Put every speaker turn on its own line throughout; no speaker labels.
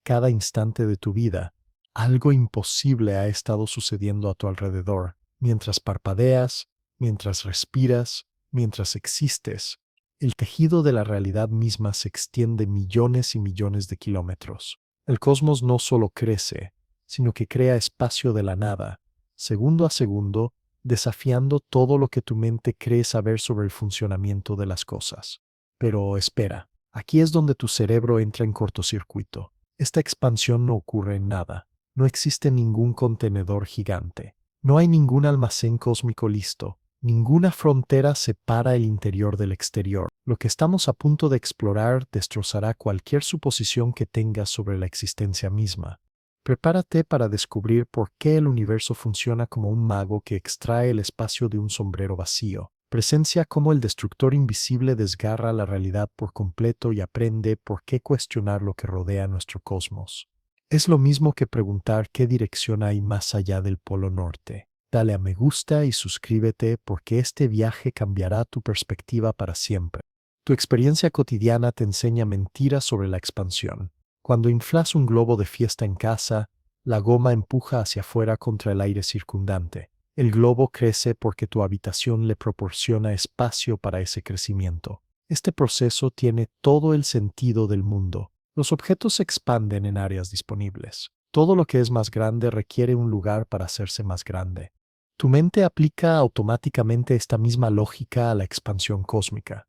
cada instante de tu vida. Algo imposible ha estado sucediendo a tu alrededor, mientras parpadeas, mientras respiras, mientras existes. El tejido de la realidad misma se extiende millones y millones de kilómetros. El cosmos no solo crece, sino que crea espacio de la nada, segundo a segundo, desafiando todo lo que tu mente cree saber sobre el funcionamiento de las cosas. Pero espera, aquí es donde tu cerebro entra en cortocircuito. Esta expansión no ocurre en nada. No existe ningún contenedor gigante. No hay ningún almacén cósmico listo. Ninguna frontera separa el interior del exterior. Lo que estamos a punto de explorar destrozará cualquier suposición que tengas sobre la existencia misma. Prepárate para descubrir por qué el universo funciona como un mago que extrae el espacio de un sombrero vacío. Presencia cómo el destructor invisible desgarra la realidad por completo y aprende por qué cuestionar lo que rodea nuestro cosmos. Es lo mismo que preguntar qué dirección hay más allá del Polo Norte. Dale a me gusta y suscríbete porque este viaje cambiará tu perspectiva para siempre. Tu experiencia cotidiana te enseña mentiras sobre la expansión. Cuando inflas un globo de fiesta en casa, la goma empuja hacia afuera contra el aire circundante. El globo crece porque tu habitación le proporciona espacio para ese crecimiento. Este proceso tiene todo el sentido del mundo. Los objetos se expanden en áreas disponibles. Todo lo que es más grande requiere un lugar para hacerse más grande. Tu mente aplica automáticamente esta misma lógica a la expansión cósmica.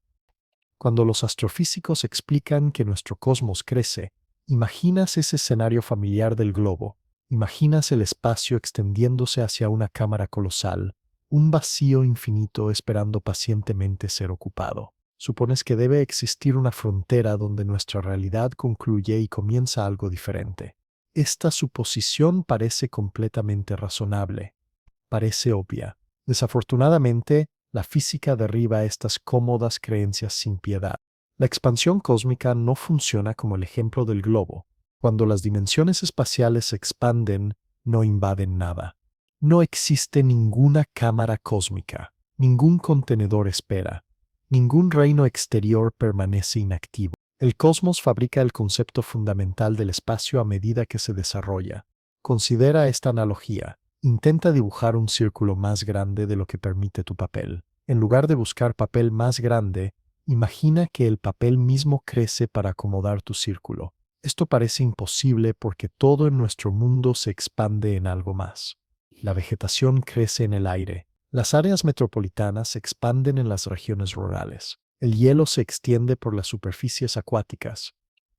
Cuando los astrofísicos explican que nuestro cosmos crece, imaginas ese escenario familiar del globo. Imaginas el espacio extendiéndose hacia una cámara colosal, un vacío infinito esperando pacientemente ser ocupado. Supones que debe existir una frontera donde nuestra realidad concluye y comienza algo diferente. Esta suposición parece completamente razonable, parece obvia. Desafortunadamente, la física derriba estas cómodas creencias sin piedad. La expansión cósmica no funciona como el ejemplo del globo. Cuando las dimensiones espaciales se expanden, no invaden nada. No existe ninguna cámara cósmica, ningún contenedor espera, ningún reino exterior permanece inactivo. El cosmos fabrica el concepto fundamental del espacio a medida que se desarrolla. Considera esta analogía. Intenta dibujar un círculo más grande de lo que permite tu papel. En lugar de buscar papel más grande, imagina que el papel mismo crece para acomodar tu círculo. Esto parece imposible porque todo en nuestro mundo se expande en algo más. La vegetación crece en el aire. Las áreas metropolitanas se expanden en las regiones rurales. El hielo se extiende por las superficies acuáticas.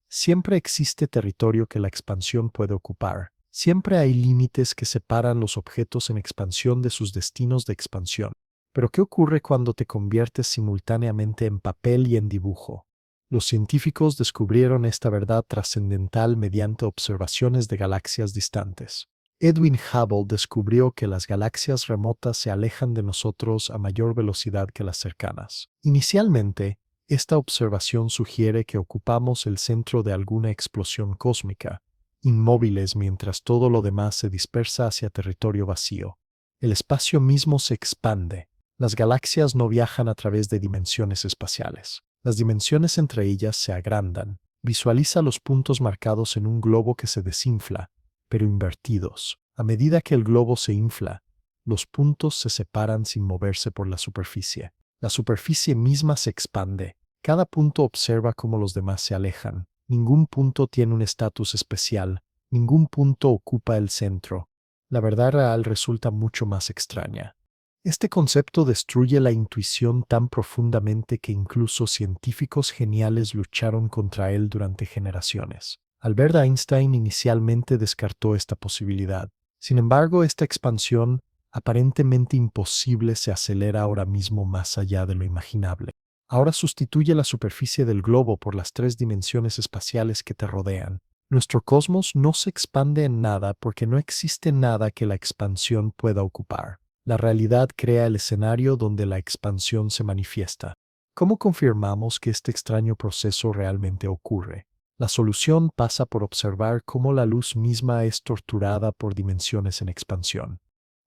Siempre existe territorio que la expansión puede ocupar. Siempre hay límites que separan los objetos en expansión de sus destinos de expansión. Pero ¿qué ocurre cuando te conviertes simultáneamente en papel y en dibujo? Los científicos descubrieron esta verdad trascendental mediante observaciones de galaxias distantes. Edwin Hubble descubrió que las galaxias remotas se alejan de nosotros a mayor velocidad que las cercanas. Inicialmente, esta observación sugiere que ocupamos el centro de alguna explosión cósmica, inmóviles mientras todo lo demás se dispersa hacia territorio vacío. El espacio mismo se expande. Las galaxias no viajan a través de dimensiones espaciales. Las dimensiones entre ellas se agrandan. Visualiza los puntos marcados en un globo que se desinfla, pero invertidos. A medida que el globo se infla, los puntos se separan sin moverse por la superficie. La superficie misma se expande. Cada punto observa cómo los demás se alejan. Ningún punto tiene un estatus especial. Ningún punto ocupa el centro. La verdad real resulta mucho más extraña. Este concepto destruye la intuición tan profundamente que incluso científicos geniales lucharon contra él durante generaciones. Albert Einstein inicialmente descartó esta posibilidad. Sin embargo, esta expansión, aparentemente imposible, se acelera ahora mismo más allá de lo imaginable. Ahora sustituye la superficie del globo por las 3 dimensiones espaciales que te rodean. Nuestro cosmos no se expande en nada porque no existe nada que la expansión pueda ocupar. La realidad crea el escenario donde la expansión se manifiesta. ¿Cómo confirmamos que este extraño proceso realmente ocurre? La solución pasa por observar cómo la luz misma es torturada por dimensiones en expansión.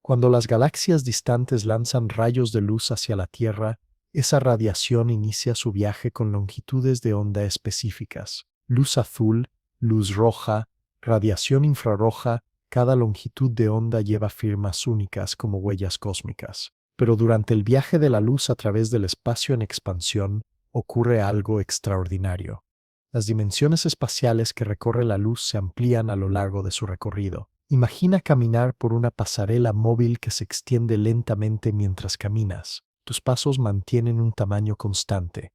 Cuando las galaxias distantes lanzan rayos de luz hacia la Tierra, esa radiación inicia su viaje con longitudes de onda específicas: luz azul, luz roja, radiación infrarroja, cada longitud de onda lleva firmas únicas como huellas cósmicas. Pero durante el viaje de la luz a través del espacio en expansión, ocurre algo extraordinario. Las dimensiones espaciales que recorre la luz se amplían a lo largo de su recorrido. Imagina caminar por una pasarela móvil que se extiende lentamente mientras caminas. Tus pasos mantienen un tamaño constante,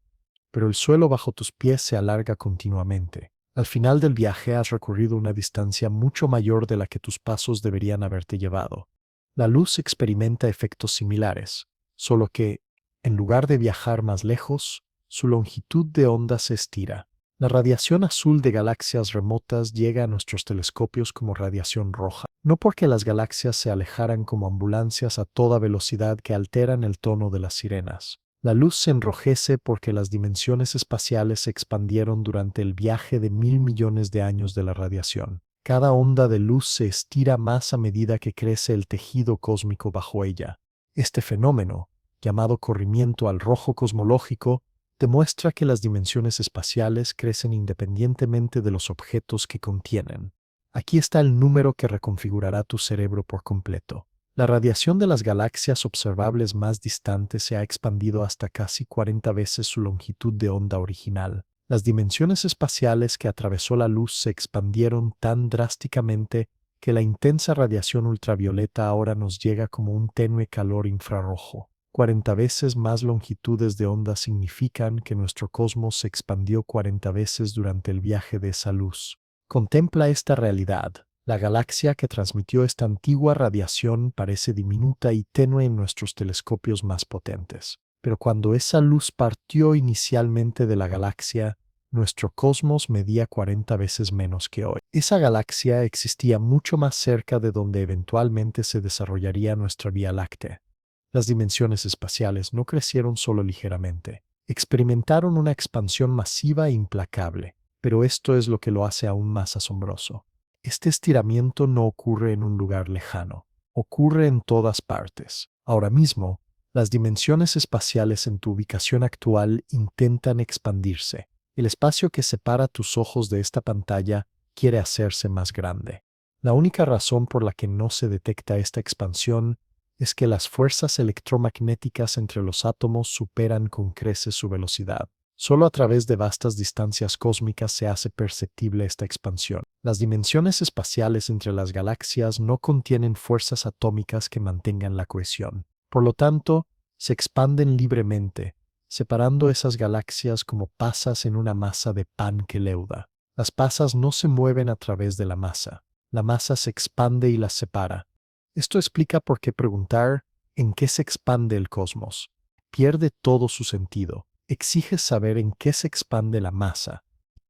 pero el suelo bajo tus pies se alarga continuamente. Al final del viaje has recorrido una distancia mucho mayor de la que tus pasos deberían haberte llevado. La luz experimenta efectos similares, solo que, en lugar de viajar más lejos, su longitud de onda se estira. La radiación azul de galaxias remotas llega a nuestros telescopios como radiación roja, no porque las galaxias se alejaran como ambulancias a toda velocidad que alteran el tono de las sirenas. La luz se enrojece porque las dimensiones espaciales se expandieron durante el viaje de 1.000 millones de años de la radiación. Cada onda de luz se estira más a medida que crece el tejido cósmico bajo ella. Este fenómeno, llamado corrimiento al rojo cosmológico, demuestra que las dimensiones espaciales crecen independientemente de los objetos que contienen. Aquí está el número que reconfigurará tu cerebro por completo. La radiación de las galaxias observables más distantes se ha expandido hasta casi 40 veces su longitud de onda original. Las dimensiones espaciales que atravesó la luz se expandieron tan drásticamente que la intensa radiación ultravioleta ahora nos llega como un tenue calor infrarrojo. 40 veces más longitudes de onda significan que nuestro cosmos se expandió 40 veces durante el viaje de esa luz. Contempla esta realidad. La galaxia que transmitió esta antigua radiación parece diminuta y tenue en nuestros telescopios más potentes. Pero cuando esa luz partió inicialmente de la galaxia, nuestro cosmos medía 40 veces menos que hoy. Esa galaxia existía mucho más cerca de donde eventualmente se desarrollaría nuestra Vía Láctea. Las dimensiones espaciales no crecieron solo ligeramente, experimentaron una expansión masiva e implacable, pero esto es lo que lo hace aún más asombroso. Este estiramiento no ocurre en un lugar lejano, ocurre en todas partes. Ahora mismo, las dimensiones espaciales en tu ubicación actual intentan expandirse. El espacio que separa tus ojos de esta pantalla quiere hacerse más grande. La única razón por la que no se detecta esta expansión es que las fuerzas electromagnéticas entre los átomos superan con creces su velocidad. Solo a través de vastas distancias cósmicas se hace perceptible esta expansión. Las dimensiones espaciales entre las galaxias no contienen fuerzas atómicas que mantengan la cohesión. Por lo tanto, se expanden libremente, separando esas galaxias como pasas en una masa de pan que leuda. Las pasas no se mueven a través de la masa se expande y las separa. Esto explica por qué preguntar ¿en qué se expande el cosmos? Pierde todo su sentido. Exiges saber en qué se expande la masa,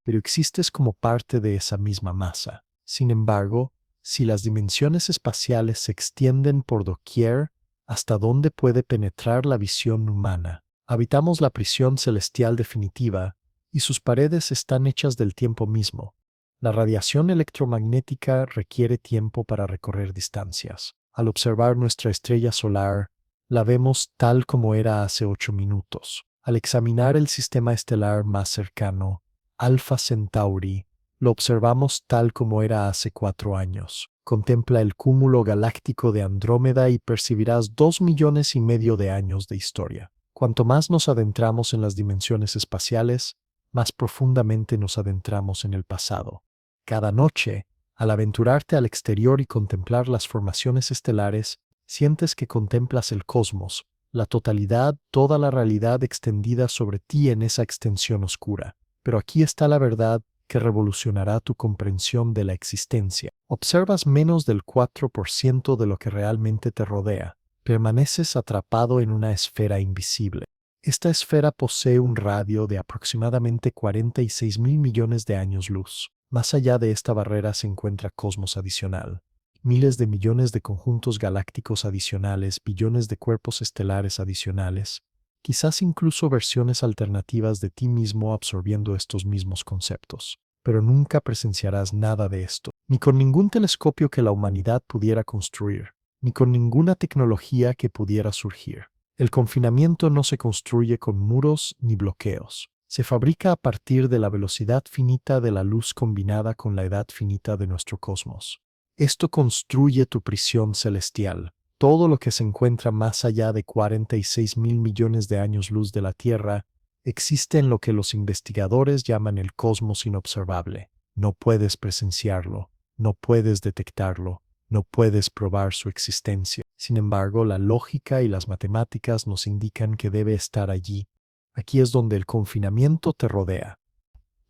pero existes como parte de esa misma masa. Sin embargo, si las dimensiones espaciales se extienden por doquier, ¿hasta dónde puede penetrar la visión humana? Habitamos la prisión celestial definitiva y sus paredes están hechas del tiempo mismo. La radiación electromagnética requiere tiempo para recorrer distancias. Al observar nuestra estrella solar, la vemos tal como era hace 8 minutos. Al examinar el sistema estelar más cercano, Alpha Centauri, lo observamos tal como era hace 4 años. Contempla el cúmulo galáctico de Andrómeda y percibirás 2,5 millones de años de historia. Cuanto más nos adentramos en las dimensiones espaciales, más profundamente nos adentramos en el pasado. Cada noche, al aventurarte al exterior y contemplar las formaciones estelares, sientes que contemplas el cosmos, la totalidad, toda la realidad extendida sobre ti en esa extensión oscura. Pero aquí está la verdad que revolucionará tu comprensión de la existencia. Observas menos del 4% de lo que realmente te rodea. Permaneces atrapado en una esfera invisible. Esta esfera posee un radio de aproximadamente 46,000 millones de años luz. Más allá de esta barrera se encuentra cosmos adicional. Miles de millones de conjuntos galácticos adicionales, billones de cuerpos estelares adicionales, quizás incluso versiones alternativas de ti mismo absorbiendo estos mismos conceptos. Pero nunca presenciarás nada de esto, ni con ningún telescopio que la humanidad pudiera construir, ni con ninguna tecnología que pudiera surgir. El confinamiento no se construye con muros ni bloqueos. Se fabrica a partir de la velocidad finita de la luz combinada con la edad finita de nuestro cosmos. Esto construye tu prisión celestial. Todo lo que se encuentra más allá de 46 mil millones de años luz de la Tierra existe en lo que los investigadores llaman el cosmos inobservable. No puedes presenciarlo, no puedes detectarlo, no puedes probar su existencia. Sin embargo, la lógica y las matemáticas nos indican que debe estar allí. Aquí es donde el confinamiento te rodea.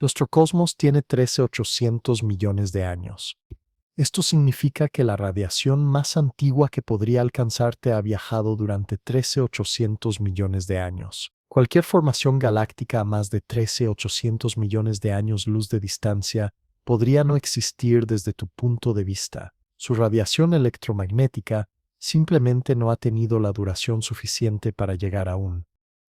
Nuestro cosmos tiene 13.800 millones de años. Esto significa que la radiación más antigua que podría alcanzarte ha viajado durante 13.800 millones de años. Cualquier formación galáctica a más de 13.800 millones de años luz de distancia podría no existir desde tu punto de vista. Su radiación electromagnética simplemente no ha tenido la duración suficiente para llegar aún.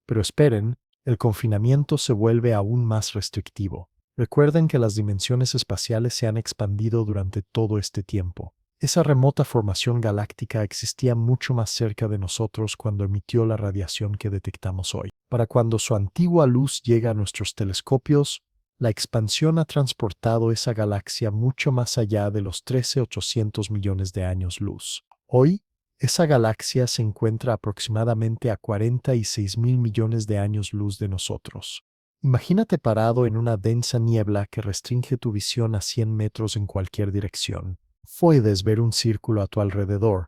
Pero esperen, el confinamiento se vuelve aún más restrictivo. Recuerden que las dimensiones espaciales se han expandido durante todo este tiempo. Esa remota formación galáctica existía mucho más cerca de nosotros cuando emitió la radiación que detectamos hoy. Para cuando su antigua luz llega a nuestros telescopios, la expansión ha transportado esa galaxia mucho más allá de los 13.800 millones de años luz. Hoy, esa galaxia se encuentra aproximadamente a 46 mil millones de años luz de nosotros. Imagínate parado en una densa niebla que restringe tu visión a 100 metros en cualquier dirección. Puedes ver un círculo a tu alrededor,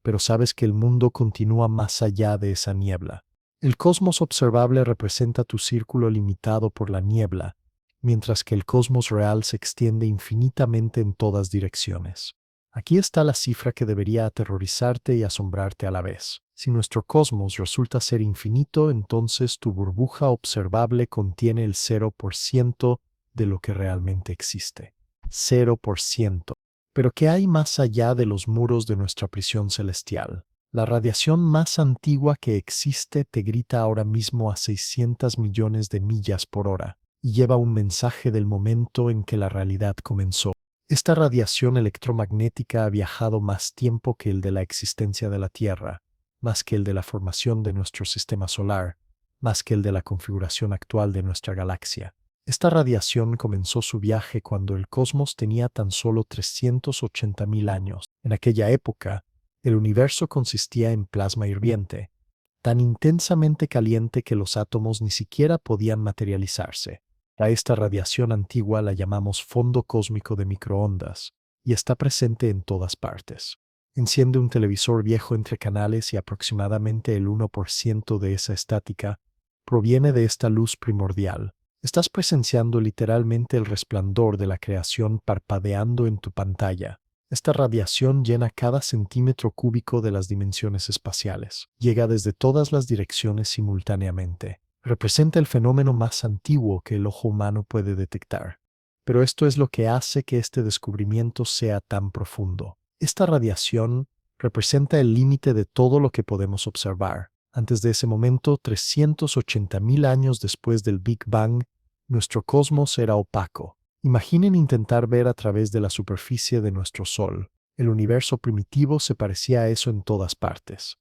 pero sabes que el mundo continúa más allá de esa niebla. El cosmos observable representa tu círculo limitado por la niebla, mientras que el cosmos real se extiende infinitamente en todas direcciones. Aquí está la cifra que debería aterrorizarte y asombrarte a la vez. Si nuestro cosmos resulta ser infinito, entonces tu burbuja observable contiene el 0% de lo que realmente existe. 0%. Pero ¿qué hay más allá de los muros de nuestra prisión celestial? La radiación más antigua que existe te grita ahora mismo a 600 millones de millas por hora y lleva un mensaje del momento en que la realidad comenzó. Esta radiación electromagnética ha viajado más tiempo que el de la existencia de la Tierra, más que el de la formación de nuestro sistema solar, más que el de la configuración actual de nuestra galaxia. Esta radiación comenzó su viaje cuando el cosmos tenía tan solo 380.000 años. En aquella época, el universo consistía en plasma hirviente, tan intensamente caliente que los átomos ni siquiera podían materializarse. A esta radiación antigua la llamamos fondo cósmico de microondas y está presente en todas partes. Enciende un televisor viejo entre canales y aproximadamente el 1% de esa estática proviene de esta luz primordial. Estás presenciando literalmente el resplandor de la creación parpadeando en tu pantalla. Esta radiación llena cada centímetro cúbico de las dimensiones espaciales. Llega desde todas las direcciones simultáneamente. Representa el fenómeno más antiguo que el ojo humano puede detectar. Pero esto es lo que hace que este descubrimiento sea tan profundo. Esta radiación representa el límite de todo lo que podemos observar. Antes de ese momento, 380.000 años después del Big Bang, nuestro cosmos era opaco. Imaginen intentar ver a través de la superficie de nuestro Sol. El universo primitivo se parecía a eso en todas partes.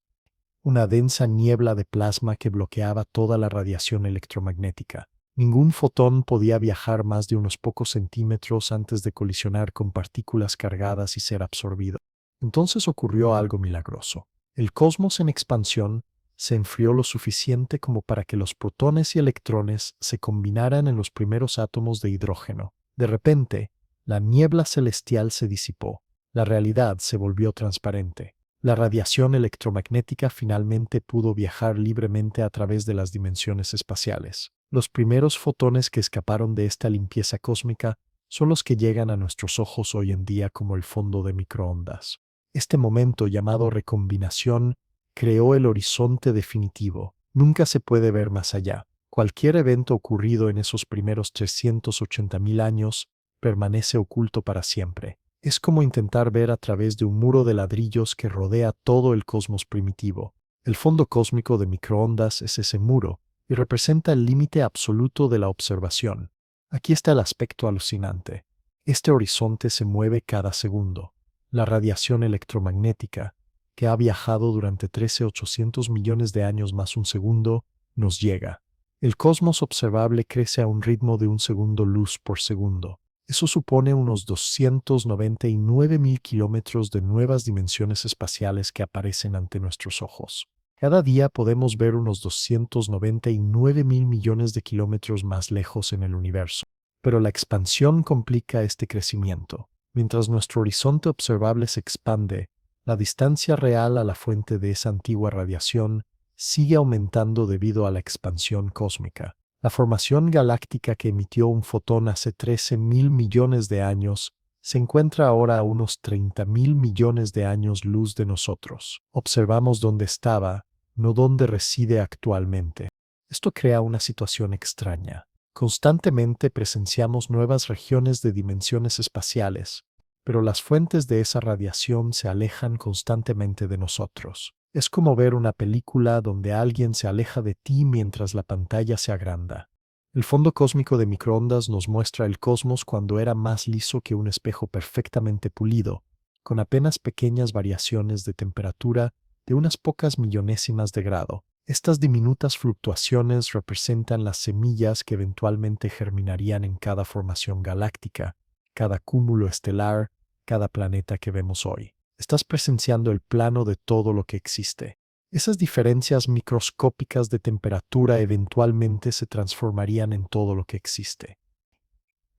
Una densa niebla de plasma que bloqueaba toda la radiación electromagnética. Ningún fotón podía viajar más de unos pocos centímetros antes de colisionar con partículas cargadas y ser absorbido. Entonces ocurrió algo milagroso. El cosmos en expansión se enfrió lo suficiente como para que los protones y electrones se combinaran en los primeros átomos de hidrógeno. De repente, la niebla celestial se disipó. La realidad se volvió transparente. La radiación electromagnética finalmente pudo viajar libremente a través de las dimensiones espaciales. Los primeros fotones que escaparon de esta limpieza cósmica son los que llegan a nuestros ojos hoy en día como el fondo de microondas. Este momento llamado recombinación creó el horizonte definitivo. Nunca se puede ver más allá. Cualquier evento ocurrido en esos primeros 380.000 años permanece oculto para siempre. Es como intentar ver a través de un muro de ladrillos que rodea todo el cosmos primitivo. El fondo cósmico de microondas es ese muro y representa el límite absoluto de la observación. Aquí está el aspecto alucinante. Este horizonte se mueve cada segundo. La radiación electromagnética, que ha viajado durante 13.800 millones de años más un segundo, nos llega. El cosmos observable crece a un ritmo de 1 segundo luz por segundo. Eso supone unos 299.000 kilómetros de nuevas dimensiones espaciales que aparecen ante nuestros ojos. Cada día podemos ver unos 299.000 millones de kilómetros más lejos en el universo. Pero la expansión complica este crecimiento. Mientras nuestro horizonte observable se expande, la distancia real a la fuente de esa antigua radiación sigue aumentando debido a la expansión cósmica. La formación galáctica que emitió un fotón hace 13.000 millones de años se encuentra ahora a unos 30.000 millones de años luz de nosotros. Observamos dónde estaba, no dónde reside actualmente. Esto crea una situación extraña. Constantemente presenciamos nuevas regiones de dimensiones espaciales, pero las fuentes de esa radiación se alejan constantemente de nosotros. Es como ver una película donde alguien se aleja de ti mientras la pantalla se agranda. El fondo cósmico de microondas nos muestra el cosmos cuando era más liso que un espejo perfectamente pulido, con apenas pequeñas variaciones de temperatura de unas pocas millonésimas de grado. Estas diminutas fluctuaciones representan las semillas que eventualmente germinarían en cada formación galáctica, cada cúmulo estelar, cada planeta que vemos hoy. Estás presenciando el plano de todo lo que existe. Esas diferencias microscópicas de temperatura eventualmente se transformarían en todo lo que existe.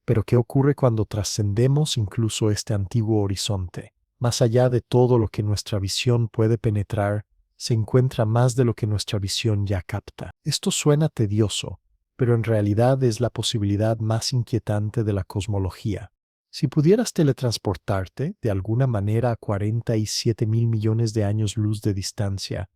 Pero ¿qué ocurre cuando trascendemos incluso este antiguo horizonte? Más allá de todo lo que nuestra visión puede penetrar, se encuentra más de lo que nuestra visión ya capta. Esto suena tedioso, pero en realidad es la posibilidad más inquietante de la cosmología. Si pudieras teletransportarte de alguna manera a 47.000 millones de años luz de distancia,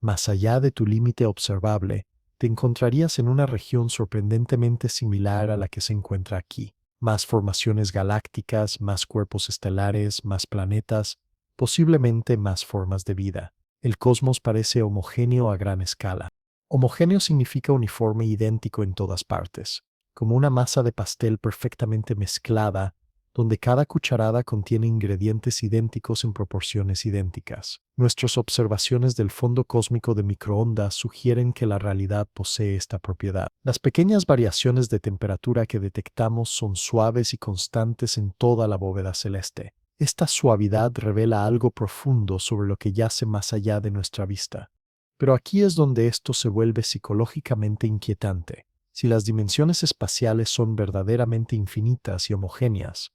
más allá de tu límite observable, te encontrarías en una región sorprendentemente similar a la que se encuentra aquí. Más formaciones galácticas, más cuerpos estelares, más planetas, posiblemente más formas de vida. El cosmos parece homogéneo a gran escala. Homogéneo significa uniforme e idéntico en todas partes, como una masa de pastel perfectamente mezclada, donde cada cucharada contiene ingredientes idénticos en proporciones idénticas. Nuestras observaciones del fondo cósmico de microondas sugieren que la realidad posee esta propiedad. Las pequeñas variaciones de temperatura que detectamos son suaves y constantes en toda la bóveda celeste. Esta suavidad revela algo profundo sobre lo que yace más allá de nuestra vista. Pero aquí es donde esto se vuelve psicológicamente inquietante. Si las dimensiones espaciales son verdaderamente infinitas y homogéneas,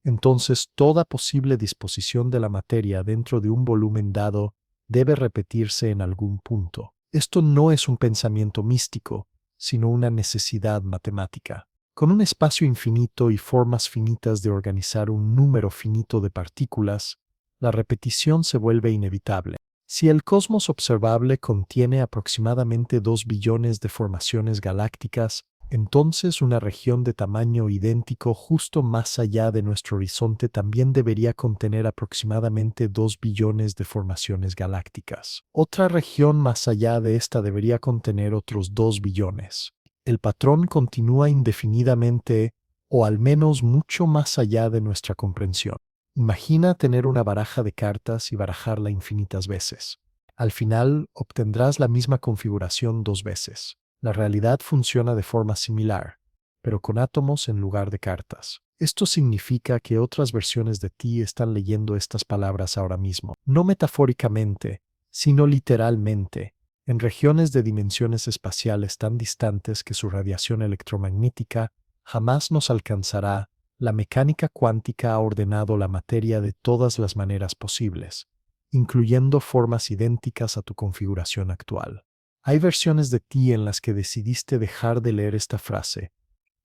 entonces toda posible disposición de la materia dentro de un volumen dado debe repetirse en algún punto. Esto no es un pensamiento místico, sino una necesidad matemática. Con un espacio infinito y formas finitas de organizar un número finito de partículas, la repetición se vuelve inevitable. Si el cosmos observable contiene aproximadamente 2 billones de formaciones galácticas, entonces una región de tamaño idéntico justo más allá de nuestro horizonte también debería contener aproximadamente 2 billones de formaciones galácticas. Otra región más allá de esta debería contener otros 2 billones. El patrón continúa indefinidamente o al menos mucho más allá de nuestra comprensión. Imagina tener una baraja de cartas y barajarla infinitas veces. Al final obtendrás la misma configuración 2 veces. La realidad funciona de forma similar, pero con átomos en lugar de cartas. Esto significa que otras versiones de ti están leyendo estas palabras ahora mismo, no metafóricamente, sino literalmente, en regiones de dimensiones espaciales tan distantes que su radiación electromagnética jamás nos alcanzará. La mecánica cuántica ha ordenado la materia de todas las maneras posibles, incluyendo formas idénticas a tu configuración actual. Hay versiones de ti en las que decidiste dejar de leer esta frase,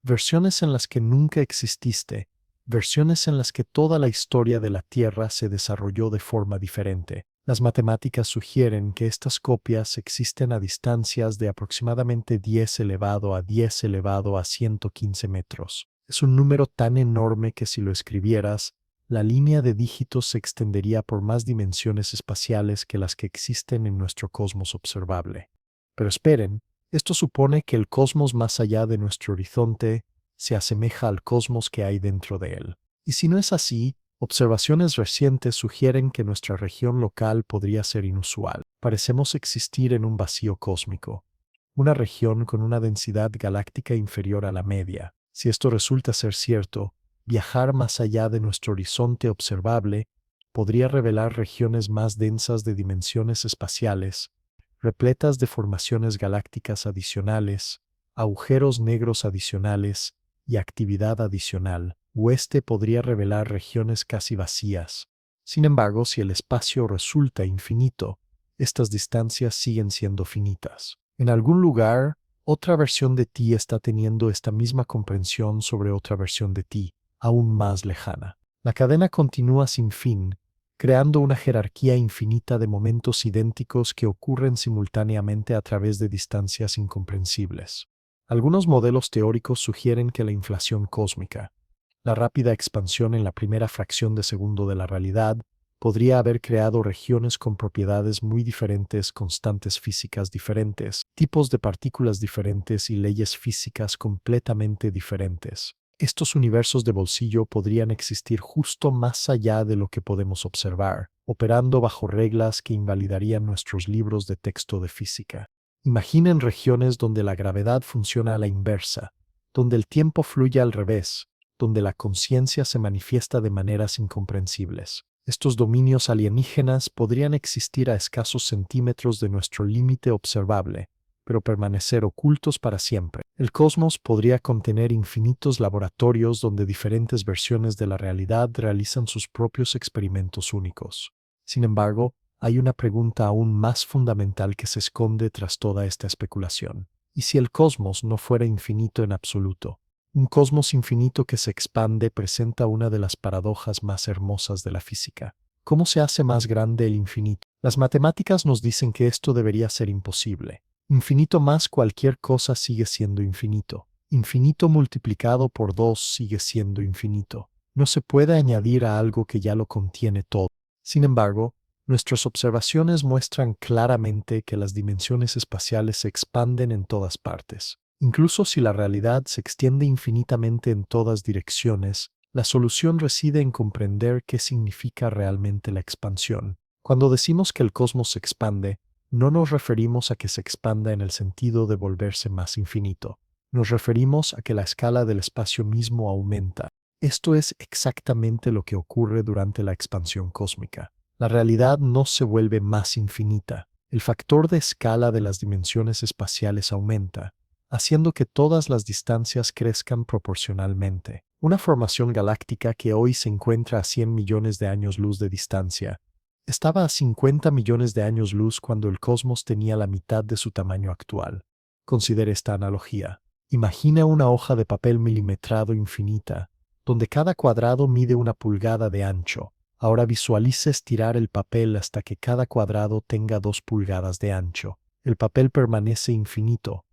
versiones en las que nunca exististe, versiones en las que toda la historia de la Tierra se desarrolló de forma diferente. Las matemáticas sugieren que estas copias existen a distancias de aproximadamente 10 elevado a 10 elevado a 115 metros. Es un número tan enorme que si lo escribieras, la línea de dígitos se extendería por más dimensiones espaciales que las que existen en nuestro cosmos observable. Pero esperen, esto supone que el cosmos más allá de nuestro horizonte se asemeja al cosmos que hay dentro de él. Y si no es así, observaciones recientes sugieren que nuestra región local podría ser inusual. Parecemos existir en un vacío cósmico. una región con una densidad galáctica inferior a la media. Si esto resulta ser cierto, viajar más allá de nuestro horizonte observable podría revelar regiones más densas de dimensiones espaciales, repletas de formaciones galácticas adicionales, agujeros negros adicionales y actividad adicional, o este podría revelar regiones casi vacías. Sin embargo, si el espacio resulta infinito, estas distancias siguen siendo finitas. En algún lugar, otra versión de ti está teniendo esta misma comprensión sobre otra versión de ti, aún más lejana. La cadena continúa sin fin, creando una jerarquía infinita de momentos idénticos que ocurren simultáneamente a través de distancias incomprensibles. Algunos modelos teóricos sugieren que la inflación cósmica, la rápida expansión en la primera fracción de segundo de la realidad, podría haber creado regiones con propiedades muy diferentes, constantes físicas diferentes, tipos de partículas diferentes y leyes físicas completamente diferentes. Estos universos de bolsillo podrían existir justo más allá de lo que podemos observar, operando bajo reglas que invalidarían nuestros libros de texto de física. Imaginen regiones donde la gravedad funciona a la inversa, donde el tiempo fluye al revés, donde la conciencia se manifiesta de maneras incomprensibles. Estos dominios alienígenas podrían existir a escasos centímetros de nuestro límite observable, pero permanecer ocultos para siempre. El cosmos podría contener infinitos laboratorios donde diferentes versiones de la realidad realizan sus propios experimentos únicos. Sin embargo, hay una pregunta aún más fundamental que se esconde tras toda esta especulación. ¿Y si el cosmos no fuera infinito en absoluto? Un cosmos infinito que se expande presenta una de las paradojas más hermosas de la física. ¿Cómo se hace más grande el infinito? Las matemáticas nos dicen que esto debería ser imposible. Infinito más cualquier cosa sigue siendo infinito. Infinito multiplicado por 2 sigue siendo infinito. No se puede añadir a algo que ya lo contiene todo. Sin embargo, nuestras observaciones muestran claramente que las dimensiones espaciales se expanden en todas partes. Incluso si la realidad se extiende infinitamente en todas direcciones, la solución reside en comprender qué significa realmente la expansión. Cuando decimos que el cosmos se expande, no nos referimos a que se expanda en el sentido de volverse más infinito. Nos referimos a que la escala del espacio mismo aumenta. Esto es exactamente lo que ocurre durante la expansión cósmica. La realidad no se vuelve más infinita. El factor de escala de las dimensiones espaciales aumenta, haciendo que todas las distancias crezcan proporcionalmente. Una formación galáctica que hoy se encuentra a 100 millones de años luz de distancia, estaba a 50 millones de años luz cuando el cosmos tenía la mitad de su tamaño actual. Considere esta analogía. Imagina una hoja de papel milimetrado infinita, donde cada cuadrado mide 1 pulgada de ancho. Ahora visualice estirar el papel hasta que cada cuadrado tenga 2 pulgadas de ancho. El papel permanece infinito.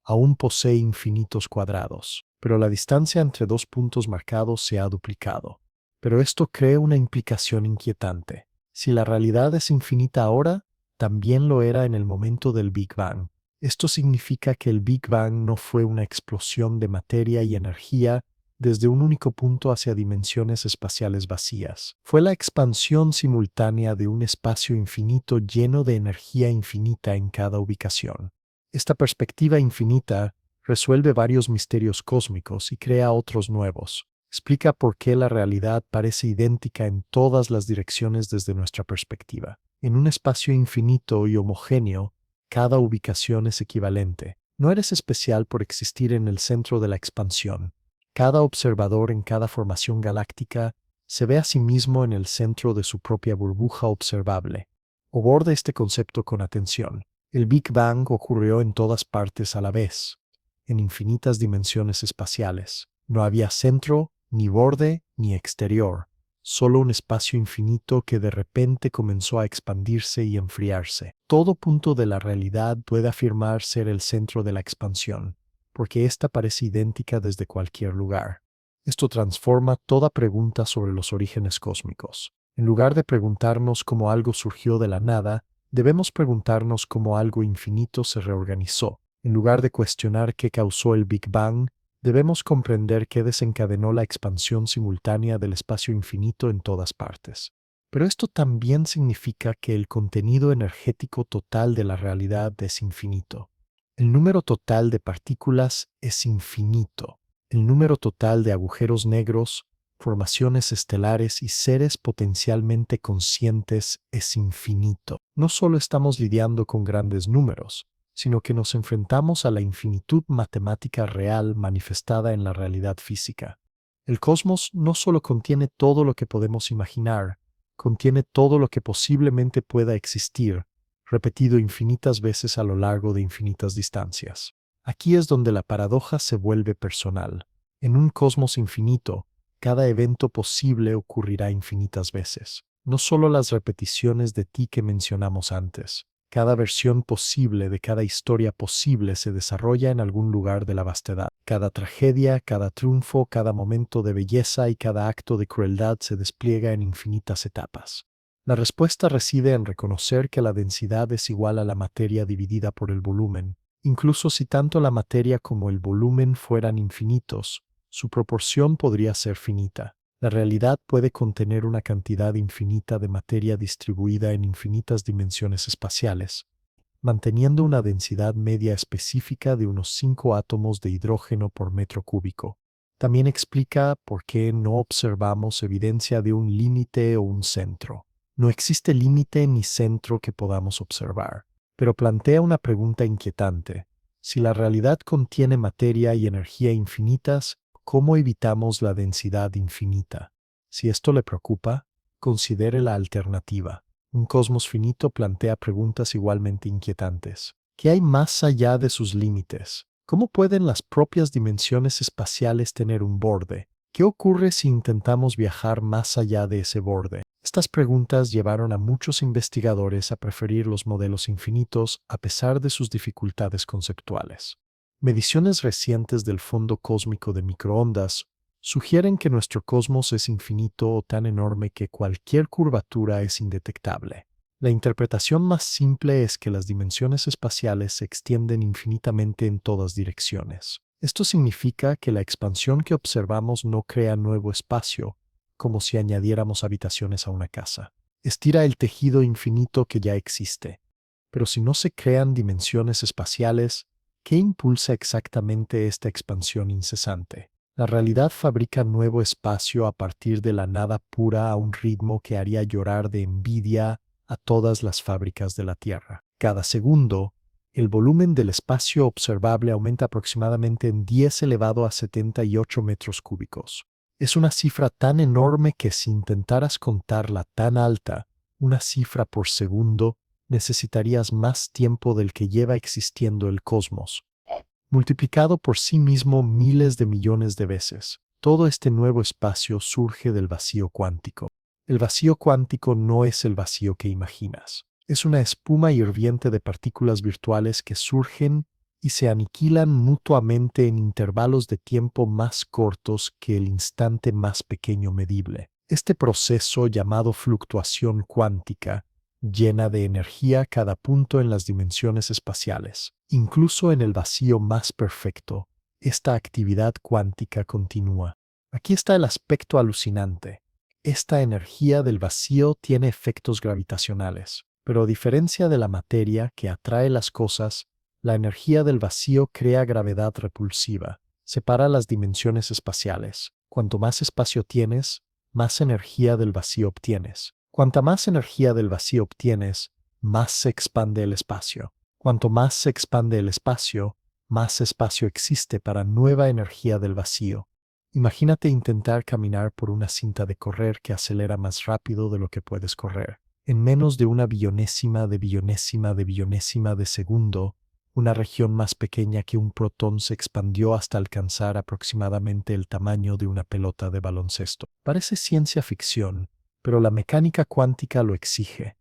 Aún posee infinitos cuadrados, pero la distancia entre dos puntos marcados se ha duplicado. Pero esto crea una implicación inquietante. Si la realidad es infinita ahora, también lo era en el momento del Big Bang. Esto significa que el Big Bang no fue una explosión de materia y energía desde un único punto hacia dimensiones espaciales vacías. Fue la expansión simultánea de un espacio infinito lleno de energía infinita en cada ubicación. Esta perspectiva infinita resuelve varios misterios cósmicos y crea otros nuevos. Explica por qué la realidad parece idéntica en todas las direcciones desde nuestra perspectiva. En un espacio infinito y homogéneo, cada ubicación es equivalente. No eres especial por existir en el centro de la expansión. Cada observador en cada formación galáctica se ve a sí mismo en el centro de su propia burbuja observable. Aborde este concepto con atención. El Big Bang ocurrió en todas partes a la vez, en infinitas dimensiones espaciales. No había centro, ni borde, ni exterior, solo un espacio infinito que de repente comenzó a expandirse y enfriarse. Todo punto de la realidad puede afirmar ser el centro de la expansión, porque ésta parece idéntica desde cualquier lugar. Esto transforma toda pregunta sobre los orígenes cósmicos. En lugar de preguntarnos cómo algo surgió de la nada, debemos preguntarnos cómo algo infinito se reorganizó. En lugar de cuestionar qué causó el Big Bang, debemos comprender qué desencadenó la expansión simultánea del espacio infinito en todas partes. Pero esto también significa que el contenido energético total de la realidad es infinito. El número total de partículas es infinito. El número total de agujeros negros, formaciones estelares y seres potencialmente conscientes es infinito. No solo estamos lidiando con grandes números, sino que nos enfrentamos a la infinitud matemática real manifestada en la realidad física. El cosmos no solo contiene todo lo que podemos imaginar, contiene todo lo que posiblemente pueda existir, repetido infinitas veces a lo largo de infinitas distancias. Aquí es donde la paradoja se vuelve personal. En un cosmos infinito, cada evento posible ocurrirá infinitas veces. No solo las repeticiones de ti que mencionamos antes. Cada versión posible de cada historia posible se desarrolla en algún lugar de la vastedad. Cada tragedia, cada triunfo, cada momento de belleza y cada acto de crueldad se despliega en infinitas etapas. La respuesta reside en reconocer que la densidad es igual a la materia dividida por el volumen. Incluso si tanto la materia como el volumen fueran infinitos, su proporción podría ser finita. La realidad puede contener una cantidad infinita de materia distribuida en infinitas dimensiones espaciales, manteniendo una densidad media específica de unos 5 átomos de hidrógeno por metro cúbico. También explica por qué no observamos evidencia de un límite o un centro. No existe límite ni centro que podamos observar, pero plantea una pregunta inquietante. Si la realidad contiene materia y energía infinitas, ¿cómo evitamos la densidad infinita? Si esto le preocupa, considere la alternativa. Un cosmos finito plantea preguntas igualmente inquietantes. ¿Qué hay más allá de sus límites? ¿Cómo pueden las propias dimensiones espaciales tener un borde? ¿Qué ocurre si intentamos viajar más allá de ese borde? Estas preguntas llevaron a muchos investigadores a preferir los modelos infinitos a pesar de sus dificultades conceptuales. Mediciones recientes del fondo cósmico de microondas sugieren que nuestro cosmos es infinito o tan enorme que cualquier curvatura es indetectable. La interpretación más simple es que las dimensiones espaciales se extienden infinitamente en todas direcciones. Esto significa que la expansión que observamos no crea nuevo espacio, como si añadiéramos habitaciones a una casa. Estira el tejido infinito que ya existe. Pero si no se crean dimensiones espaciales, ¿qué impulsa exactamente esta expansión incesante? La realidad fabrica nuevo espacio a partir de la nada pura a un ritmo que haría llorar de envidia a todas las fábricas de la Tierra. Cada segundo, el volumen del espacio observable aumenta aproximadamente en 10 elevado a 78 metros cúbicos. Es una cifra tan enorme que si intentaras contarla tan alta, una cifra por segundo, necesitarías más tiempo del que lleva existiendo el cosmos, multiplicado por sí mismo miles de millones de veces. Todo este nuevo espacio surge del vacío cuántico. El vacío cuántico no es el vacío que imaginas. Es una espuma hirviente de partículas virtuales que surgen y se aniquilan mutuamente en intervalos de tiempo más cortos que el instante más pequeño medible. Este proceso, llamado fluctuación cuántica, llena de energía cada punto en las dimensiones espaciales. Incluso en el vacío más perfecto, esta actividad cuántica continúa. Aquí está el aspecto alucinante. Esta energía del vacío tiene efectos gravitacionales, pero a diferencia de la materia que atrae las cosas, la energía del vacío crea gravedad repulsiva, separa las dimensiones espaciales. Cuanto más espacio tienes, más energía del vacío obtienes. Cuanta más energía del vacío obtienes, más se expande el espacio. Cuanto más se expande el espacio, más espacio existe para nueva energía del vacío. Imagínate intentar caminar por una cinta de correr que acelera más rápido de lo que puedes correr. En menos de una billonésima de billonésima de billonésima de segundo, una región más pequeña que un protón se expandió hasta alcanzar aproximadamente el tamaño de una pelota de baloncesto. Parece ciencia ficción, pero la mecánica cuántica lo exige.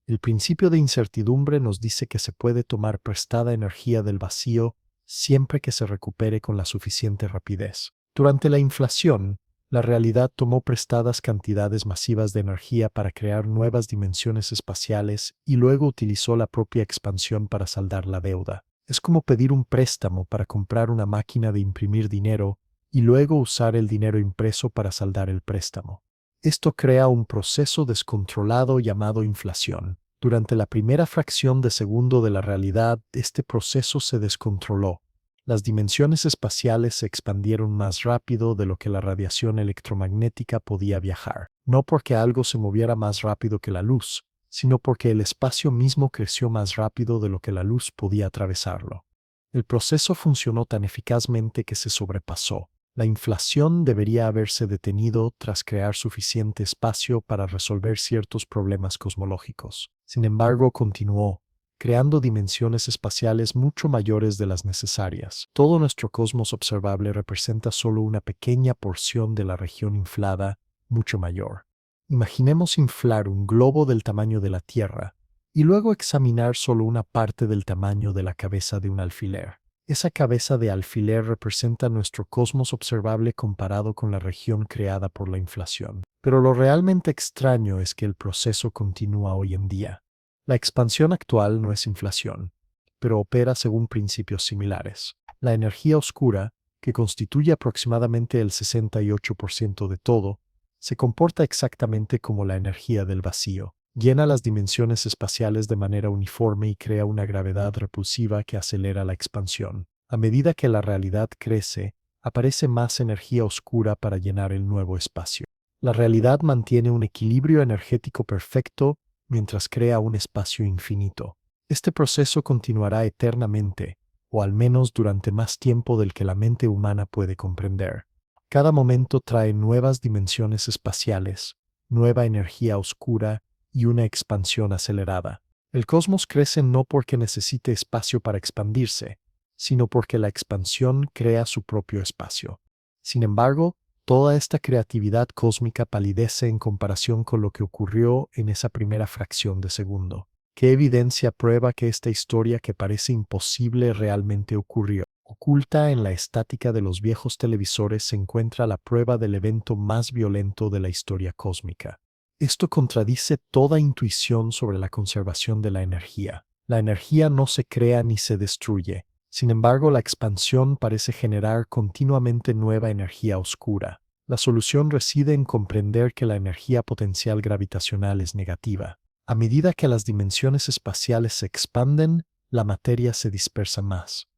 El principio de incertidumbre nos dice que se puede tomar prestada energía del vacío siempre que se recupere con la suficiente rapidez. Durante la inflación, la realidad tomó prestadas cantidades masivas de energía para crear nuevas dimensiones espaciales y luego utilizó la propia expansión para saldar la deuda. Es como pedir un préstamo para comprar una máquina de imprimir dinero y luego usar el dinero impreso para saldar el préstamo. Esto crea un proceso descontrolado llamado inflación. Durante la primera fracción de segundo de la realidad, este proceso se descontroló. Las dimensiones espaciales se expandieron más rápido de lo que la radiación electromagnética podía viajar. No porque algo se moviera más rápido que la luz, sino porque el espacio mismo creció más rápido de lo que la luz podía atravesarlo. El proceso funcionó tan eficazmente que se sobrepasó. La inflación debería haberse detenido tras crear suficiente espacio para resolver ciertos problemas cosmológicos. Sin embargo, continuó, creando dimensiones espaciales mucho mayores de las necesarias. Todo nuestro cosmos observable representa solo una pequeña porción de la región inflada, mucho mayor. Imaginemos inflar un globo del tamaño de la Tierra y luego examinar solo una parte del tamaño de la cabeza de un alfiler. Esa cabeza de alfiler representa nuestro cosmos observable comparado con la región creada por la inflación. Pero lo realmente extraño es que el proceso continúa hoy en día. La expansión actual no es inflación, pero opera según principios similares. La energía oscura, que constituye aproximadamente el 68% de todo, se comporta exactamente como la energía del vacío. Llena las dimensiones espaciales de manera uniforme y crea una gravedad repulsiva que acelera la expansión. A medida que la realidad crece, aparece más energía oscura para llenar el nuevo espacio. La realidad mantiene un equilibrio energético perfecto mientras crea un espacio infinito. Este proceso continuará eternamente, o al menos durante más tiempo del que la mente humana puede comprender. Cada momento trae nuevas dimensiones espaciales, nueva energía oscura y una expansión acelerada. El cosmos crece no porque necesite espacio para expandirse, sino porque la expansión crea su propio espacio. Sin embargo, toda esta creatividad cósmica palidece en comparación con lo que ocurrió en esa primera fracción de segundo. ¿Qué evidencia prueba que esta historia que parece imposible realmente ocurrió? Oculta en la estática de los viejos televisores se encuentra la prueba del evento más violento de la historia cósmica. Esto contradice toda intuición sobre la conservación de la energía. La energía no se crea ni se destruye. Sin embargo, la expansión parece generar continuamente nueva energía oscura. La solución reside en comprender que la energía potencial gravitacional es negativa. A medida que las dimensiones espaciales se expanden, la materia se dispersa más,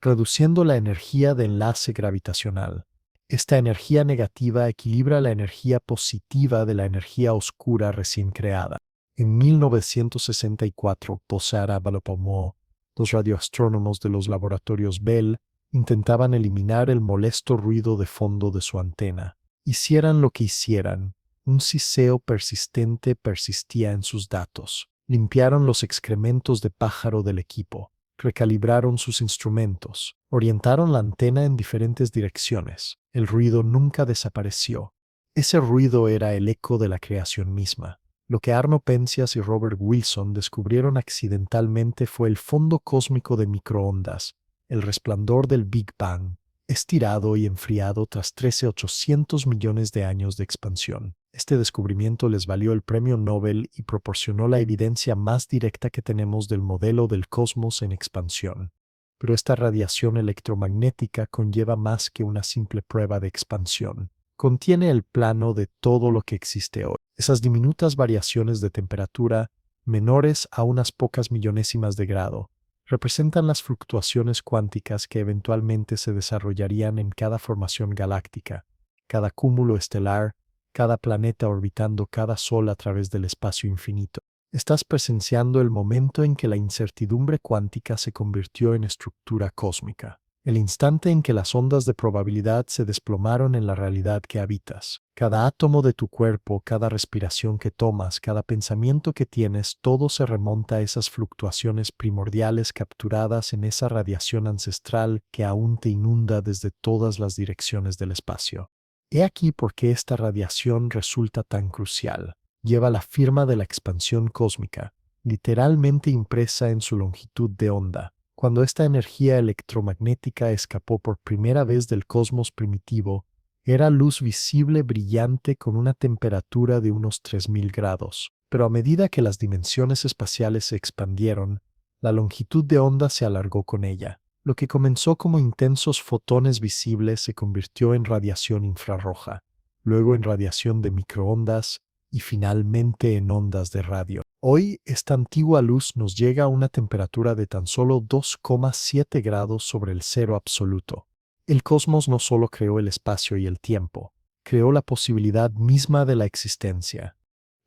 reduciendo la energía de enlace gravitacional. Esta energía negativa equilibra la energía positiva de la energía oscura recién creada. En 1964, Posara Balopomó, los radioastrónomos de los laboratorios Bell intentaban eliminar el molesto ruido de fondo de su antena. Hicieran lo que hicieran, un siseo persistente persistía en sus datos. Limpiaron los excrementos de pájaro del equipo. Recalibraron sus instrumentos, orientaron la antena en diferentes direcciones. El ruido nunca desapareció. Ese ruido era el eco de la creación misma. Lo que Arno Penzias y Robert Wilson descubrieron accidentalmente fue el fondo cósmico de microondas, el resplandor del Big Bang, estirado y enfriado tras 13.800 millones de años de expansión. Este descubrimiento les valió el premio Nobel y proporcionó la evidencia más directa que tenemos del modelo del cosmos en expansión. Pero esta radiación electromagnética conlleva más que una simple prueba de expansión. Contiene el plano de todo lo que existe hoy. Esas diminutas variaciones de temperatura, menores a unas pocas millonésimas de grado, representan las fluctuaciones cuánticas que eventualmente se desarrollarían en cada formación galáctica, cada cúmulo estelar, cada planeta orbitando cada sol a través del espacio infinito. Estás presenciando el momento en que la incertidumbre cuántica se convirtió en estructura cósmica, el instante en que las ondas de probabilidad se desplomaron en la realidad que habitas. Cada átomo de tu cuerpo, cada respiración que tomas, cada pensamiento que tienes, todo se remonta a esas fluctuaciones primordiales capturadas en esa radiación ancestral que aún te inunda desde todas las direcciones del espacio. He aquí por qué esta radiación resulta tan crucial. Lleva la firma de la expansión cósmica, literalmente impresa en su longitud de onda. Cuando esta energía electromagnética escapó por primera vez del cosmos primitivo, era luz visible brillante con una temperatura de unos 3000 grados. Pero a medida que las dimensiones espaciales se expandieron, la longitud de onda se alargó con ella. Lo que comenzó como intensos fotones visibles se convirtió en radiación infrarroja, luego en radiación de microondas y finalmente en ondas de radio. Hoy, esta antigua luz nos llega a una temperatura de tan solo 2,7 grados sobre el cero absoluto. El cosmos no solo creó el espacio y el tiempo, creó la posibilidad misma de la existencia.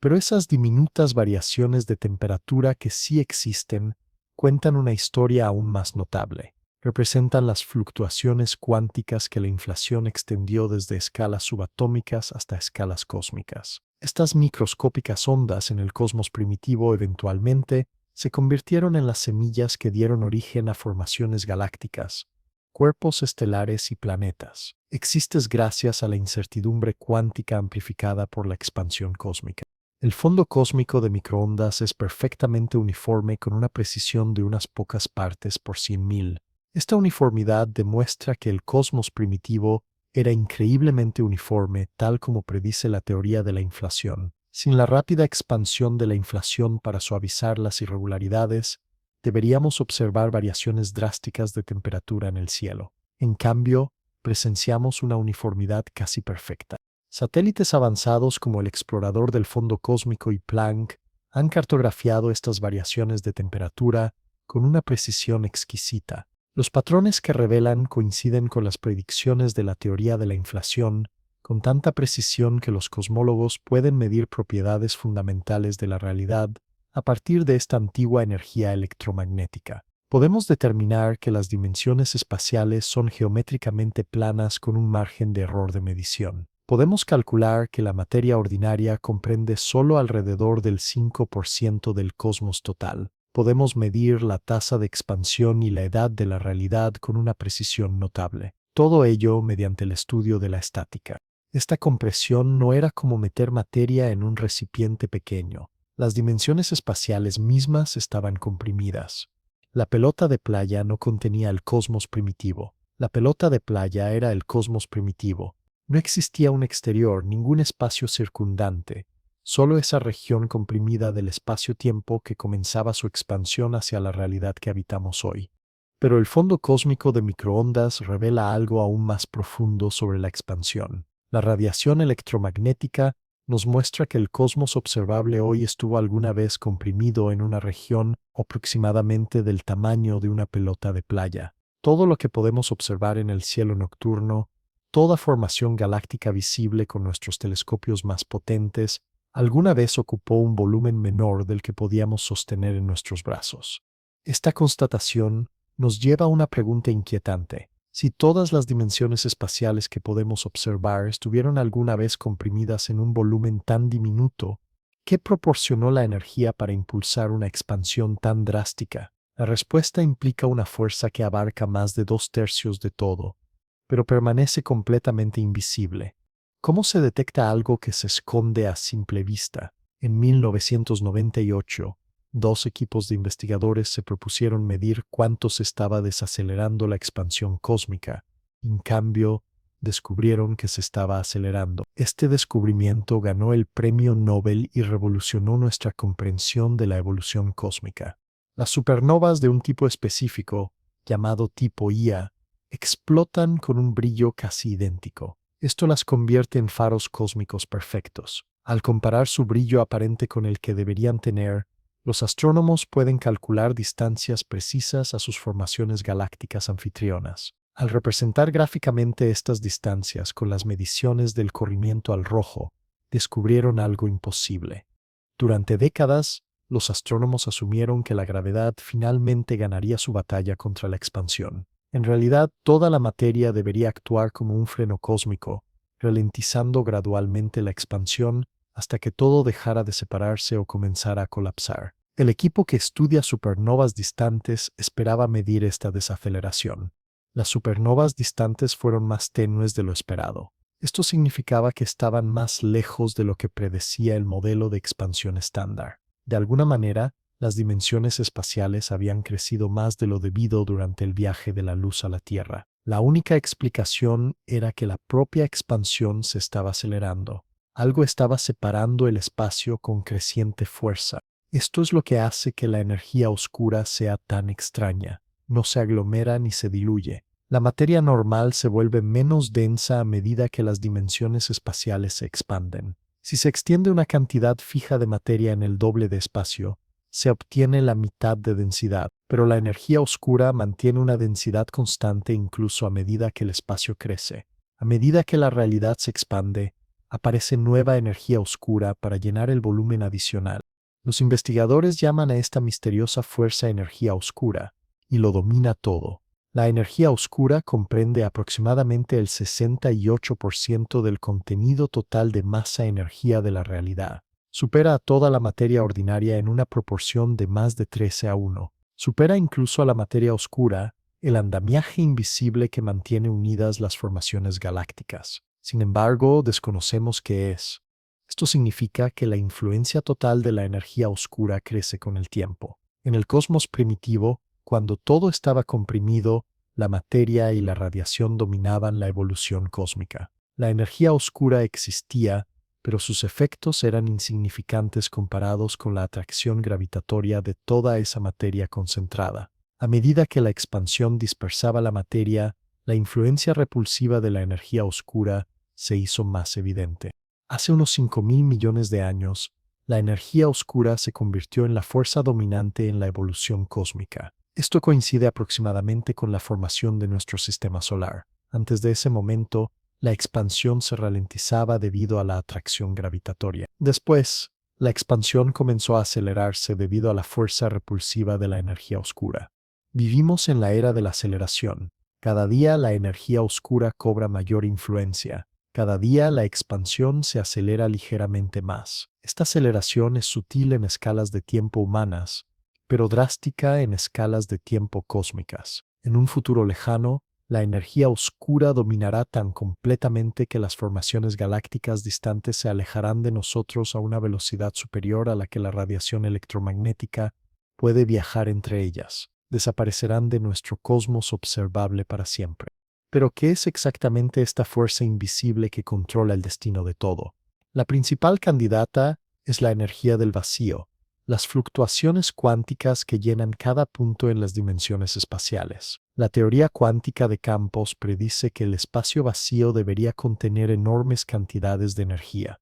Pero esas diminutas variaciones de temperatura que sí existen cuentan una historia aún más notable. Representan las fluctuaciones cuánticas que la inflación extendió desde escalas subatómicas hasta escalas cósmicas. Estas microscópicas ondas en el cosmos primitivo eventualmente se convirtieron en las semillas que dieron origen a formaciones galácticas, cuerpos estelares y planetas. Existes gracias a la incertidumbre cuántica amplificada por la expansión cósmica. El fondo cósmico de microondas es perfectamente uniforme con una precisión de unas pocas partes por 100.000. Esta uniformidad demuestra que el cosmos primitivo era increíblemente uniforme, tal como predice la teoría de la inflación. Sin la rápida expansión de la inflación para suavizar las irregularidades, deberíamos observar variaciones drásticas de temperatura en el cielo. En cambio, presenciamos una uniformidad casi perfecta. Satélites avanzados como el Explorador del Fondo Cósmico y Planck han cartografiado estas variaciones de temperatura con una precisión exquisita. Los patrones que revelan coinciden con las predicciones de la teoría de la inflación con tanta precisión que los cosmólogos pueden medir propiedades fundamentales de la realidad a partir de esta antigua energía electromagnética. Podemos determinar que las dimensiones espaciales son geométricamente planas con un margen de error de medición. Podemos calcular que la materia ordinaria comprende solo alrededor del 5% del cosmos total. Podemos medir la tasa de expansión y la edad de la realidad con una precisión notable. Todo ello mediante el estudio de la estática. Esta compresión no era como meter materia en un recipiente pequeño. Las dimensiones espaciales mismas estaban comprimidas. La pelota de playa no contenía el cosmos primitivo. La pelota de playa era el cosmos primitivo. No existía un exterior, ningún espacio circundante, solo esa región comprimida del espacio-tiempo que comenzaba su expansión hacia la realidad que habitamos hoy. Pero el fondo cósmico de microondas revela algo aún más profundo sobre la expansión. La radiación electromagnética nos muestra que el cosmos observable hoy estuvo alguna vez comprimido en una región aproximadamente del tamaño de una pelota de playa. Todo lo que podemos observar en el cielo nocturno, toda formación galáctica visible con nuestros telescopios más potentes, alguna vez ocupó un volumen menor del que podíamos sostener en nuestros brazos. Esta constatación nos lleva a una pregunta inquietante. Si todas las dimensiones espaciales que podemos observar estuvieron alguna vez comprimidas en un volumen tan diminuto, ¿qué proporcionó la energía para impulsar una expansión tan drástica? La respuesta implica una fuerza que abarca más de 2/3 de todo, pero permanece completamente invisible. ¿Cómo se detecta algo que se esconde a simple vista? En 1998, dos equipos de investigadores se propusieron medir cuánto se estaba desacelerando la expansión cósmica. En cambio, descubrieron que se estaba acelerando. Este descubrimiento ganó el premio Nobel y revolucionó nuestra comprensión de la evolución cósmica. Las supernovas de un tipo específico, llamado tipo Ia, explotan con un brillo casi idéntico. Esto las convierte en faros cósmicos perfectos. Al comparar su brillo aparente con el que deberían tener, los astrónomos pueden calcular distancias precisas a sus formaciones galácticas anfitrionas. Al representar gráficamente estas distancias con las mediciones del corrimiento al rojo, descubrieron algo imposible. Durante décadas, los astrónomos asumieron que la gravedad finalmente ganaría su batalla contra la expansión. En realidad, toda la materia debería actuar como un freno cósmico, ralentizando gradualmente la expansión hasta que todo dejara de separarse o comenzara a colapsar. El equipo que estudia supernovas distantes esperaba medir esta desaceleración. Las supernovas distantes fueron más tenues de lo esperado. Esto significaba que estaban más lejos de lo que predecía el modelo de expansión estándar. De alguna manera, las dimensiones espaciales habían crecido más de lo debido durante el viaje de la luz a la Tierra. La única explicación era que la propia expansión se estaba acelerando. Algo estaba separando el espacio con creciente fuerza. Esto es lo que hace que la energía oscura sea tan extraña. No se aglomera ni se diluye. La materia normal se vuelve menos densa a medida que las dimensiones espaciales se expanden. Si se extiende una cantidad fija de materia en el doble de espacio, se obtiene la mitad de densidad, pero la energía oscura mantiene una densidad constante incluso a medida que el espacio crece. A medida que la realidad se expande, aparece nueva energía oscura para llenar el volumen adicional. Los investigadores llaman a esta misteriosa fuerza energía oscura, y lo domina todo. La energía oscura comprende aproximadamente el 68% del contenido total de masa-energía de la realidad. Supera a toda la materia ordinaria en una proporción de más de 13:1. Supera incluso a la materia oscura, el andamiaje invisible que mantiene unidas las formaciones galácticas. Sin embargo, desconocemos qué es. Esto significa que la influencia total de la energía oscura crece con el tiempo. En el cosmos primitivo, cuando todo estaba comprimido, la materia y la radiación dominaban la evolución cósmica. La energía oscura existía, pero sus efectos eran insignificantes comparados con la atracción gravitatoria de toda esa materia concentrada. A medida que la expansión dispersaba la materia, la influencia repulsiva de la energía oscura se hizo más evidente. Hace unos 5.000 millones de años, la energía oscura se convirtió en la fuerza dominante en la evolución cósmica. Esto coincide aproximadamente con la formación de nuestro sistema solar. Antes de ese momento, la expansión se ralentizaba debido a la atracción gravitatoria. Después, la expansión comenzó a acelerarse debido a la fuerza repulsiva de la energía oscura. Vivimos en la era de la aceleración. Cada día la energía oscura cobra mayor influencia. Cada día la expansión se acelera ligeramente más. Esta aceleración es sutil en escalas de tiempo humanas, pero drástica en escalas de tiempo cósmicas. En un futuro lejano, la energía oscura dominará tan completamente que las formaciones galácticas distantes se alejarán de nosotros a una velocidad superior a la que la radiación electromagnética puede viajar entre ellas. Desaparecerán de nuestro cosmos observable para siempre. Pero, ¿qué es exactamente esta fuerza invisible que controla el destino de todo? La principal candidata es la energía del vacío, las fluctuaciones cuánticas que llenan cada punto en las dimensiones espaciales. La teoría cuántica de campos predice que el espacio vacío debería contener enormes cantidades de energía.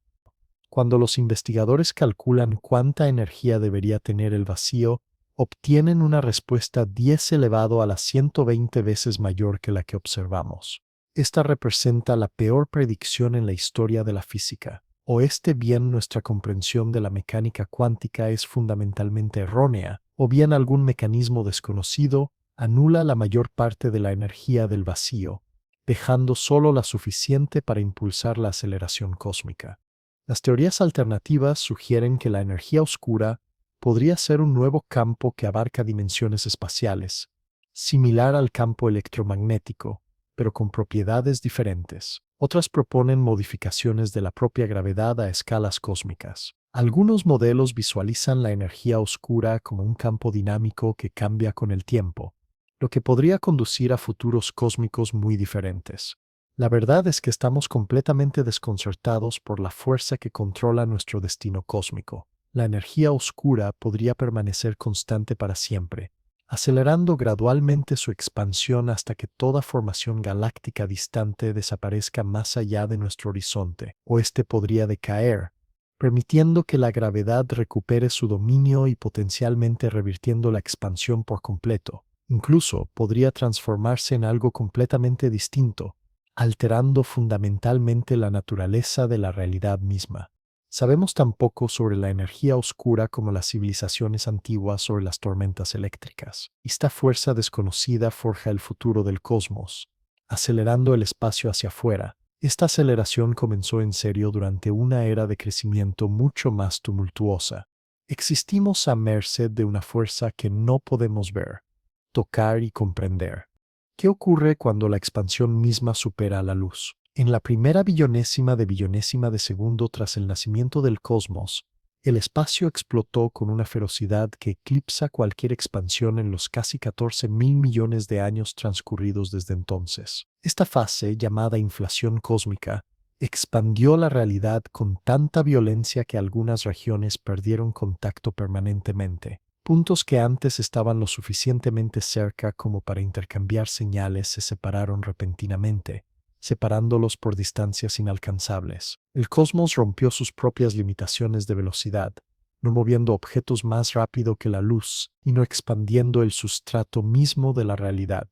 Cuando los investigadores calculan cuánta energía debería tener el vacío, obtienen una respuesta 10 elevado a la 120 veces mayor que la que observamos. Esta representa la peor predicción en la historia de la física. O bien nuestra comprensión de la mecánica cuántica es fundamentalmente errónea, o bien algún mecanismo desconocido anula la mayor parte de la energía del vacío, dejando solo la suficiente para impulsar la aceleración cósmica. Las teorías alternativas sugieren que la energía oscura podría ser un nuevo campo que abarca dimensiones espaciales, similar al campo electromagnético, pero con propiedades diferentes. Otras proponen modificaciones de la propia gravedad a escalas cósmicas. Algunos modelos visualizan la energía oscura como un campo dinámico que cambia con el tiempo, lo que podría conducir a futuros cósmicos muy diferentes. La verdad es que estamos completamente desconcertados por la fuerza que controla nuestro destino cósmico. La energía oscura podría permanecer constante para siempre, acelerando gradualmente su expansión hasta que toda formación galáctica distante desaparezca más allá de nuestro horizonte, o podría decaer, permitiendo que la gravedad recupere su dominio y potencialmente revirtiendo la expansión por completo. Incluso podría transformarse en algo completamente distinto, alterando fundamentalmente la naturaleza de la realidad misma. Sabemos tan poco sobre la energía oscura como las civilizaciones antiguas sobre las tormentas eléctricas. Esta fuerza desconocida forja el futuro del cosmos, acelerando el espacio hacia afuera. Esta aceleración comenzó en serio durante una era de crecimiento mucho más tumultuosa. Existimos a merced de una fuerza que no podemos ver, tocar y comprender. ¿Qué ocurre cuando la expansión misma supera a la luz? En la primera billonésima de segundo tras el nacimiento del cosmos, el espacio explotó con una ferocidad que eclipsa cualquier expansión en los casi 14.000 millones de años transcurridos desde entonces. Esta fase, llamada inflación cósmica, expandió la realidad con tanta violencia que algunas regiones perdieron contacto permanentemente. Puntos que antes estaban lo suficientemente cerca como para intercambiar señales se separaron repentinamente, separándolos por distancias inalcanzables. El cosmos rompió sus propias limitaciones de velocidad, no moviendo objetos más rápido que la luz y no expandiendo el sustrato mismo de la realidad.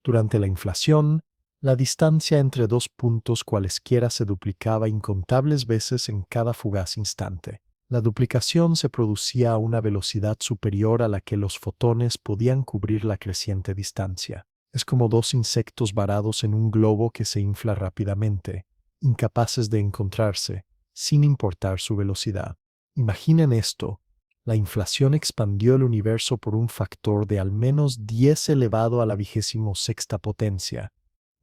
Durante la inflación, la distancia entre dos puntos cualesquiera se duplicaba incontables veces en cada fugaz instante. La duplicación se producía a una velocidad superior a la que los fotones podían cubrir la creciente distancia. Es como dos insectos varados en un globo que se infla rápidamente, incapaces de encontrarse, sin importar su velocidad. Imaginen esto. La inflación expandió el universo por un factor de al menos 10 elevado a la 26ª potencia,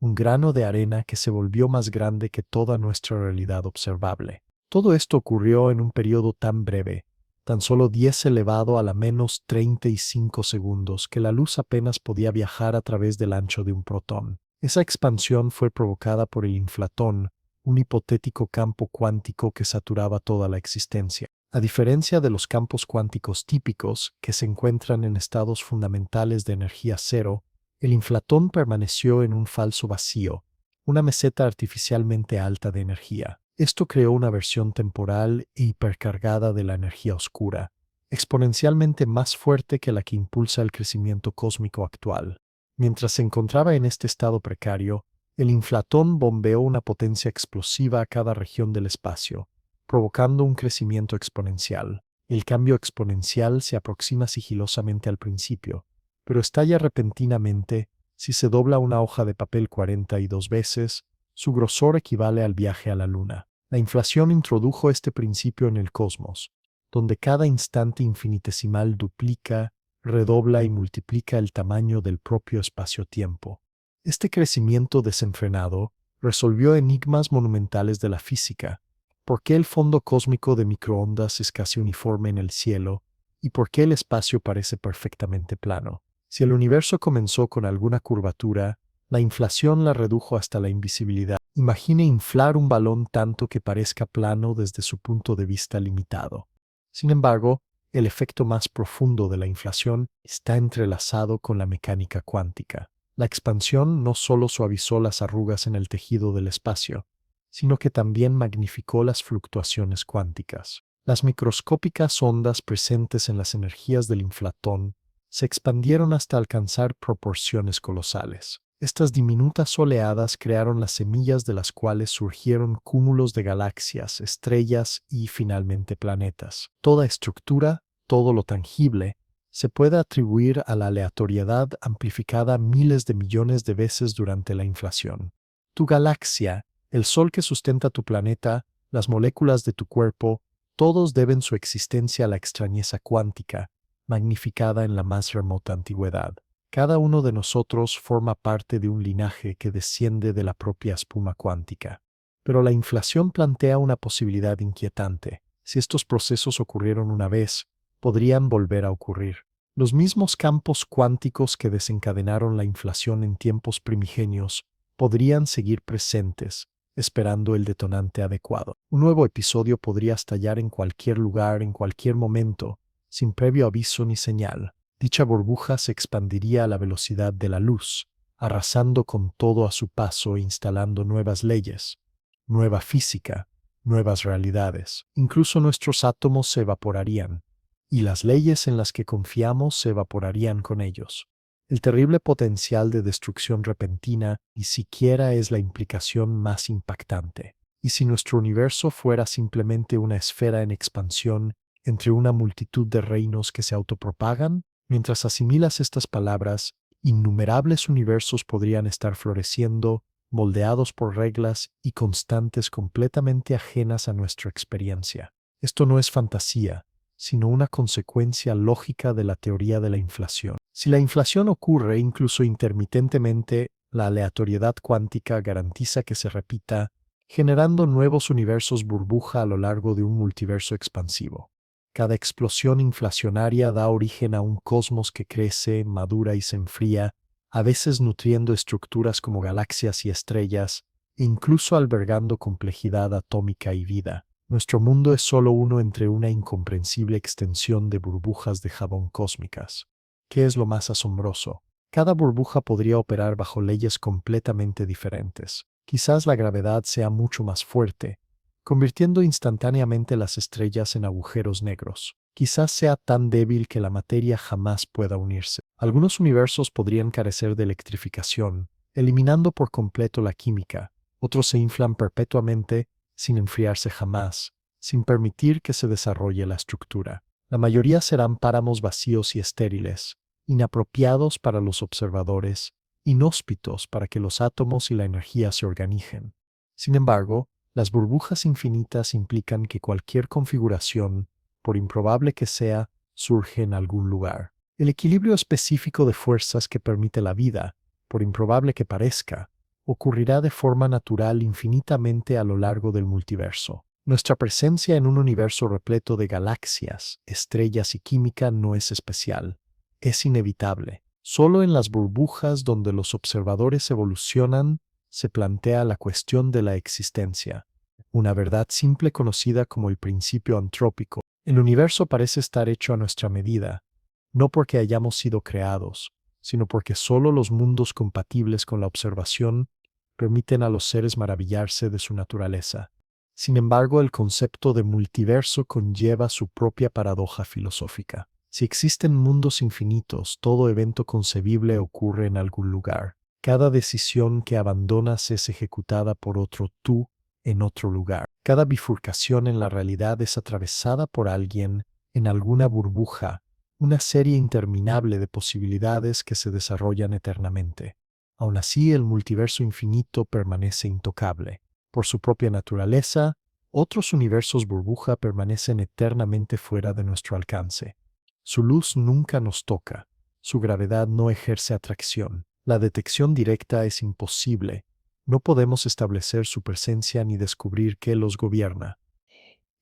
un grano de arena que se volvió más grande que toda nuestra realidad observable. Todo esto ocurrió en un periodo tan breve, tan solo 10 elevado a la menos 35 segundos, que la luz apenas podía viajar a través del ancho de un protón. Esa expansión fue provocada por el inflatón, un hipotético campo cuántico que saturaba toda la existencia. A diferencia de los campos cuánticos típicos, que se encuentran en estados fundamentales de energía cero, el inflatón permaneció en un falso vacío, una meseta artificialmente alta de energía. Esto creó una versión temporal e hipercargada de la energía oscura, exponencialmente más fuerte que la que impulsa el crecimiento cósmico actual. Mientras se encontraba en este estado precario, el inflatón bombeó una potencia explosiva a cada región del espacio, provocando un crecimiento exponencial. El cambio exponencial se aproxima sigilosamente al principio, pero estalla repentinamente. Si se dobla una hoja de papel 42 veces, su grosor equivale al viaje a la Luna. La inflación introdujo este principio en el cosmos, donde cada instante infinitesimal duplica, redobla y multiplica el tamaño del propio espacio-tiempo. Este crecimiento desenfrenado resolvió enigmas monumentales de la física. ¿Por qué el fondo cósmico de microondas es casi uniforme en el cielo? ¿Y por qué el espacio parece perfectamente plano? Si el universo comenzó con alguna curvatura, la inflación la redujo hasta la invisibilidad. Imagine inflar un balón tanto que parezca plano desde su punto de vista limitado. Sin embargo, el efecto más profundo de la inflación está entrelazado con la mecánica cuántica. La expansión no solo suavizó las arrugas en el tejido del espacio, sino que también magnificó las fluctuaciones cuánticas. Las microscópicas ondas presentes en las energías del inflatón se expandieron hasta alcanzar proporciones colosales. Estas diminutas oleadas crearon las semillas de las cuales surgieron cúmulos de galaxias, estrellas y, finalmente, planetas. Toda estructura, todo lo tangible, se puede atribuir a la aleatoriedad amplificada miles de millones de veces durante la inflación. Tu galaxia, el sol que sustenta tu planeta, las moléculas de tu cuerpo, todos deben su existencia a la extrañeza cuántica, magnificada en la más remota antigüedad. Cada uno de nosotros forma parte de un linaje que desciende de la propia espuma cuántica. Pero la inflación plantea una posibilidad inquietante. Si estos procesos ocurrieron una vez, podrían volver a ocurrir. Los mismos campos cuánticos que desencadenaron la inflación en tiempos primigenios podrían seguir presentes, esperando el detonante adecuado. Un nuevo episodio podría estallar en cualquier lugar, en cualquier momento, sin previo aviso ni señal. Dicha burbuja se expandiría a la velocidad de la luz, arrasando con todo a su paso e instalando nuevas leyes, nueva física, nuevas realidades. Incluso nuestros átomos se evaporarían, y las leyes en las que confiamos se evaporarían con ellos. El terrible potencial de destrucción repentina ni siquiera es la implicación más impactante. ¿Y si nuestro universo fuera simplemente una esfera en expansión entre una multitud de reinos que se autopropagan? Mientras asimilas estas palabras, innumerables universos podrían estar floreciendo, moldeados por reglas y constantes completamente ajenas a nuestra experiencia. Esto no es fantasía, sino una consecuencia lógica de la teoría de la inflación. Si la inflación ocurre incluso intermitentemente, la aleatoriedad cuántica garantiza que se repita, generando nuevos universos burbuja a lo largo de un multiverso expansivo. Cada explosión inflacionaria da origen a un cosmos que crece, madura y se enfría, a veces nutriendo estructuras como galaxias y estrellas, e incluso albergando complejidad atómica y vida. Nuestro mundo es solo uno entre una incomprensible extensión de burbujas de jabón cósmicas. ¿Qué es lo más asombroso? Cada burbuja podría operar bajo leyes completamente diferentes. Quizás la gravedad sea mucho más fuerte, convirtiendo instantáneamente las estrellas en agujeros negros. Quizás sea tan débil que la materia jamás pueda unirse. Algunos universos podrían carecer de electrificación, eliminando por completo la química. Otros se inflan perpetuamente, sin enfriarse jamás, sin permitir que se desarrolle la estructura. La mayoría serán páramos vacíos y estériles, inapropiados para los observadores, inhóspitos para que los átomos y la energía se organijen. Sin embargo, las burbujas infinitas implican que cualquier configuración, por improbable que sea, surge en algún lugar. El equilibrio específico de fuerzas que permite la vida, por improbable que parezca, ocurrirá de forma natural infinitamente a lo largo del multiverso. Nuestra presencia en un universo repleto de galaxias, estrellas y química no es especial, es inevitable. Solo en las burbujas donde los observadores evolucionan se plantea la cuestión de la existencia, una verdad simple conocida como el principio antrópico. El universo parece estar hecho a nuestra medida, no porque hayamos sido creados, sino porque solo los mundos compatibles con la observación permiten a los seres maravillarse de su naturaleza. Sin embargo, el concepto de multiverso conlleva su propia paradoja filosófica. Si existen mundos infinitos, todo evento concebible ocurre en algún lugar. Cada decisión que abandonas es ejecutada por otro tú en otro lugar. Cada bifurcación en la realidad es atravesada por alguien en alguna burbuja, una serie interminable de posibilidades que se desarrollan eternamente. Aún así, el multiverso infinito permanece intocable. Por su propia naturaleza, otros universos burbuja permanecen eternamente fuera de nuestro alcance. Su luz nunca nos toca, su gravedad no ejerce atracción, la detección directa es imposible, no podemos establecer su presencia ni descubrir qué los gobierna.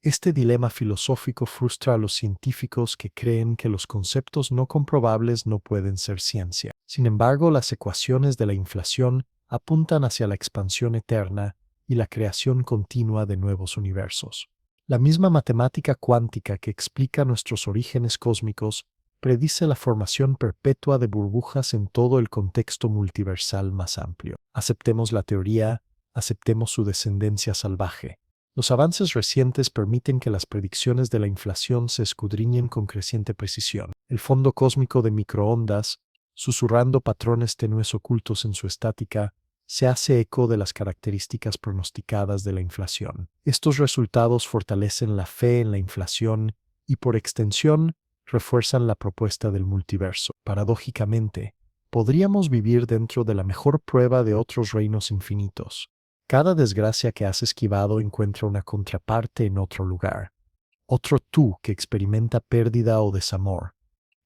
Este dilema filosófico frustra a los científicos que creen que los conceptos no comprobables no pueden ser ciencia. Sin embargo, las ecuaciones de la inflación apuntan hacia la expansión eterna y la creación continua de nuevos universos. La misma matemática cuántica que explica nuestros orígenes cósmicos predice la formación perpetua de burbujas en todo el contexto multiversal más amplio. Aceptemos la teoría, aceptemos su descendencia salvaje. Los avances recientes permiten que las predicciones de la inflación se escudriñen con creciente precisión. El fondo cósmico de microondas, susurrando patrones tenues ocultos en su estática, se hace eco de las características pronosticadas de la inflación. Estos resultados fortalecen la fe en la inflación y, por extensión, refuerzan la propuesta del multiverso. Paradójicamente, podríamos vivir dentro de la mejor prueba de otros reinos infinitos. Cada desgracia que has esquivado encuentra una contraparte en otro lugar. Otro tú que experimenta pérdida o desamor.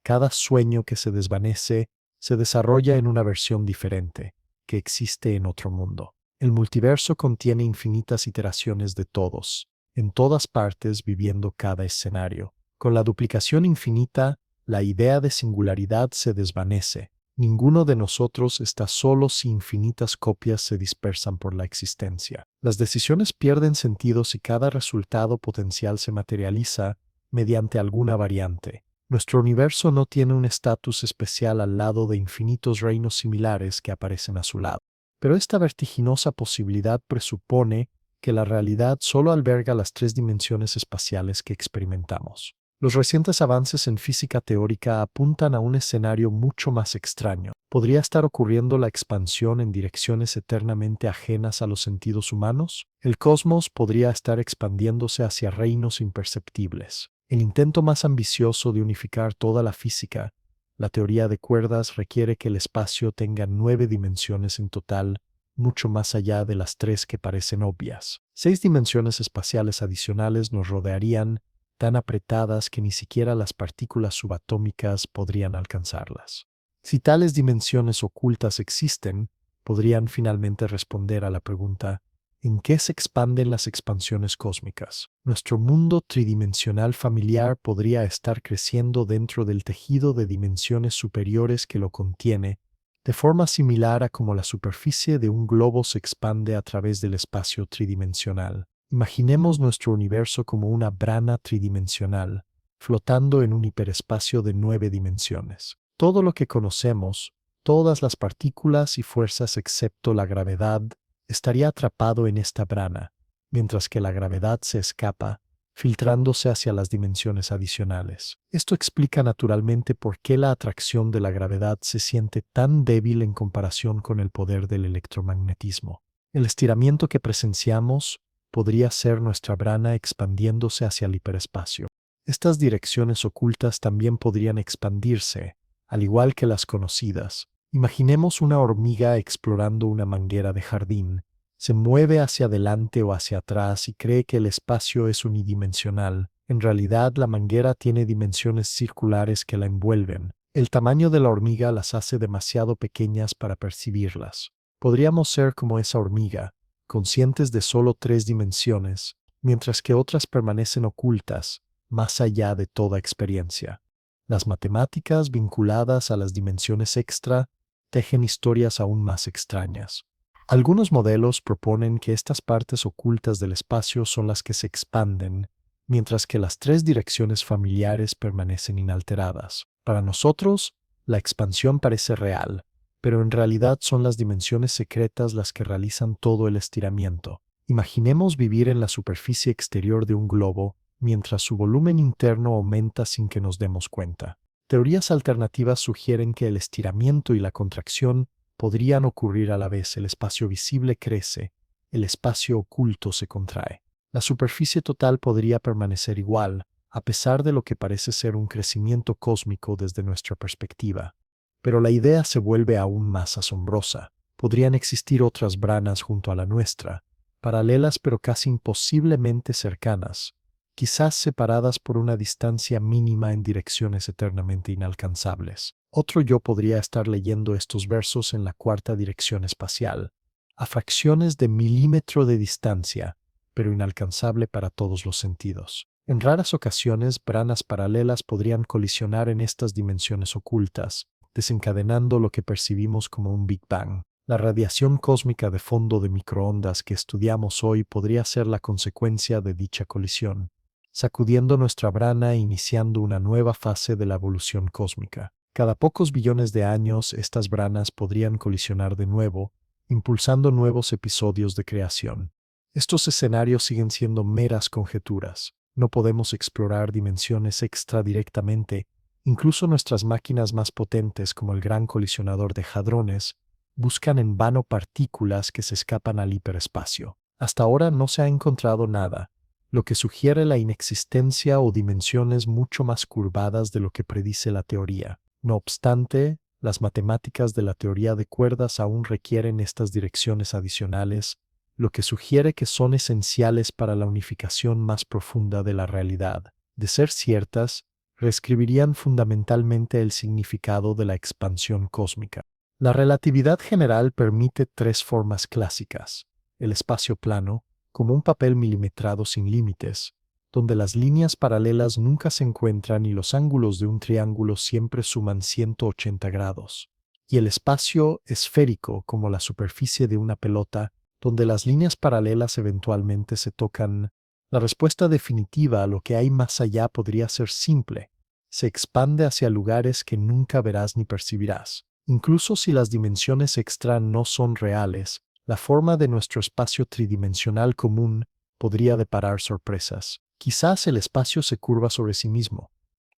Cada sueño que se desvanece se desarrolla en una versión diferente, que existe en otro mundo. El multiverso contiene infinitas iteraciones de todos, en todas partes viviendo cada escenario. Con la duplicación infinita, la idea de singularidad se desvanece. Ninguno de nosotros está solo si infinitas copias se dispersan por la existencia. Las decisiones pierden sentido si cada resultado potencial se materializa mediante alguna variante. Nuestro universo no tiene un estatus especial al lado de infinitos reinos similares que aparecen a su lado. Pero esta vertiginosa posibilidad presupone que la realidad solo alberga las tres dimensiones espaciales que experimentamos. Los recientes avances en física teórica apuntan a un escenario mucho más extraño. ¿Podría estar ocurriendo la expansión en direcciones eternamente ajenas a los sentidos humanos? El cosmos podría estar expandiéndose hacia reinos imperceptibles. El intento más ambicioso de unificar toda la física, la teoría de cuerdas, requiere que el espacio tenga 9 dimensiones en total, mucho más allá de las 3 que parecen obvias. 6 dimensiones espaciales adicionales nos rodearían, tan apretadas que ni siquiera las partículas subatómicas podrían alcanzarlas. Si tales dimensiones ocultas existen, podrían finalmente responder a la pregunta: ¿en qué se expanden las expansiones cósmicas? Nuestro mundo tridimensional familiar podría estar creciendo dentro del tejido de dimensiones superiores que lo contiene, de forma similar a como la superficie de un globo se expande a través del espacio tridimensional. Imaginemos nuestro universo como una brana tridimensional, flotando en un hiperespacio de 9 dimensiones. Todo lo que conocemos, todas las partículas y fuerzas excepto la gravedad, estaría atrapado en esta brana, mientras que la gravedad se escapa, filtrándose hacia las dimensiones adicionales. Esto explica naturalmente por qué la atracción de la gravedad se siente tan débil en comparación con el poder del electromagnetismo. El estiramiento que presenciamos podría ser nuestra brana expandiéndose hacia el hiperespacio. Estas direcciones ocultas también podrían expandirse, al igual que las conocidas. Imaginemos una hormiga explorando una manguera de jardín. Se mueve hacia adelante o hacia atrás y cree que el espacio es unidimensional. En realidad, la manguera tiene dimensiones circulares que la envuelven. El tamaño de la hormiga las hace demasiado pequeñas para percibirlas. Podríamos ser como esa hormiga, conscientes de solo 3 dimensiones, mientras que otras permanecen ocultas, más allá de toda experiencia. Las matemáticas vinculadas a las dimensiones extra tejen historias aún más extrañas. Algunos modelos proponen que estas partes ocultas del espacio son las que se expanden, mientras que las 3 direcciones familiares permanecen inalteradas. Para nosotros, la expansión parece real, pero en realidad son las dimensiones secretas las que realizan todo el estiramiento. Imaginemos vivir en la superficie exterior de un globo, mientras su volumen interno aumenta sin que nos demos cuenta. Teorías alternativas sugieren que el estiramiento y la contracción podrían ocurrir a la vez. El espacio visible crece, el espacio oculto se contrae. La superficie total podría permanecer igual, a pesar de lo que parece ser un crecimiento cósmico desde nuestra perspectiva. Pero la idea se vuelve aún más asombrosa. Podrían existir otras branas junto a la nuestra, paralelas pero casi imposiblemente cercanas, quizás separadas por una distancia mínima en direcciones eternamente inalcanzables. Otro yo podría estar leyendo estos versos en la 4ª dirección espacial, a fracciones de milímetro de distancia, pero inalcanzable para todos los sentidos. En raras ocasiones, branas paralelas podrían colisionar en estas dimensiones ocultas, desencadenando lo que percibimos como un Big Bang. La radiación cósmica de fondo de microondas que estudiamos hoy podría ser la consecuencia de dicha colisión, sacudiendo nuestra brana e iniciando una nueva fase de la evolución cósmica. Cada pocos billones de años, estas branas podrían colisionar de nuevo, impulsando nuevos episodios de creación. Estos escenarios siguen siendo meras conjeturas. No podemos explorar dimensiones extra directamente. Incluso nuestras máquinas más potentes, como el Gran Colisionador de Hadrones, buscan en vano partículas que se escapan al hiperespacio. Hasta ahora no se ha encontrado nada, lo que sugiere la inexistencia o dimensiones mucho más curvadas de lo que predice la teoría. No obstante, las matemáticas de la teoría de cuerdas aún requieren estas direcciones adicionales, lo que sugiere que son esenciales para la unificación más profunda de la realidad. De ser ciertas, reescribirían fundamentalmente el significado de la expansión cósmica. La relatividad general permite 3 formas clásicas: el espacio plano, como un papel milimetrado sin límites, donde las líneas paralelas nunca se encuentran y los ángulos de un triángulo siempre suman 180 grados, y el espacio esférico, como la superficie de una pelota, donde las líneas paralelas eventualmente se tocan. La respuesta definitiva a lo que hay más allá podría ser simple: se expande hacia lugares que nunca verás ni percibirás. Incluso si las dimensiones extra no son reales, la forma de nuestro espacio tridimensional común podría deparar sorpresas. Quizás el espacio se curva sobre sí mismo,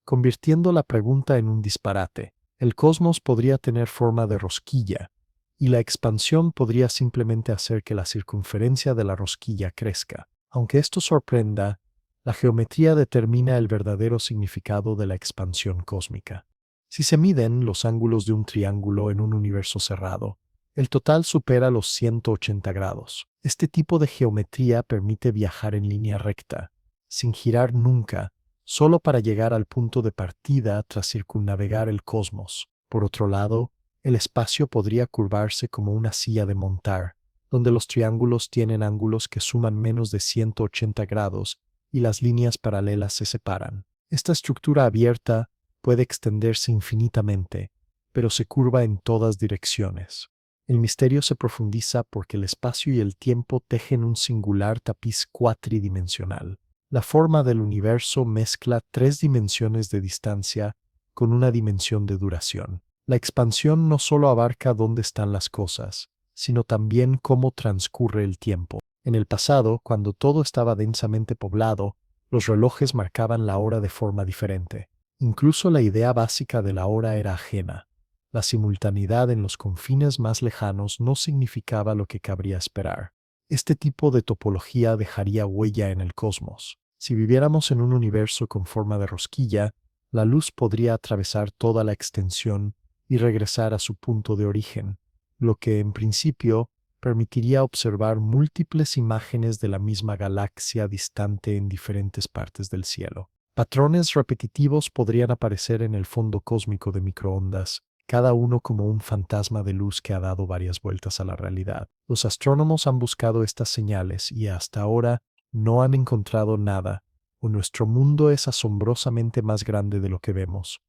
convirtiendo la pregunta en un disparate. El cosmos podría tener forma de rosquilla, y la expansión podría simplemente hacer que la circunferencia de la rosquilla crezca. Aunque esto sorprenda, la geometría determina el verdadero significado de la expansión cósmica. Si se miden los ángulos de un triángulo en un universo cerrado, el total supera los 180 grados. Este tipo de geometría permite viajar en línea recta, sin girar nunca, solo para llegar al punto de partida tras circunnavegar el cosmos. Por otro lado, el espacio podría curvarse como una silla de montar, donde los triángulos tienen ángulos que suman menos de 180 grados y las líneas paralelas se separan. Esta estructura abierta puede extenderse infinitamente, pero se curva en todas direcciones. El misterio se profundiza porque el espacio y el tiempo tejen un singular tapiz cuatridimensional. La forma del universo mezcla 3 dimensiones de distancia con una dimensión de duración. La expansión no solo abarca dónde están las cosas, sino también cómo transcurre el tiempo. En el pasado, cuando todo estaba densamente poblado, los relojes marcaban la hora de forma diferente. Incluso la idea básica de la hora era ajena. La simultaneidad en los confines más lejanos no significaba lo que cabría esperar. Este tipo de topología dejaría huella en el cosmos. Si viviéramos en un universo con forma de rosquilla, la luz podría atravesar toda la extensión y regresar a su punto de origen, lo que en principio permitiría observar múltiples imágenes de la misma galaxia distante en diferentes partes del cielo. Patrones repetitivos podrían aparecer en el fondo cósmico de microondas, cada uno como un fantasma de luz que ha dado varias vueltas a la realidad. Los astrónomos han buscado estas señales y hasta ahora no han encontrado nada, o nuestro mundo es asombrosamente más grande de lo que vemos,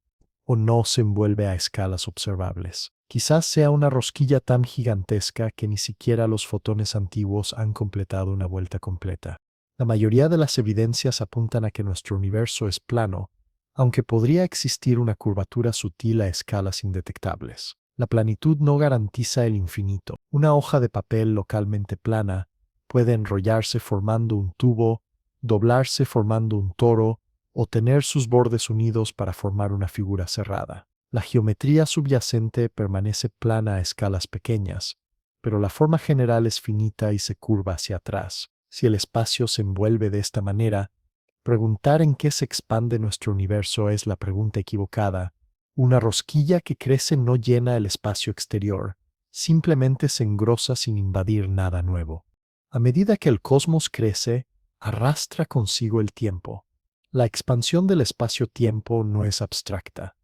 o no se envuelve a escalas observables. Quizás sea una rosquilla tan gigantesca que ni siquiera los fotones antiguos han completado una vuelta completa. La mayoría de las evidencias apuntan a que nuestro universo es plano, aunque podría existir una curvatura sutil a escalas indetectables. La planitud no garantiza el infinito. Una hoja de papel localmente plana puede enrollarse formando un tubo, doblarse formando un toro, o tener sus bordes unidos para formar una figura cerrada. La geometría subyacente permanece plana a escalas pequeñas, pero la forma general es finita y se curva hacia atrás. Si el espacio se envuelve de esta manera, preguntar en qué se expande nuestro universo es la pregunta equivocada. Una rosquilla que crece no llena el espacio exterior, simplemente se engrosa sin invadir nada nuevo. A medida que el cosmos crece, arrastra consigo el tiempo. La expansión del espacio-tiempo no es abstracta.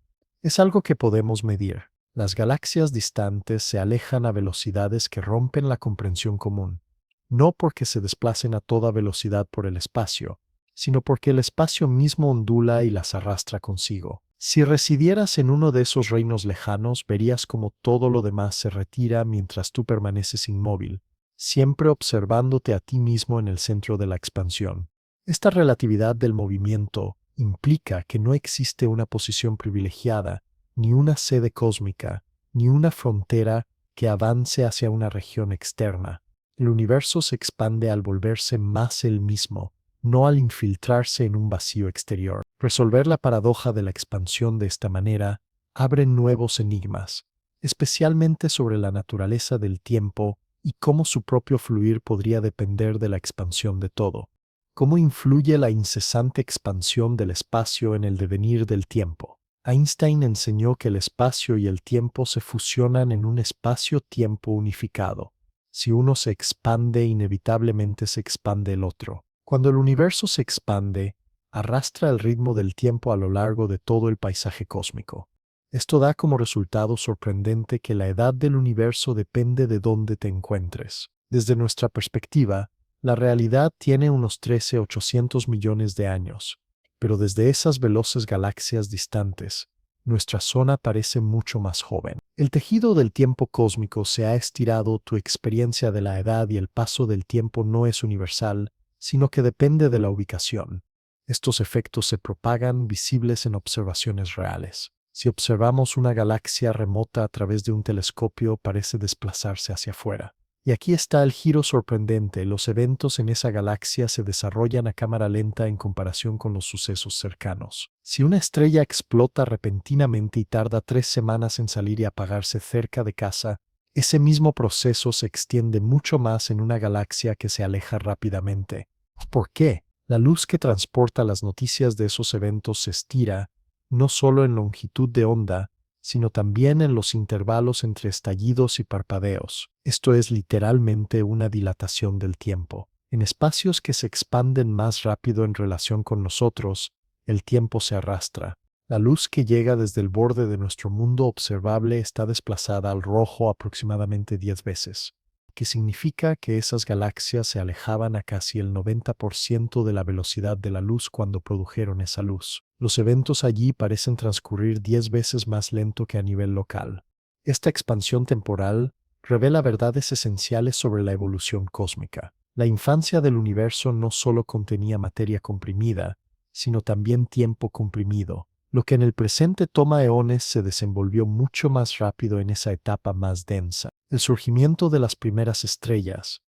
Es algo que podemos medir. Las galaxias distantes se alejan a velocidades que rompen la comprensión común, no porque se desplacen a toda velocidad por el espacio, sino porque el espacio mismo ondula y las arrastra consigo. Si residieras en uno de esos reinos lejanos, verías como todo lo demás se retira mientras tú permaneces inmóvil, siempre observándote a ti mismo en el centro de la expansión. Esta relatividad del movimiento implica que no existe una posición privilegiada, ni una sede cósmica, ni una frontera que avance hacia una región externa. El universo se expande al volverse más él mismo, no al infiltrarse en un vacío exterior. Resolver la paradoja de la expansión de esta manera abre nuevos enigmas, especialmente sobre la naturaleza del tiempo y cómo su propio fluir podría depender de la expansión de todo. ¿Cómo influye la incesante expansión del espacio en el devenir del tiempo? Einstein enseñó que el espacio y el tiempo se fusionan en un espacio-tiempo unificado. Si uno se expande, inevitablemente se expande el otro. Cuando el universo se expande, arrastra el ritmo del tiempo a lo largo de todo el paisaje cósmico. Esto da como resultado sorprendente que la edad del universo depende de dónde te encuentres. Desde nuestra perspectiva, la realidad tiene unos 13.800 millones de años, pero desde esas veloces galaxias distantes, nuestra zona parece mucho más joven. El tejido del tiempo cósmico se ha estirado, tu experiencia de la edad y el paso del tiempo no es universal, sino que depende de la ubicación. Estos efectos se propagan visibles en observaciones reales. Si observamos una galaxia remota a través de un telescopio, parece desplazarse hacia afuera. Y aquí está el giro sorprendente. Los eventos en esa galaxia se desarrollan a cámara lenta en comparación con los sucesos cercanos. Si una estrella explota repentinamente y tarda 3 semanas en salir y apagarse cerca de casa, ese mismo proceso se extiende mucho más en una galaxia que se aleja rápidamente. ¿Por qué? La luz que transporta las noticias de esos eventos se estira, no solo en longitud de onda, sino también en los intervalos entre estallidos y parpadeos. Esto es literalmente una dilatación del tiempo. En espacios que se expanden más rápido en relación con nosotros, el tiempo se arrastra. La luz que llega desde el borde de nuestro mundo observable está desplazada al rojo aproximadamente 10 veces, que significa que esas galaxias se alejaban a casi el 90% de la velocidad de la luz cuando produjeron esa luz. Los eventos allí parecen transcurrir 10 veces más lento que a nivel local. Esta expansión temporal revela verdades esenciales sobre la evolución cósmica. La infancia del universo no solo contenía materia comprimida, sino también tiempo comprimido. Lo que en el presente toma eones se desenvolvió mucho más rápido en esa etapa más densa. El surgimiento de las primeras estrellas,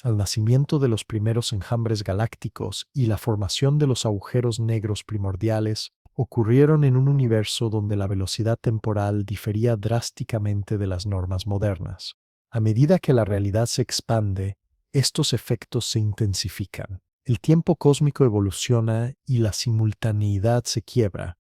el nacimiento de los primeros enjambres galácticos y la formación de los agujeros negros primordiales ocurrieron en un universo donde la velocidad temporal difería drásticamente de las normas modernas. A medida que la realidad se expande, estos efectos se intensifican. El tiempo cósmico evoluciona y la simultaneidad se quiebra,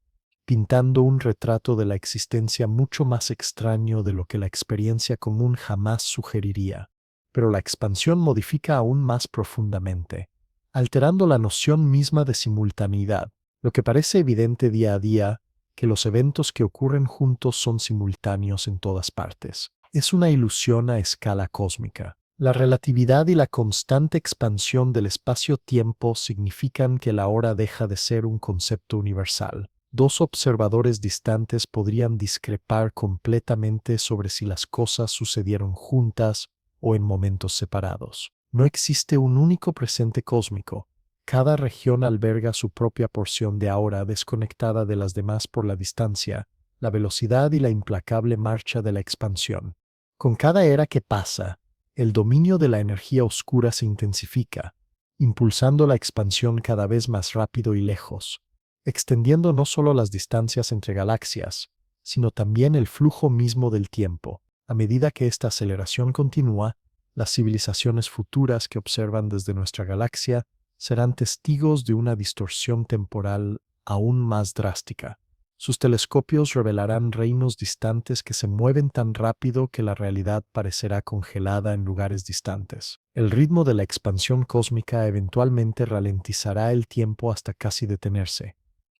pintando un retrato de la existencia mucho más extraño de lo que la experiencia común jamás sugeriría. Pero la expansión modifica aún más profundamente, alterando la noción misma de simultaneidad. Lo que parece evidente día a día, que los eventos que ocurren juntos son simultáneos en todas partes, es una ilusión a escala cósmica. La relatividad y la constante expansión del espacio-tiempo significan que la hora deja de ser un concepto universal. Dos observadores distantes podrían discrepar completamente sobre si las cosas sucedieron juntas o en momentos separados. No existe un único presente cósmico. Cada región alberga su propia porción de ahora desconectada de las demás por la distancia, la velocidad y la implacable marcha de la expansión. Con cada era que pasa, el dominio de la energía oscura se intensifica, impulsando la expansión cada vez más rápido y lejos, extendiendo no solo las distancias entre galaxias, sino también el flujo mismo del tiempo. A medida que esta aceleración continúa, las civilizaciones futuras que observan desde nuestra galaxia serán testigos de una distorsión temporal aún más drástica. Sus telescopios revelarán reinos distantes que se mueven tan rápido que la realidad parecerá congelada en lugares distantes. El ritmo de la expansión cósmica eventualmente ralentizará el tiempo hasta casi detenerse.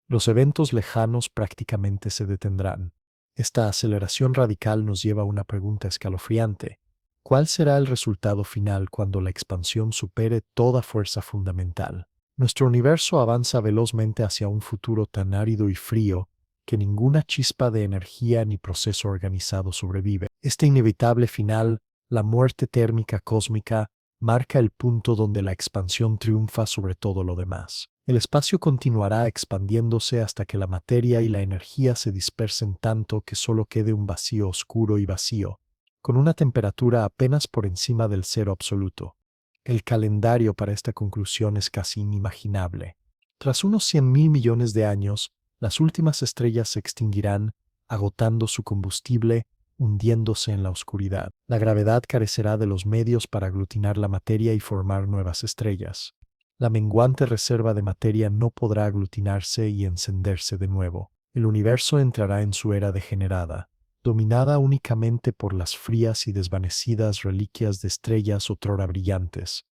Los eventos lejanos prácticamente se detendrán. Esta aceleración radical nos lleva a una pregunta escalofriante. ¿Cuál será el resultado final cuando la expansión supere toda fuerza fundamental? Nuestro universo avanza velozmente hacia un futuro tan árido y frío que ninguna chispa de energía ni proceso organizado sobrevive. Este inevitable final, la muerte térmica cósmica, marca el punto donde la expansión triunfa sobre todo lo demás. El espacio continuará expandiéndose hasta que la materia y la energía se dispersen tanto que solo quede un vacío oscuro y vacío, con una temperatura apenas por encima del cero absoluto. El calendario para esta conclusión es casi inimaginable. Tras unos 100.000 millones de años, las últimas estrellas se extinguirán, agotando su combustible, hundiéndose en la oscuridad. La gravedad carecerá de los medios para aglutinar la materia y formar nuevas estrellas. La menguante reserva de materia no podrá aglutinarse y encenderse de nuevo. El universo entrará en su era degenerada, dominada únicamente por las frías y desvanecidas reliquias de estrellas otrora brillantes,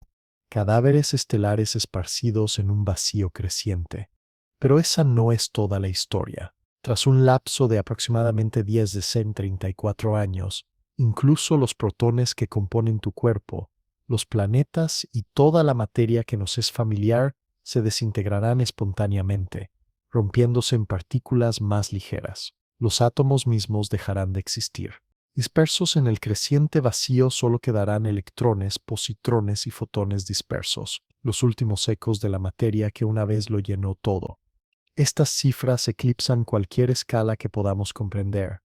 cadáveres estelares esparcidos en un vacío creciente. Pero esa no es toda la historia. Tras un lapso de aproximadamente 10 de 134 años, incluso los protones que componen tu cuerpo, los planetas y toda la materia que nos es familiar se desintegrarán espontáneamente, rompiéndose en partículas más ligeras. Los átomos mismos dejarán de existir. Dispersos en el creciente vacío solo quedarán electrones, positrones y fotones dispersos, los últimos ecos de la materia que una vez lo llenó todo. Estas cifras eclipsan cualquier escala que podamos comprender.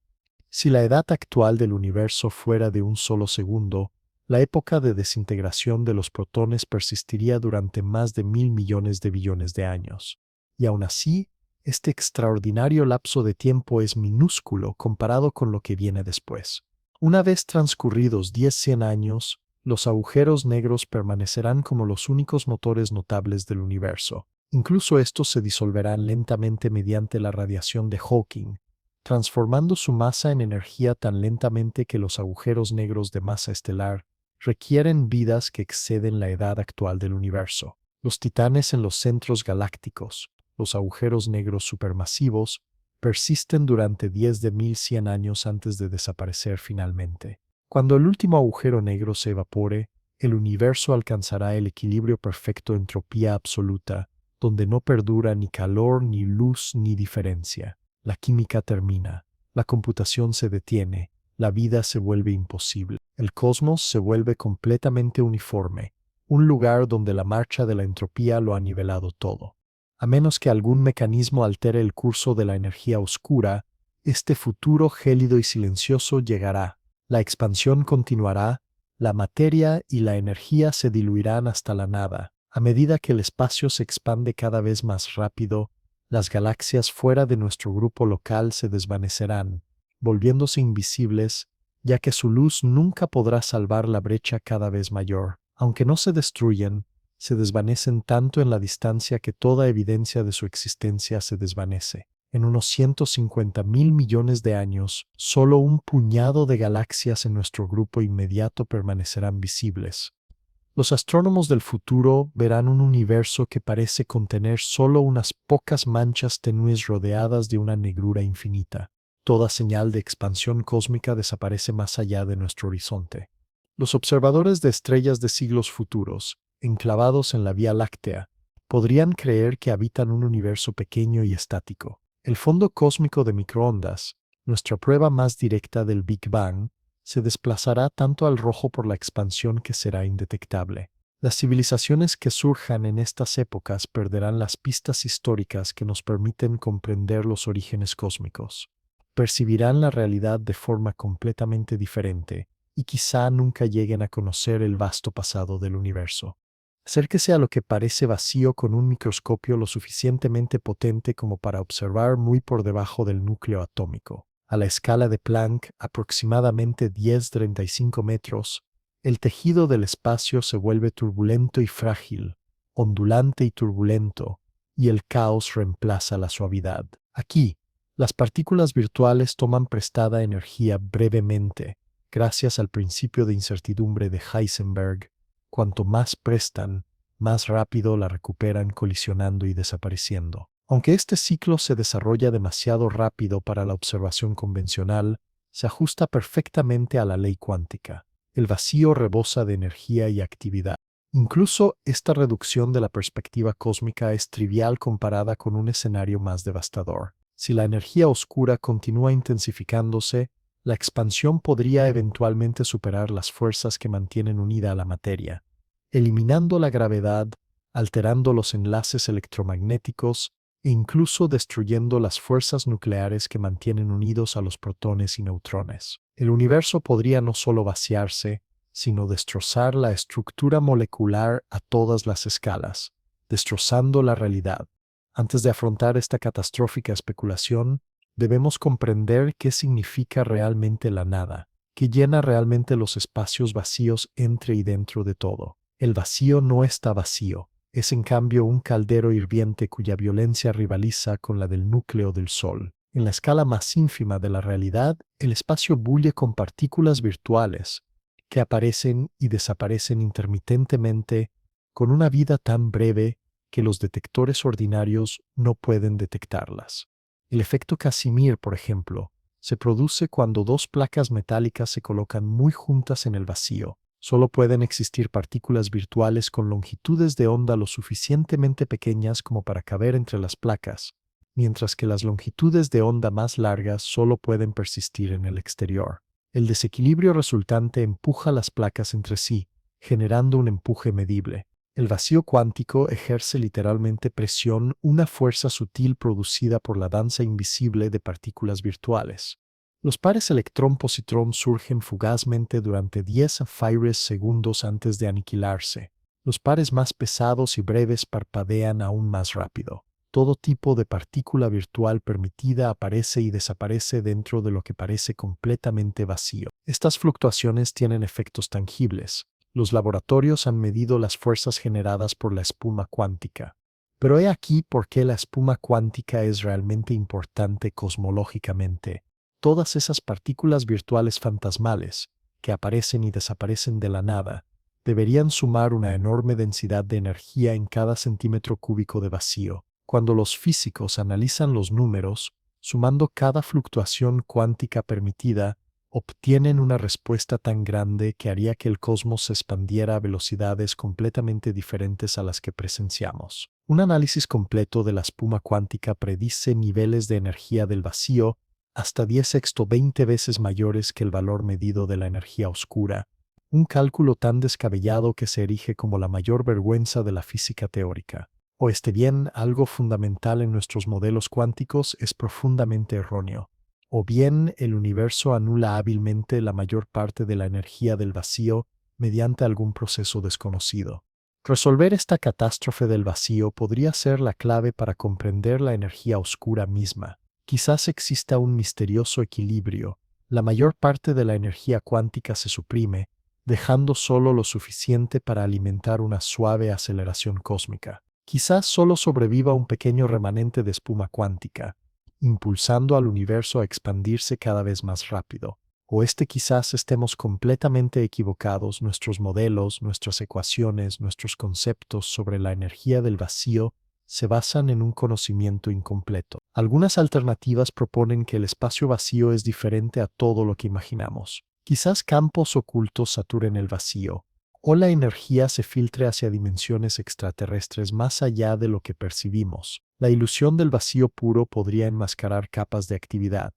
Si la edad actual del universo fuera de un solo segundo, la época de desintegración de los protones persistiría durante más de 1.000 millones de billones de años. Y aún así, este extraordinario lapso de tiempo es minúsculo comparado con lo que viene después. Una vez transcurridos 10-100 años, los agujeros negros permanecerán como los únicos motores notables del universo. Incluso estos se disolverán lentamente mediante la radiación de Hawking, transformando su masa en energía tan lentamente que los agujeros negros de masa estelar requieren vidas que exceden la edad actual del universo. Los titanes en los centros galácticos, los agujeros negros supermasivos, persisten durante 10.100 años antes de desaparecer finalmente. Cuando el último agujero negro se evapore, el universo alcanzará el equilibrio perfecto de entropía absoluta, donde no perdura ni calor, ni luz, ni diferencia. La química termina, la computación se detiene, la vida se vuelve imposible. El cosmos se vuelve completamente uniforme, un lugar donde la marcha de la entropía lo ha nivelado todo. A menos que algún mecanismo altere el curso de la energía oscura, este futuro gélido y silencioso llegará. La expansión continuará, la materia y la energía se diluirán hasta la nada. A medida que el espacio se expande cada vez más rápido, las galaxias fuera de nuestro grupo local se desvanecerán, volviéndose invisibles, ya que su luz nunca podrá salvar la brecha cada vez mayor. Aunque no se destruyen, se desvanecen tanto en la distancia que toda evidencia de su existencia se desvanece. En unos 150.000 millones de años, solo un puñado de galaxias en nuestro grupo inmediato permanecerán visibles. Los astrónomos del futuro verán un universo que parece contener solo unas pocas manchas tenues rodeadas de una negrura infinita. Toda señal de expansión cósmica desaparece más allá de nuestro horizonte. Los observadores de estrellas de siglos futuros, enclavados en la Vía Láctea, podrían creer que habitan un universo pequeño y estático. El fondo cósmico de microondas, nuestra prueba más directa del Big Bang, se desplazará tanto al rojo por la expansión que será indetectable. Las civilizaciones que surjan en estas épocas perderán las pistas históricas que nos permiten comprender los orígenes cósmicos. Percibirán la realidad de forma completamente diferente y quizá nunca lleguen a conocer el vasto pasado del universo. Acérquese a lo que parece vacío con un microscopio lo suficientemente potente como para observar muy por debajo del núcleo atómico. A la escala de Planck, aproximadamente 10-35 metros, el tejido del espacio se vuelve turbulento y frágil, ondulante y turbulento, y el caos reemplaza la suavidad. Aquí, las partículas virtuales toman prestada energía brevemente, gracias al principio de incertidumbre de Heisenberg. Cuanto más prestan, más rápido la recuperan colisionando y desapareciendo. Aunque este ciclo se desarrolla demasiado rápido para la observación convencional, se ajusta perfectamente a la ley cuántica. El vacío rebosa de energía y actividad. Incluso esta reducción de la perspectiva cósmica es trivial comparada con un escenario más devastador. Si la energía oscura continúa intensificándose, la expansión podría eventualmente superar las fuerzas que mantienen unida a la materia, eliminando la gravedad, alterando los enlaces electromagnéticos e incluso destruyendo las fuerzas nucleares que mantienen unidos a los protones y neutrones. El universo podría no solo vaciarse, sino destrozar la estructura molecular a todas las escalas, destrozando la realidad. Antes de afrontar esta catastrófica especulación, debemos comprender qué significa realmente la nada, qué llena realmente los espacios vacíos entre y dentro de todo. El vacío no está vacío, es en cambio un caldero hirviente cuya violencia rivaliza con la del núcleo del Sol. En la escala más ínfima de la realidad, el espacio bulle con partículas virtuales que aparecen y desaparecen intermitentemente con una vida tan breve que los detectores ordinarios no pueden detectarlas. El efecto Casimir, por ejemplo, se produce cuando dos placas metálicas se colocan muy juntas en el vacío. Solo pueden existir partículas virtuales con longitudes de onda lo suficientemente pequeñas como para caber entre las placas, mientras que las longitudes de onda más largas solo pueden persistir en el exterior. El desequilibrio resultante empuja las placas entre sí, generando un empuje medible. El vacío cuántico ejerce literalmente presión, una fuerza sutil producida por la danza invisible de partículas virtuales. Los pares electrón-positrón surgen fugazmente durante 10 segundos antes de aniquilarse. Los pares más pesados y breves parpadean aún más rápido. Todo tipo de partícula virtual permitida aparece y desaparece dentro de lo que parece completamente vacío. Estas fluctuaciones tienen efectos tangibles. Los laboratorios han medido las fuerzas generadas por la espuma cuántica. Pero he aquí por qué la espuma cuántica es realmente importante cosmológicamente. Todas esas partículas virtuales fantasmales, que aparecen y desaparecen de la nada, deberían sumar una enorme densidad de energía en cada centímetro cúbico de vacío. Cuando los físicos analizan los números, sumando cada fluctuación cuántica permitida, obtienen una respuesta tan grande que haría que el cosmos se expandiera a velocidades completamente diferentes a las que presenciamos. Un análisis completo de la espuma cuántica predice niveles de energía del vacío hasta 10⁻20 veces mayores que el valor medido de la energía oscura, un cálculo tan descabellado que se erige como la mayor vergüenza de la física teórica. O esté bien, algo fundamental en nuestros modelos cuánticos es profundamente erróneo. O bien el universo anula hábilmente la mayor parte de la energía del vacío mediante algún proceso desconocido. Resolver esta catástrofe del vacío podría ser la clave para comprender la energía oscura misma. Quizás exista un misterioso equilibrio. La mayor parte de la energía cuántica se suprime, dejando solo lo suficiente para alimentar una suave aceleración cósmica. Quizás solo sobreviva un pequeño remanente de espuma cuántica, impulsando al universo a expandirse cada vez más rápido. O quizás estemos completamente equivocados, nuestros modelos, nuestras ecuaciones, nuestros conceptos sobre la energía del vacío se basan en un conocimiento incompleto. Algunas alternativas proponen que el espacio vacío es diferente a todo lo que imaginamos. Quizás campos ocultos saturen el vacío, o la energía se filtre hacia dimensiones extraterrestres más allá de lo que percibimos. La ilusión del vacío puro podría enmascarar capas de actividad.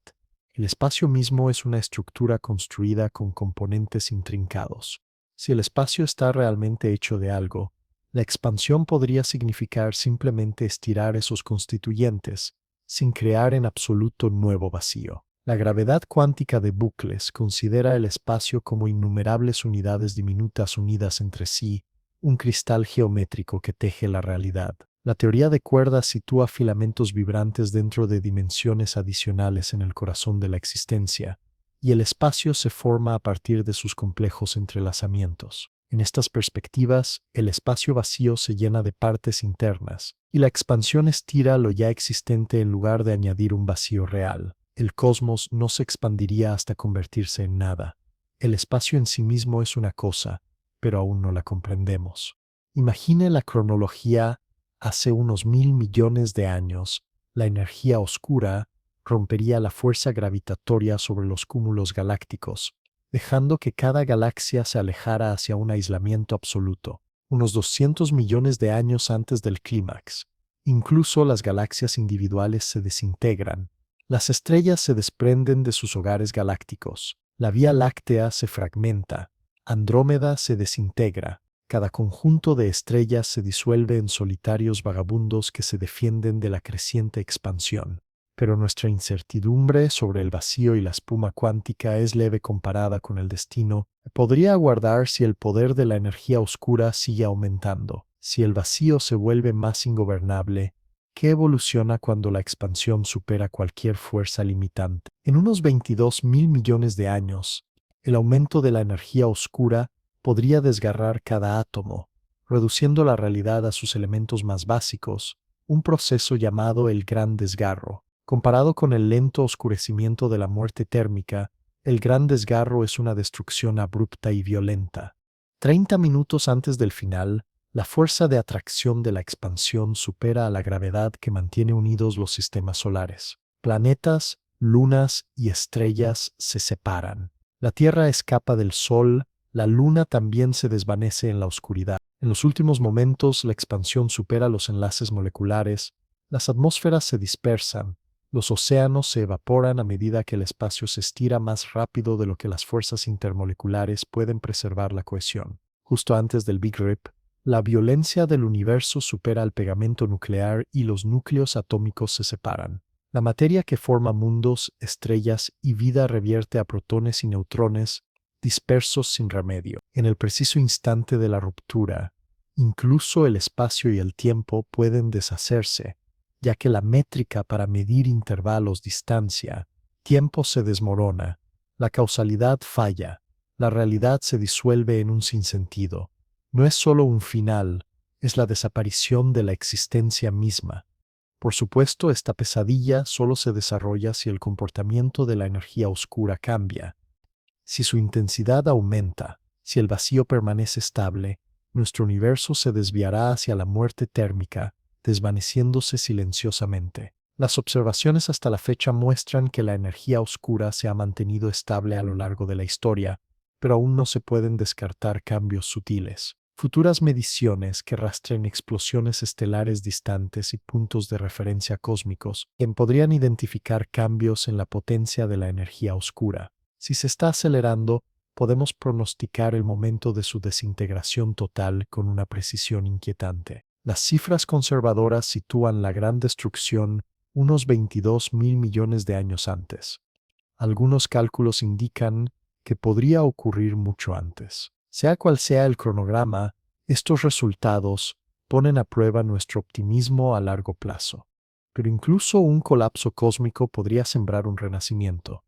El espacio mismo es una estructura construida con componentes intrincados. Si el espacio está realmente hecho de algo, la expansión podría significar simplemente estirar esos constituyentes, sin crear en absoluto nuevo vacío. La gravedad cuántica de bucles considera el espacio como innumerables unidades diminutas unidas entre sí, un cristal geométrico que teje la realidad. La teoría de cuerdas sitúa filamentos vibrantes dentro de dimensiones adicionales en el corazón de la existencia, y el espacio se forma a partir de sus complejos entrelazamientos. En estas perspectivas, el espacio vacío se llena de partes internas, y la expansión estira lo ya existente en lugar de añadir un vacío real. El cosmos no se expandiría hasta convertirse en nada. El espacio en sí mismo es una cosa, pero aún no la comprendemos. Imagine la cronología. Hace unos 1.000 millones de años, la energía oscura rompería la fuerza gravitatoria sobre los cúmulos galácticos, dejando que cada galaxia se alejara hacia un aislamiento absoluto, unos 200 millones de años antes del clímax. Incluso las galaxias individuales se desintegran. Las estrellas se desprenden de sus hogares galácticos. La Vía Láctea se fragmenta. Andrómeda se desintegra. Cada conjunto de estrellas se disuelve en solitarios vagabundos que se defienden de la creciente expansión. Pero nuestra incertidumbre sobre el vacío y la espuma cuántica es leve comparada con el destino que podría aguardar si el poder de la energía oscura sigue aumentando. Si el vacío se vuelve más ingobernable, ¿qué evoluciona cuando la expansión supera cualquier fuerza limitante? En unos 22.000 millones de años, el aumento de la energía oscura podría desgarrar cada átomo, reduciendo la realidad a sus elementos más básicos, un proceso llamado el Gran Desgarro. Comparado con el lento oscurecimiento de la muerte térmica, el Gran Desgarro es una destrucción abrupta y violenta. 30 minutos antes del final, la fuerza de atracción de la expansión supera a la gravedad que mantiene unidos los sistemas solares. Planetas, lunas y estrellas se separan. La Tierra escapa del Sol. La luna también se desvanece en la oscuridad. En los últimos momentos, la expansión supera los enlaces moleculares, las atmósferas se dispersan, los océanos se evaporan a medida que el espacio se estira más rápido de lo que las fuerzas intermoleculares pueden preservar la cohesión. Justo antes del Big Rip, la violencia del universo supera al pegamento nuclear y los núcleos atómicos se separan. La materia que forma mundos, estrellas y vida revierte a protones y neutrones, dispersos sin remedio. En el preciso instante de la ruptura, incluso el espacio y el tiempo pueden deshacerse, ya que la métrica para medir intervalos, distancia, tiempo se desmorona, la causalidad falla, la realidad se disuelve en un sinsentido. No es solo un final, es la desaparición de la existencia misma. Por supuesto, esta pesadilla solo se desarrolla si el comportamiento de la energía oscura cambia. Si su intensidad aumenta, si el vacío permanece estable, nuestro universo se desviará hacia la muerte térmica, desvaneciéndose silenciosamente. Las observaciones hasta la fecha muestran que la energía oscura se ha mantenido estable a lo largo de la historia, pero aún no se pueden descartar cambios sutiles. Futuras mediciones que rastren explosiones estelares distantes y puntos de referencia cósmicos podrían identificar cambios en la potencia de la energía oscura. Si se está acelerando, podemos pronosticar el momento de su desintegración total con una precisión inquietante. Las cifras conservadoras sitúan la gran destrucción unos 22.000 millones de años antes. Algunos cálculos indican que podría ocurrir mucho antes. Sea cual sea el cronograma, estos resultados ponen a prueba nuestro optimismo a largo plazo. Pero incluso un colapso cósmico podría sembrar un renacimiento.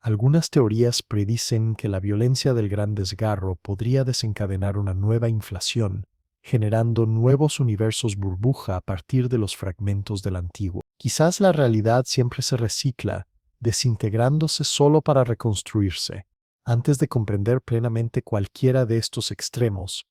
Algunas teorías predicen que la violencia del gran desgarro podría desencadenar una nueva inflación, generando nuevos universos burbuja a partir de los fragmentos del antiguo. Quizás la realidad siempre se recicla, desintegrándose solo para reconstruirse. Antes de comprender plenamente cualquiera de estos extremos,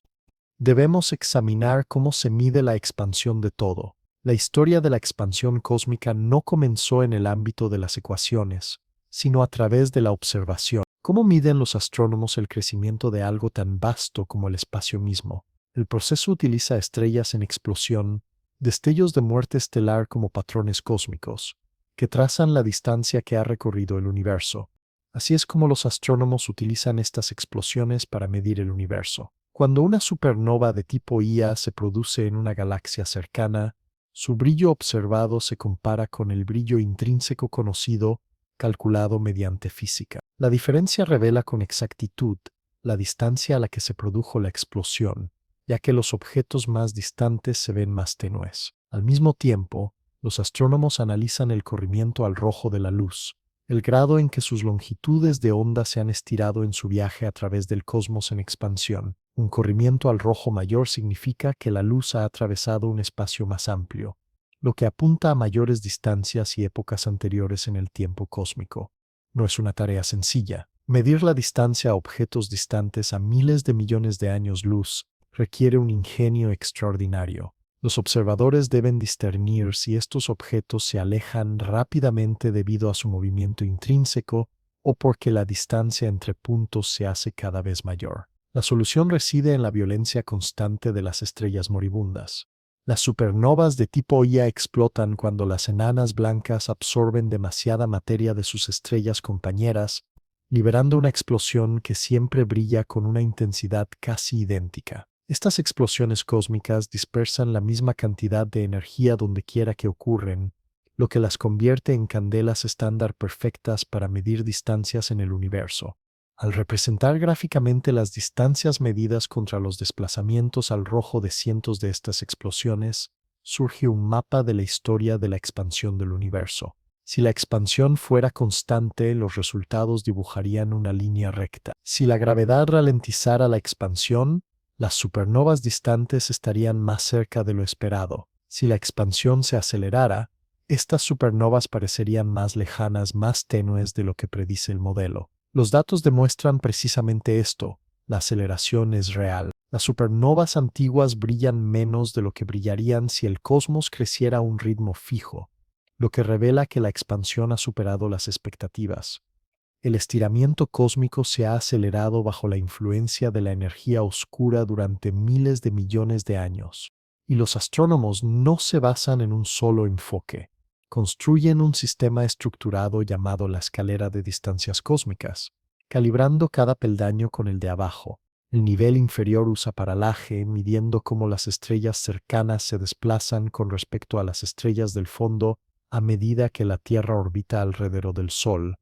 debemos examinar cómo se mide la expansión de todo. La historia de la expansión cósmica no comenzó en el ámbito de las ecuaciones, sino a través de la observación. ¿Cómo miden los astrónomos el crecimiento de algo tan vasto como el espacio mismo? El proceso utiliza estrellas en explosión, destellos de muerte estelar como patrones cósmicos, que trazan la distancia que ha recorrido el universo. Así es como los astrónomos utilizan estas explosiones para medir el universo. Cuando una supernova de tipo Ia se produce en una galaxia cercana, su brillo observado se compara con el brillo intrínseco conocido, calculado mediante física. La diferencia revela con exactitud la distancia a la que se produjo la explosión, ya que los objetos más distantes se ven más tenues. Al mismo tiempo, los astrónomos analizan el corrimiento al rojo de la luz, el grado en que sus longitudes de onda se han estirado en su viaje a través del cosmos en expansión. Un corrimiento al rojo mayor significa que la luz ha atravesado un espacio más amplio, lo que apunta a mayores distancias y épocas anteriores en el tiempo cósmico. No es una tarea sencilla. Medir la distancia a objetos distantes a miles de millones de años luz requiere un ingenio extraordinario. Los observadores deben discernir si estos objetos se alejan rápidamente debido a su movimiento intrínseco o porque la distancia entre puntos se hace cada vez mayor. La solución reside en la violencia constante de las estrellas moribundas. Las supernovas de tipo Ia explotan cuando las enanas blancas absorben demasiada materia de sus estrellas compañeras, liberando una explosión que siempre brilla con una intensidad casi idéntica. Estas explosiones cósmicas dispersan la misma cantidad de energía donde quiera que ocurren, lo que las convierte en candelas estándar perfectas para medir distancias en el universo. Al representar gráficamente las distancias medidas contra los desplazamientos al rojo de cientos de estas explosiones, surge un mapa de la historia de la expansión del universo. Si la expansión fuera constante, los resultados dibujarían una línea recta. Si la gravedad ralentizara la expansión, las supernovas distantes estarían más cerca de lo esperado. Si la expansión se acelerara, estas supernovas parecerían más lejanas, más tenues de lo que predice el modelo. Los datos demuestran precisamente esto. La aceleración es real. Las supernovas antiguas brillan menos de lo que brillarían si el cosmos creciera a un ritmo fijo, lo que revela que la expansión ha superado las expectativas. El estiramiento cósmico se ha acelerado bajo la influencia de la energía oscura durante miles de millones de años. Y los astrónomos no se basan en un solo enfoque. Construyen un sistema estructurado llamado la escalera de distancias cósmicas, calibrando cada peldaño con el de abajo. El nivel inferior usa paralaje, midiendo cómo las estrellas cercanas se desplazan con respecto a las estrellas del fondo a medida que la Tierra orbita alrededor del Sol,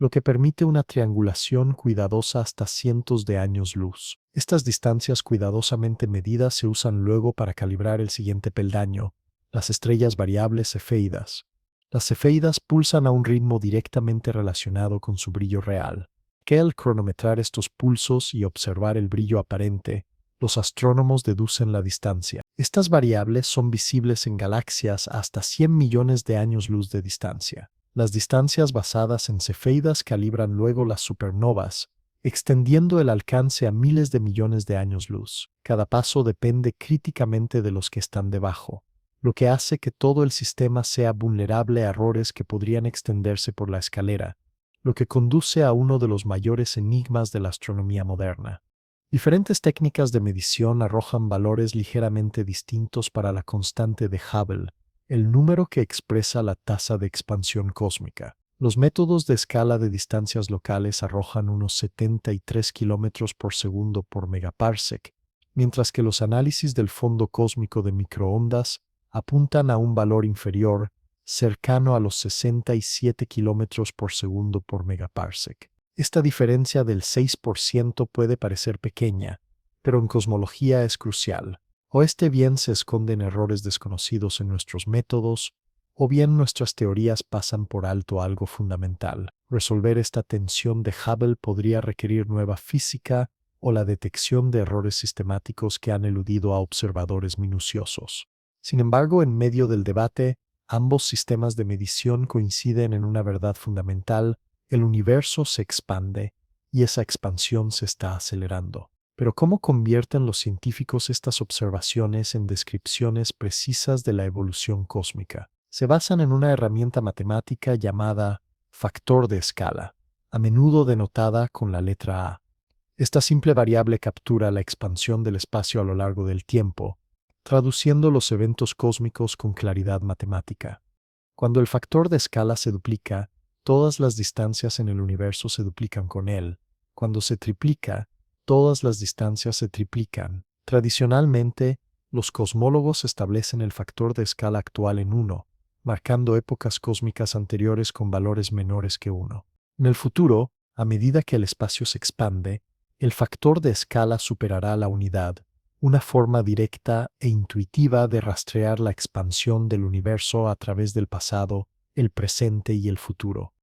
lo que permite una triangulación cuidadosa hasta cientos de años luz. Estas distancias cuidadosamente medidas se usan luego para calibrar el siguiente peldaño, las estrellas variables cefeidas. Las cefeidas pulsan a un ritmo directamente relacionado con su brillo real. Que al cronometrar estos pulsos y observar el brillo aparente, los astrónomos deducen la distancia. Estas variables son visibles en galaxias hasta 100 millones de años luz de distancia. Las distancias basadas en cefeidas calibran luego las supernovas, extendiendo el alcance a miles de millones de años luz. Cada paso depende críticamente de los que están debajo, lo que hace que todo el sistema sea vulnerable a errores que podrían extenderse por la escalera, lo que conduce a uno de los mayores enigmas de la astronomía moderna. Diferentes técnicas de medición arrojan valores ligeramente distintos para la constante de Hubble, el número que expresa la tasa de expansión cósmica. Los métodos de escala de distancias locales arrojan unos 73 kilómetros por segundo por megaparsec, mientras que los análisis del fondo cósmico de microondas apuntan a un valor inferior, cercano a los 67 kilómetros por segundo por megaparsec. Esta diferencia del 6% puede parecer pequeña, pero en cosmología es crucial. O bien se esconden errores desconocidos en nuestros métodos, o bien nuestras teorías pasan por alto algo fundamental. Resolver esta tensión de Hubble podría requerir nueva física o la detección de errores sistemáticos que han eludido a observadores minuciosos. Sin embargo, en medio del debate, ambos sistemas de medición coinciden en una verdad fundamental: el universo se expande y esa expansión se está acelerando. Pero ¿cómo convierten los científicos estas observaciones en descripciones precisas de la evolución cósmica? Se basan en una herramienta matemática llamada factor de escala, a menudo denotada con la letra A. Esta simple variable captura la expansión del espacio a lo largo del tiempo, traduciendo los eventos cósmicos con claridad matemática. Cuando el factor de escala se duplica, todas las distancias en el universo se duplican con él. Cuando se triplica, todas las distancias se triplican. Tradicionalmente, los cosmólogos establecen el factor de escala actual en 1, marcando épocas cósmicas anteriores con valores menores que 1. En el futuro, a medida que el espacio se expande, el factor de escala superará la unidad, una forma directa e intuitiva de rastrear la expansión del universo a través del pasado, el presente y el futuro.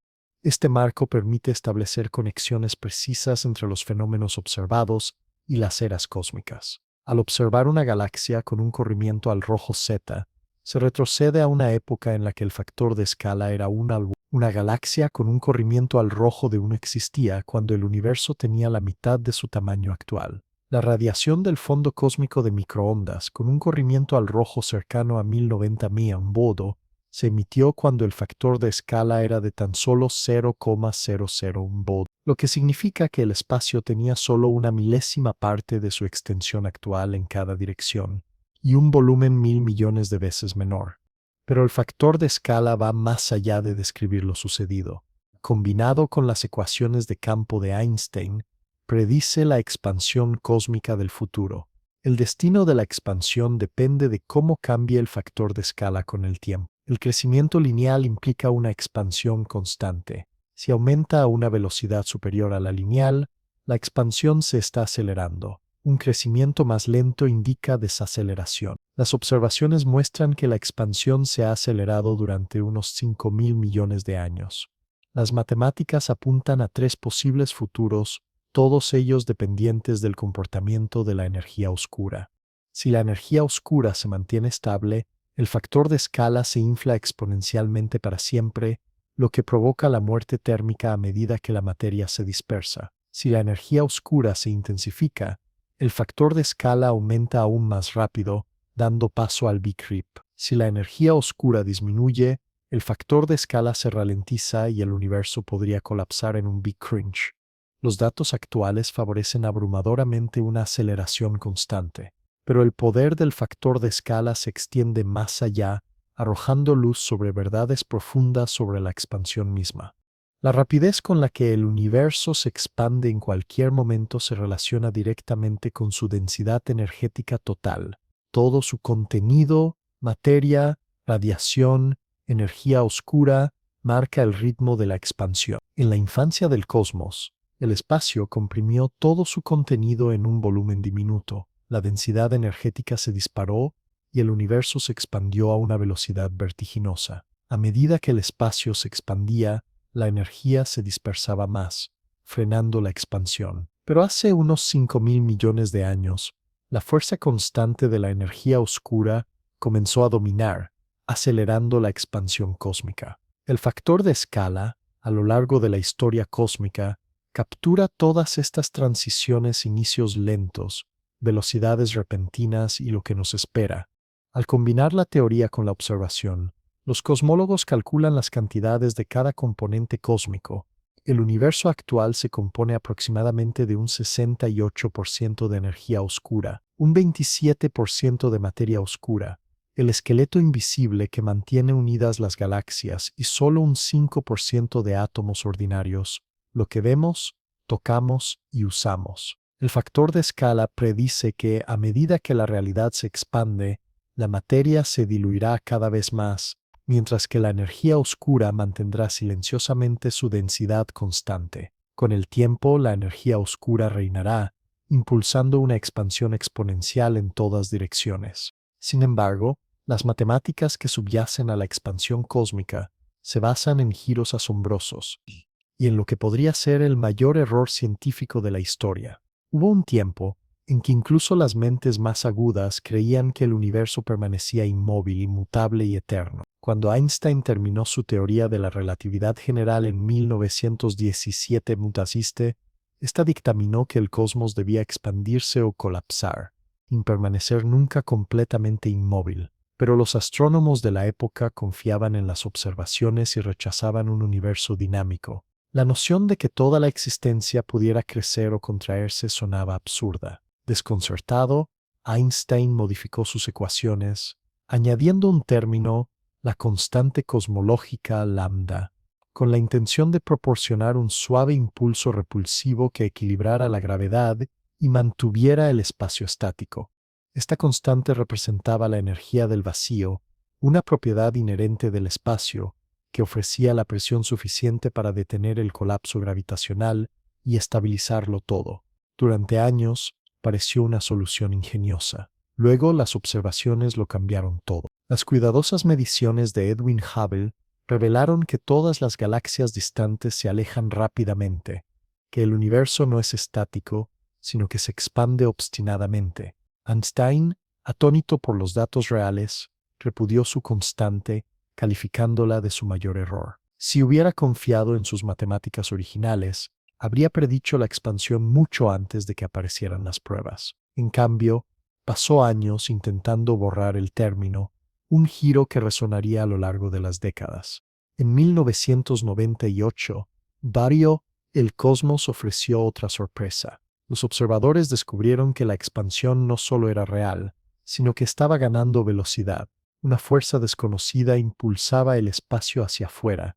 Este marco permite establecer conexiones precisas entre los fenómenos observados y las eras cósmicas. Al observar una galaxia con un corrimiento al rojo Z, se retrocede a una época en la que el factor de escala era 1 una galaxia con un corrimiento al rojo de 1 existía cuando el universo tenía la mitad de su tamaño actual. La radiación del fondo cósmico de microondas con un corrimiento al rojo cercano a 1090 bodo se emitió cuando el factor de escala era de tan solo 0,001 bodo, lo que significa que el espacio tenía solo una milésima parte de su extensión actual en cada dirección, y un volumen 1000 millones de veces menor. Pero el factor de escala va más allá de describir lo sucedido. Combinado con las ecuaciones de campo de Einstein, predice la expansión cósmica del futuro. El destino de la expansión depende de cómo cambie el factor de escala con el tiempo. El crecimiento lineal implica una expansión constante. Si aumenta a una velocidad superior a la lineal, la expansión se está acelerando. Un crecimiento más lento indica desaceleración. Las observaciones muestran que la expansión se ha acelerado durante unos 5.000 millones de años. Las matemáticas apuntan a 3 posibles futuros, todos ellos dependientes del comportamiento de la energía oscura. Si la energía oscura se mantiene estable, el factor de escala se infla exponencialmente para siempre, lo que provoca la muerte térmica a medida que la materia se dispersa. Si la energía oscura se intensifica, el factor de escala aumenta aún más rápido, dando paso al Big Rip. Si la energía oscura disminuye, el factor de escala se ralentiza y el universo podría colapsar en un Big Crunch. Los datos actuales favorecen abrumadoramente una aceleración constante, pero el poder del factor de escala se extiende más allá, arrojando luz sobre verdades profundas sobre la expansión misma. La rapidez con la que el universo se expande en cualquier momento se relaciona directamente con su densidad energética total. Todo su contenido, materia, radiación, energía oscura, marca el ritmo de la expansión. En la infancia del cosmos, el espacio comprimió todo su contenido en un volumen diminuto. La densidad energética se disparó y el universo se expandió a una velocidad vertiginosa. A medida que el espacio se expandía, la energía se dispersaba más, frenando la expansión. Pero hace unos 5.000 millones de años, la fuerza constante de la energía oscura comenzó a dominar, acelerando la expansión cósmica. El factor de escala, a lo largo de la historia cósmica, captura todas estas transiciones, inicios lentos, velocidades repentinas y lo que nos espera. Al combinar la teoría con la observación, los cosmólogos calculan las cantidades de cada componente cósmico. El universo actual se compone aproximadamente de un 68% de energía oscura, un 27% de materia oscura, el esqueleto invisible que mantiene unidas las galaxias y solo un 5% de átomos ordinarios, lo que vemos, tocamos y usamos. El factor de escala predice que, a medida que la realidad se expande, la materia se diluirá cada vez más, mientras que la energía oscura mantendrá silenciosamente su densidad constante. Con el tiempo, la energía oscura reinará, impulsando una expansión exponencial en todas direcciones. Sin embargo, las matemáticas que subyacen a la expansión cósmica se basan en giros asombrosos y en lo que podría ser el mayor error científico de la historia. Hubo un tiempo en que incluso las mentes más agudas creían que el universo permanecía inmóvil, inmutable y eterno. Cuando Einstein terminó su teoría de la relatividad general en 1917 mutasiste, esta dictaminó que el cosmos debía expandirse o colapsar, sin permanecer nunca completamente inmóvil. Pero los astrónomos de la época confiaban en las observaciones y rechazaban un universo dinámico. La noción de que toda la existencia pudiera crecer o contraerse sonaba absurda. Desconcertado, Einstein modificó sus ecuaciones, añadiendo un término, la constante cosmológica lambda, con la intención de proporcionar un suave impulso repulsivo que equilibrara la gravedad y mantuviera el espacio estático. Esta constante representaba la energía del vacío, una propiedad inherente del espacio, que ofrecía la presión suficiente para detener el colapso gravitacional y estabilizarlo todo. Durante años, pareció una solución ingeniosa. Luego, las observaciones lo cambiaron todo. Las cuidadosas mediciones de Edwin Hubble revelaron que todas las galaxias distantes se alejan rápidamente, que el universo no es estático, sino que se expande obstinadamente. Einstein, atónito por los datos reales, repudió su constante, calificándola de su mayor error. Si hubiera confiado en sus matemáticas originales, habría predicho la expansión mucho antes de que aparecieran las pruebas. En cambio, pasó años intentando borrar el término, un giro que resonaría a lo largo de las décadas. En 1998, Barrio, el cosmos ofreció otra sorpresa. Los observadores descubrieron que la expansión no solo era real, sino que estaba ganando velocidad. Una fuerza desconocida impulsaba el espacio hacia afuera,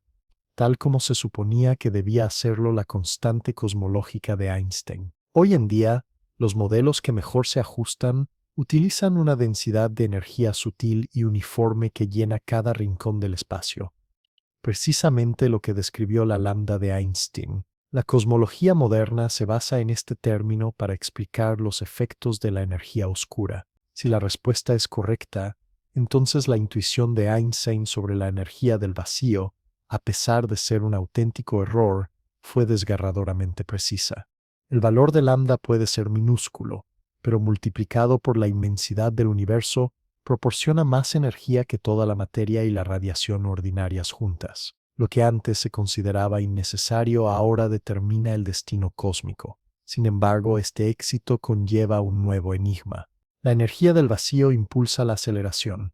tal como se suponía que debía hacerlo la constante cosmológica de Einstein. Hoy en día, los modelos que mejor se ajustan utilizan una densidad de energía sutil y uniforme que llena cada rincón del espacio, precisamente lo que describió la lambda de Einstein. La cosmología moderna se basa en este término para explicar los efectos de la energía oscura. Si la respuesta es correcta, entonces la intuición de Einstein sobre la energía del vacío, a pesar de ser un auténtico error, fue desgarradoramente precisa. El valor de lambda puede ser minúsculo, pero multiplicado por la inmensidad del universo, proporciona más energía que toda la materia y la radiación ordinarias juntas. Lo que antes se consideraba innecesario ahora determina el destino cósmico. Sin embargo, este éxito conlleva un nuevo enigma. La energía del vacío impulsa la aceleración,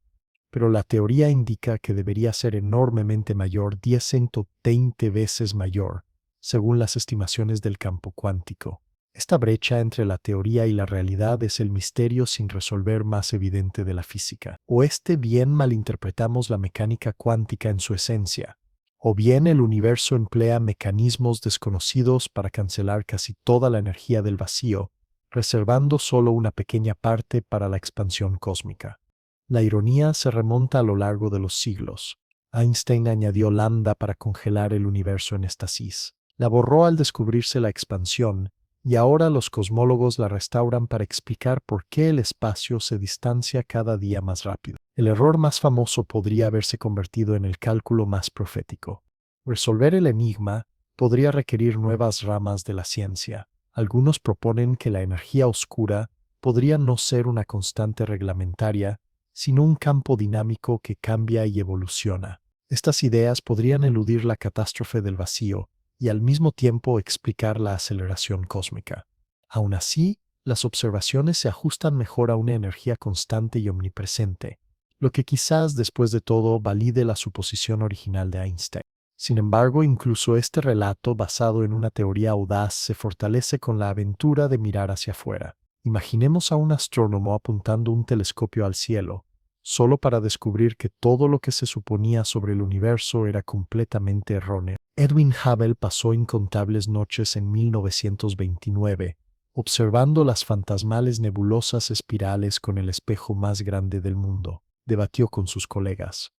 pero la teoría indica que debería ser enormemente mayor, 10-120 veces mayor, según las estimaciones del campo cuántico. Esta brecha entre la teoría y la realidad es el misterio sin resolver más evidente de la física. O bien malinterpretamos la mecánica cuántica en su esencia, o bien el universo emplea mecanismos desconocidos para cancelar casi toda la energía del vacío, reservando solo una pequeña parte para la expansión cósmica. La ironía se remonta a lo largo de los siglos. Einstein añadió lambda para congelar el universo en estasis. La borró al descubrirse la expansión, y ahora los cosmólogos la restauran para explicar por qué el espacio se distancia cada día más rápido. El error más famoso podría haberse convertido en el cálculo más profético. Resolver el enigma podría requerir nuevas ramas de la ciencia. Algunos proponen que la energía oscura podría no ser una constante reglamentaria, sino un campo dinámico que cambia y evoluciona. Estas ideas podrían eludir la catástrofe del vacío y al mismo tiempo explicar la aceleración cósmica. Aún así, las observaciones se ajustan mejor a una energía constante y omnipresente, lo que quizás después de todo valide la suposición original de Einstein. Sin embargo, incluso este relato basado en una teoría audaz se fortalece con la aventura de mirar hacia afuera. Imaginemos a un astrónomo apuntando un telescopio al cielo, solo para descubrir que todo lo que se suponía sobre el universo era completamente erróneo. Edwin Hubble pasó incontables noches en 1929, observando las fantasmales nebulosas espirales con el espejo más grande del mundo, debatió con sus colegas.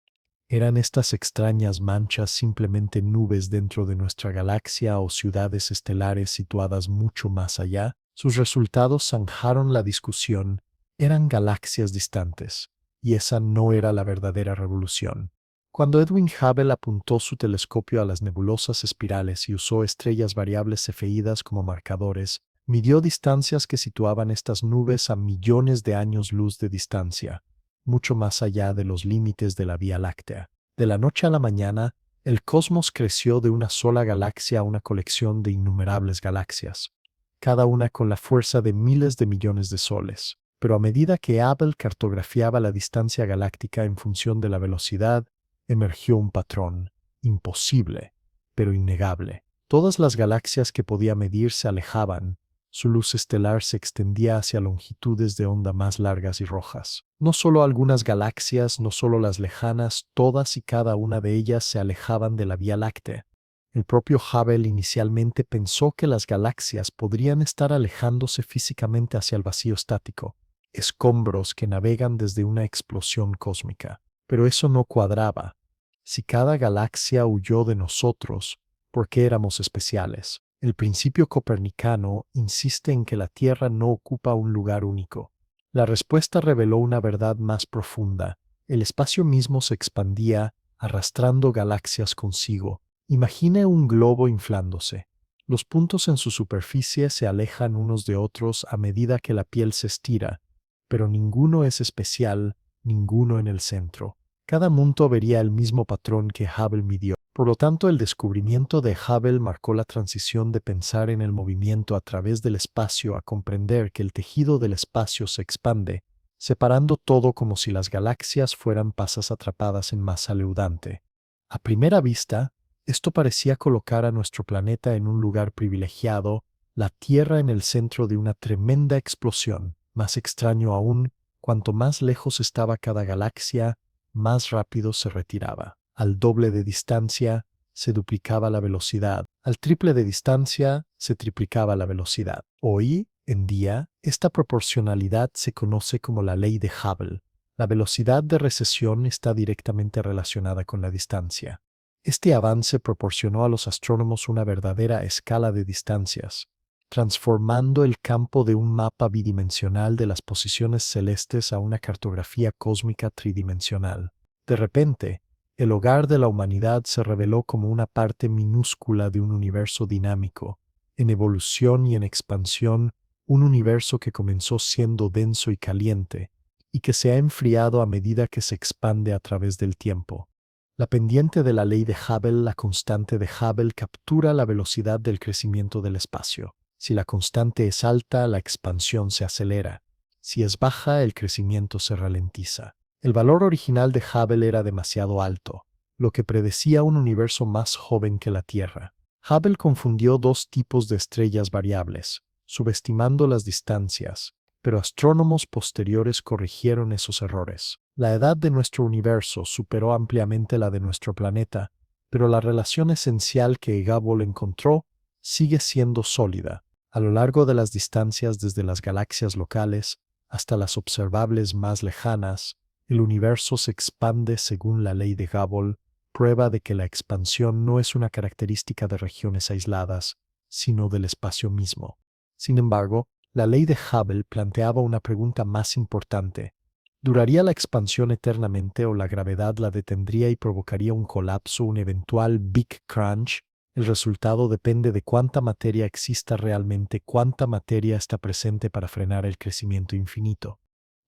¿Eran estas extrañas manchas simplemente nubes dentro de nuestra galaxia o ciudades estelares situadas mucho más allá? Sus resultados zanjaron la discusión. Eran galaxias distantes, y esa no era la verdadera revolución. Cuando Edwin Hubble apuntó su telescopio a las nebulosas espirales y usó estrellas variables cefeidas como marcadores, midió distancias que situaban estas nubes a millones de años luz de distancia, mucho más allá de los límites de la Vía Láctea. De la noche a la mañana, el cosmos creció de una sola galaxia a una colección de innumerables galaxias, cada una con la fuerza de miles de millones de soles. Pero a medida que Hubble cartografiaba la distancia galáctica en función de la velocidad, emergió un patrón imposible, pero innegable. Todas las galaxias que podía medir se alejaban. Su luz estelar se extendía hacia longitudes de onda más largas y rojas. No solo algunas galaxias, no solo las lejanas, todas y cada una de ellas se alejaban de la Vía Láctea. El propio Hubble inicialmente pensó que las galaxias podrían estar alejándose físicamente hacia el vacío estático, escombros que navegan desde una explosión cósmica. Pero eso no cuadraba. Si cada galaxia huyó de nosotros, ¿por qué éramos especiales? El principio copernicano insiste en que la Tierra no ocupa un lugar único. La respuesta reveló una verdad más profunda. El espacio mismo se expandía, arrastrando galaxias consigo. Imagine un globo inflándose. Los puntos en su superficie se alejan unos de otros a medida que la piel se estira, pero ninguno es especial, ninguno en el centro. Cada punto vería el mismo patrón que Hubble midió. Por lo tanto, el descubrimiento de Hubble marcó la transición de pensar en el movimiento a través del espacio a comprender que el tejido del espacio se expande, separando todo como si las galaxias fueran pasas atrapadas en masa leudante. A primera vista, esto parecía colocar a nuestro planeta en un lugar privilegiado, la Tierra en el centro de una tremenda explosión. Más extraño aún, cuanto más lejos estaba cada galaxia, más rápido se retiraba. Al doble de distancia, se duplicaba la velocidad. Al triple de distancia, se triplicaba la velocidad. Hoy en día, esta proporcionalidad se conoce como la ley de Hubble. La velocidad de recesión está directamente relacionada con la distancia. Este avance proporcionó a los astrónomos una verdadera escala de distancias, transformando el campo de un mapa bidimensional de las posiciones celestes a una cartografía cósmica tridimensional. De repente, el hogar de la humanidad se reveló como una parte minúscula de un universo dinámico, en evolución y en expansión, un universo que comenzó siendo denso y caliente, y que se ha enfriado a medida que se expande a través del tiempo. La pendiente de la ley de Hubble, la constante de Hubble, captura la velocidad del crecimiento del espacio. Si la constante es alta, la expansión se acelera. Si es baja, el crecimiento se ralentiza. El valor original de Hubble era demasiado alto, lo que predecía un universo más joven que la Tierra. Hubble confundió dos tipos de estrellas variables, subestimando las distancias, pero astrónomos posteriores corrigieron esos errores. La edad de nuestro universo superó ampliamente la de nuestro planeta, pero la relación esencial que Hubble encontró sigue siendo sólida. A lo largo de las distancias desde las galaxias locales hasta las observables más lejanas, el universo se expande según la ley de Hubble, prueba de que la expansión no es una característica de regiones aisladas, sino del espacio mismo. Sin embargo, la ley de Hubble planteaba una pregunta más importante. ¿Duraría la expansión eternamente o la gravedad la detendría y provocaría un colapso, un eventual Big Crunch? El resultado depende de cuánta materia exista realmente, cuánta materia está presente para frenar el crecimiento infinito.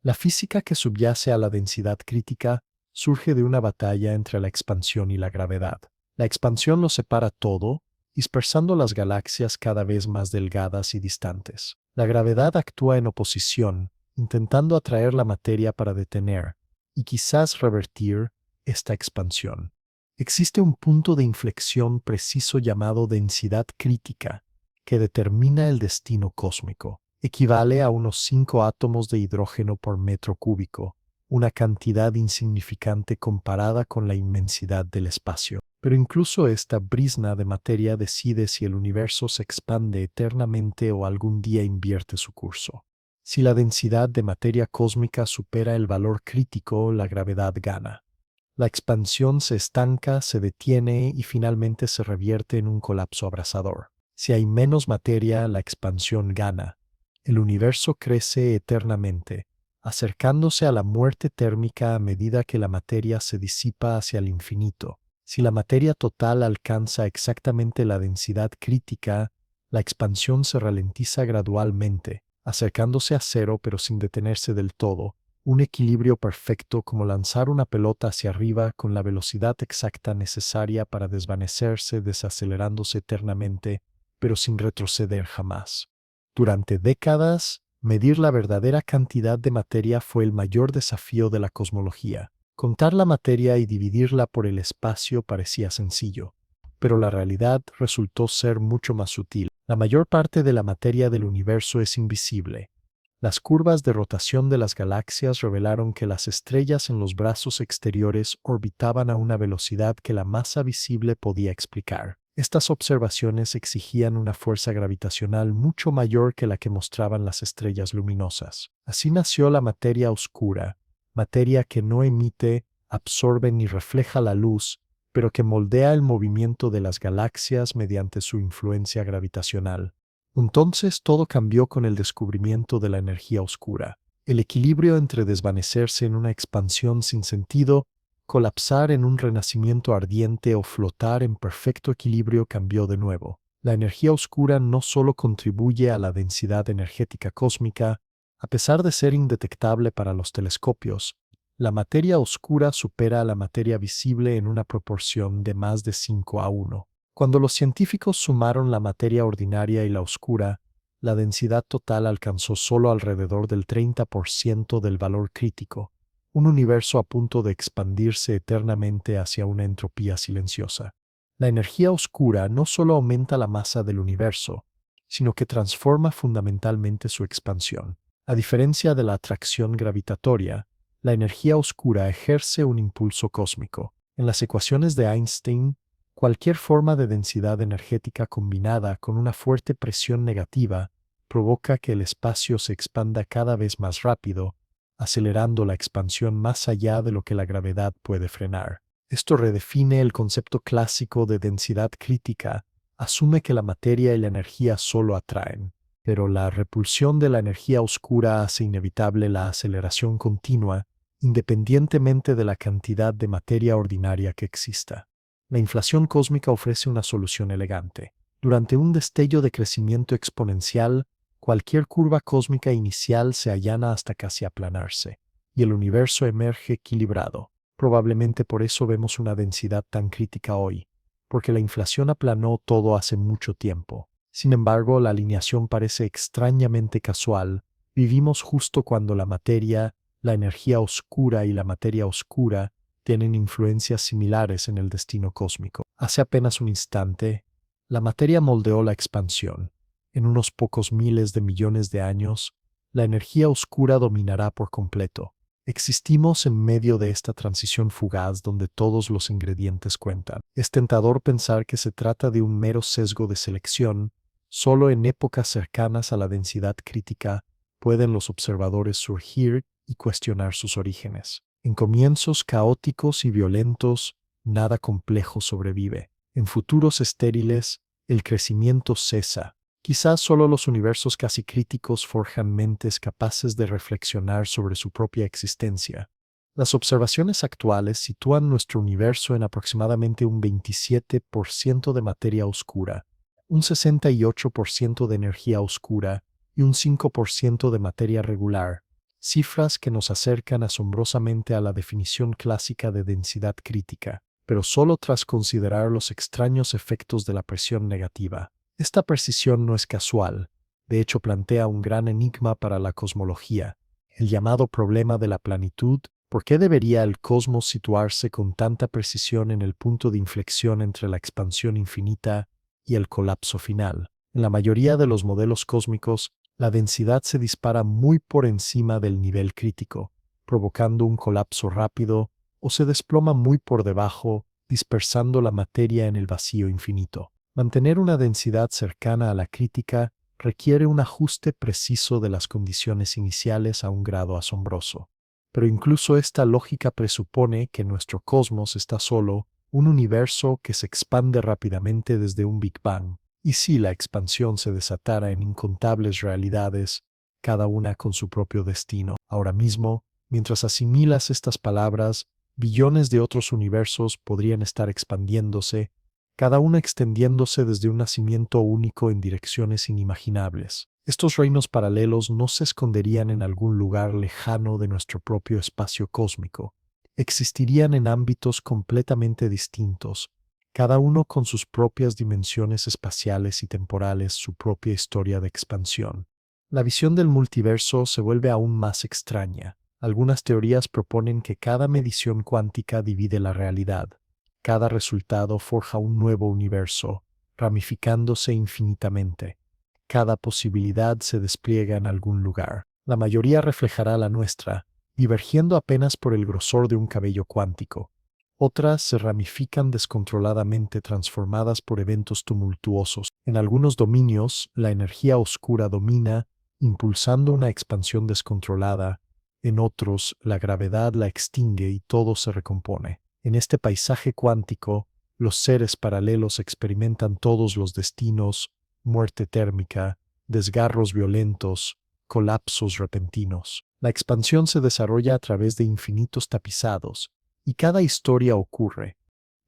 La física que subyace a la densidad crítica surge de una batalla entre la expansión y la gravedad. La expansión lo separa todo, dispersando las galaxias cada vez más delgadas y distantes. La gravedad actúa en oposición, intentando atraer la materia para detener, y quizás revertir, esta expansión. Existe un punto de inflexión preciso llamado densidad crítica, que determina el destino cósmico. Equivale a unos 5 átomos de hidrógeno por metro cúbico, una cantidad insignificante comparada con la inmensidad del espacio. Pero incluso esta brizna de materia decide si el universo se expande eternamente o algún día invierte su curso. Si la densidad de materia cósmica supera el valor crítico, la gravedad gana. La expansión se estanca, se detiene y finalmente se revierte en un colapso abrasador. Si hay menos materia, la expansión gana. El universo crece eternamente, acercándose a la muerte térmica a medida que la materia se disipa hacia el infinito. Si la materia total alcanza exactamente la densidad crítica, la expansión se ralentiza gradualmente, acercándose a cero pero sin detenerse del todo, un equilibrio perfecto como lanzar una pelota hacia arriba con la velocidad exacta necesaria para desvanecerse desacelerándose eternamente, pero sin retroceder jamás. Durante décadas, medir la verdadera cantidad de materia fue el mayor desafío de la cosmología. Contar la materia y dividirla por el espacio parecía sencillo, pero la realidad resultó ser mucho más sutil. La mayor parte de la materia del universo es invisible. Las curvas de rotación de las galaxias revelaron que las estrellas en los brazos exteriores orbitaban a una velocidad que la masa visible podía explicar. Estas observaciones exigían una fuerza gravitacional mucho mayor que la que mostraban las estrellas luminosas. Así nació la materia oscura, materia que no emite, absorbe ni refleja la luz, pero que moldea el movimiento de las galaxias mediante su influencia gravitacional. Entonces todo cambió con el descubrimiento de la energía oscura. El equilibrio entre desvanecerse en una expansión sin sentido, colapsar en un renacimiento ardiente o flotar en perfecto equilibrio cambió de nuevo. La energía oscura no solo contribuye a la densidad energética cósmica, a pesar de ser indetectable para los telescopios, la materia oscura supera a la materia visible en una proporción de más de 5:1. Cuando los científicos sumaron la materia ordinaria y la oscura, la densidad total alcanzó solo alrededor del 30% del valor crítico, un universo a punto de expandirse eternamente hacia una entropía silenciosa. La energía oscura no solo aumenta la masa del universo, sino que transforma fundamentalmente su expansión. A diferencia de la atracción gravitatoria, la energía oscura ejerce un impulso cósmico. En las ecuaciones de Einstein, cualquier forma de densidad energética combinada con una fuerte presión negativa provoca que el espacio se expanda cada vez más rápido, acelerando la expansión más allá de lo que la gravedad puede frenar. Esto redefine el concepto clásico de densidad crítica, asume que la materia y la energía solo atraen, pero la repulsión de la energía oscura hace inevitable la aceleración continua, independientemente de la cantidad de materia ordinaria que exista. La inflación cósmica ofrece una solución elegante. Durante un destello de crecimiento exponencial, cualquier curva cósmica inicial se allana hasta casi aplanarse, y el universo emerge equilibrado. Probablemente por eso vemos una densidad tan crítica hoy, porque la inflación aplanó todo hace mucho tiempo. Sin embargo, la alineación parece extrañamente casual. Vivimos justo cuando la materia, la energía oscura y la materia oscura tienen influencias similares en el destino cósmico. Hace apenas un instante, la materia moldeó la expansión. En unos pocos miles de millones de años, la energía oscura dominará por completo. Existimos en medio de esta transición fugaz donde todos los ingredientes cuentan. Es tentador pensar que se trata de un mero sesgo de selección. Solo en épocas cercanas a la densidad crítica pueden los observadores surgir y cuestionar sus orígenes. En comienzos caóticos y violentos, nada complejo sobrevive. En futuros estériles, el crecimiento cesa. Quizás solo los universos casi críticos forjan mentes capaces de reflexionar sobre su propia existencia. Las observaciones actuales sitúan nuestro universo en aproximadamente un 27% de materia oscura, un 68% de energía oscura y un 5% de materia regular, cifras que nos acercan asombrosamente a la definición clásica de densidad crítica, pero solo tras considerar los extraños efectos de la presión negativa. Esta precisión no es casual, de hecho plantea un gran enigma para la cosmología, el llamado problema de la planitud. ¿Por qué debería el cosmos situarse con tanta precisión en el punto de inflexión entre la expansión infinita y el colapso final? En la mayoría de los modelos cósmicos, la densidad se dispara muy por encima del nivel crítico, provocando un colapso rápido, o se desploma muy por debajo, dispersando la materia en el vacío infinito. Mantener una densidad cercana a la crítica requiere un ajuste preciso de las condiciones iniciales a un grado asombroso. Pero incluso esta lógica presupone que nuestro cosmos está solo un universo que se expande rápidamente desde un Big Bang. Y si la expansión se desatara en incontables realidades, cada una con su propio destino. Ahora mismo, mientras asimilas estas palabras, billones de otros universos podrían estar expandiéndose, cada uno extendiéndose desde un nacimiento único en direcciones inimaginables. Estos reinos paralelos no se esconderían en algún lugar lejano de nuestro propio espacio cósmico. Existirían en ámbitos completamente distintos, cada uno con sus propias dimensiones espaciales y temporales, su propia historia de expansión. La visión del multiverso se vuelve aún más extraña. Algunas teorías proponen que cada medición cuántica divide la realidad. Cada resultado forja un nuevo universo, ramificándose infinitamente. Cada posibilidad se despliega en algún lugar. La mayoría reflejará la nuestra, divergiendo apenas por el grosor de un cabello cuántico. Otras se ramifican descontroladamente, transformadas por eventos tumultuosos. En algunos dominios, la energía oscura domina, impulsando una expansión descontrolada. En otros, la gravedad la extingue y todo se recompone. En este paisaje cuántico, los seres paralelos experimentan todos los destinos: muerte térmica, desgarros violentos, colapsos repentinos. La expansión se desarrolla a través de infinitos tapizados, y cada historia ocurre.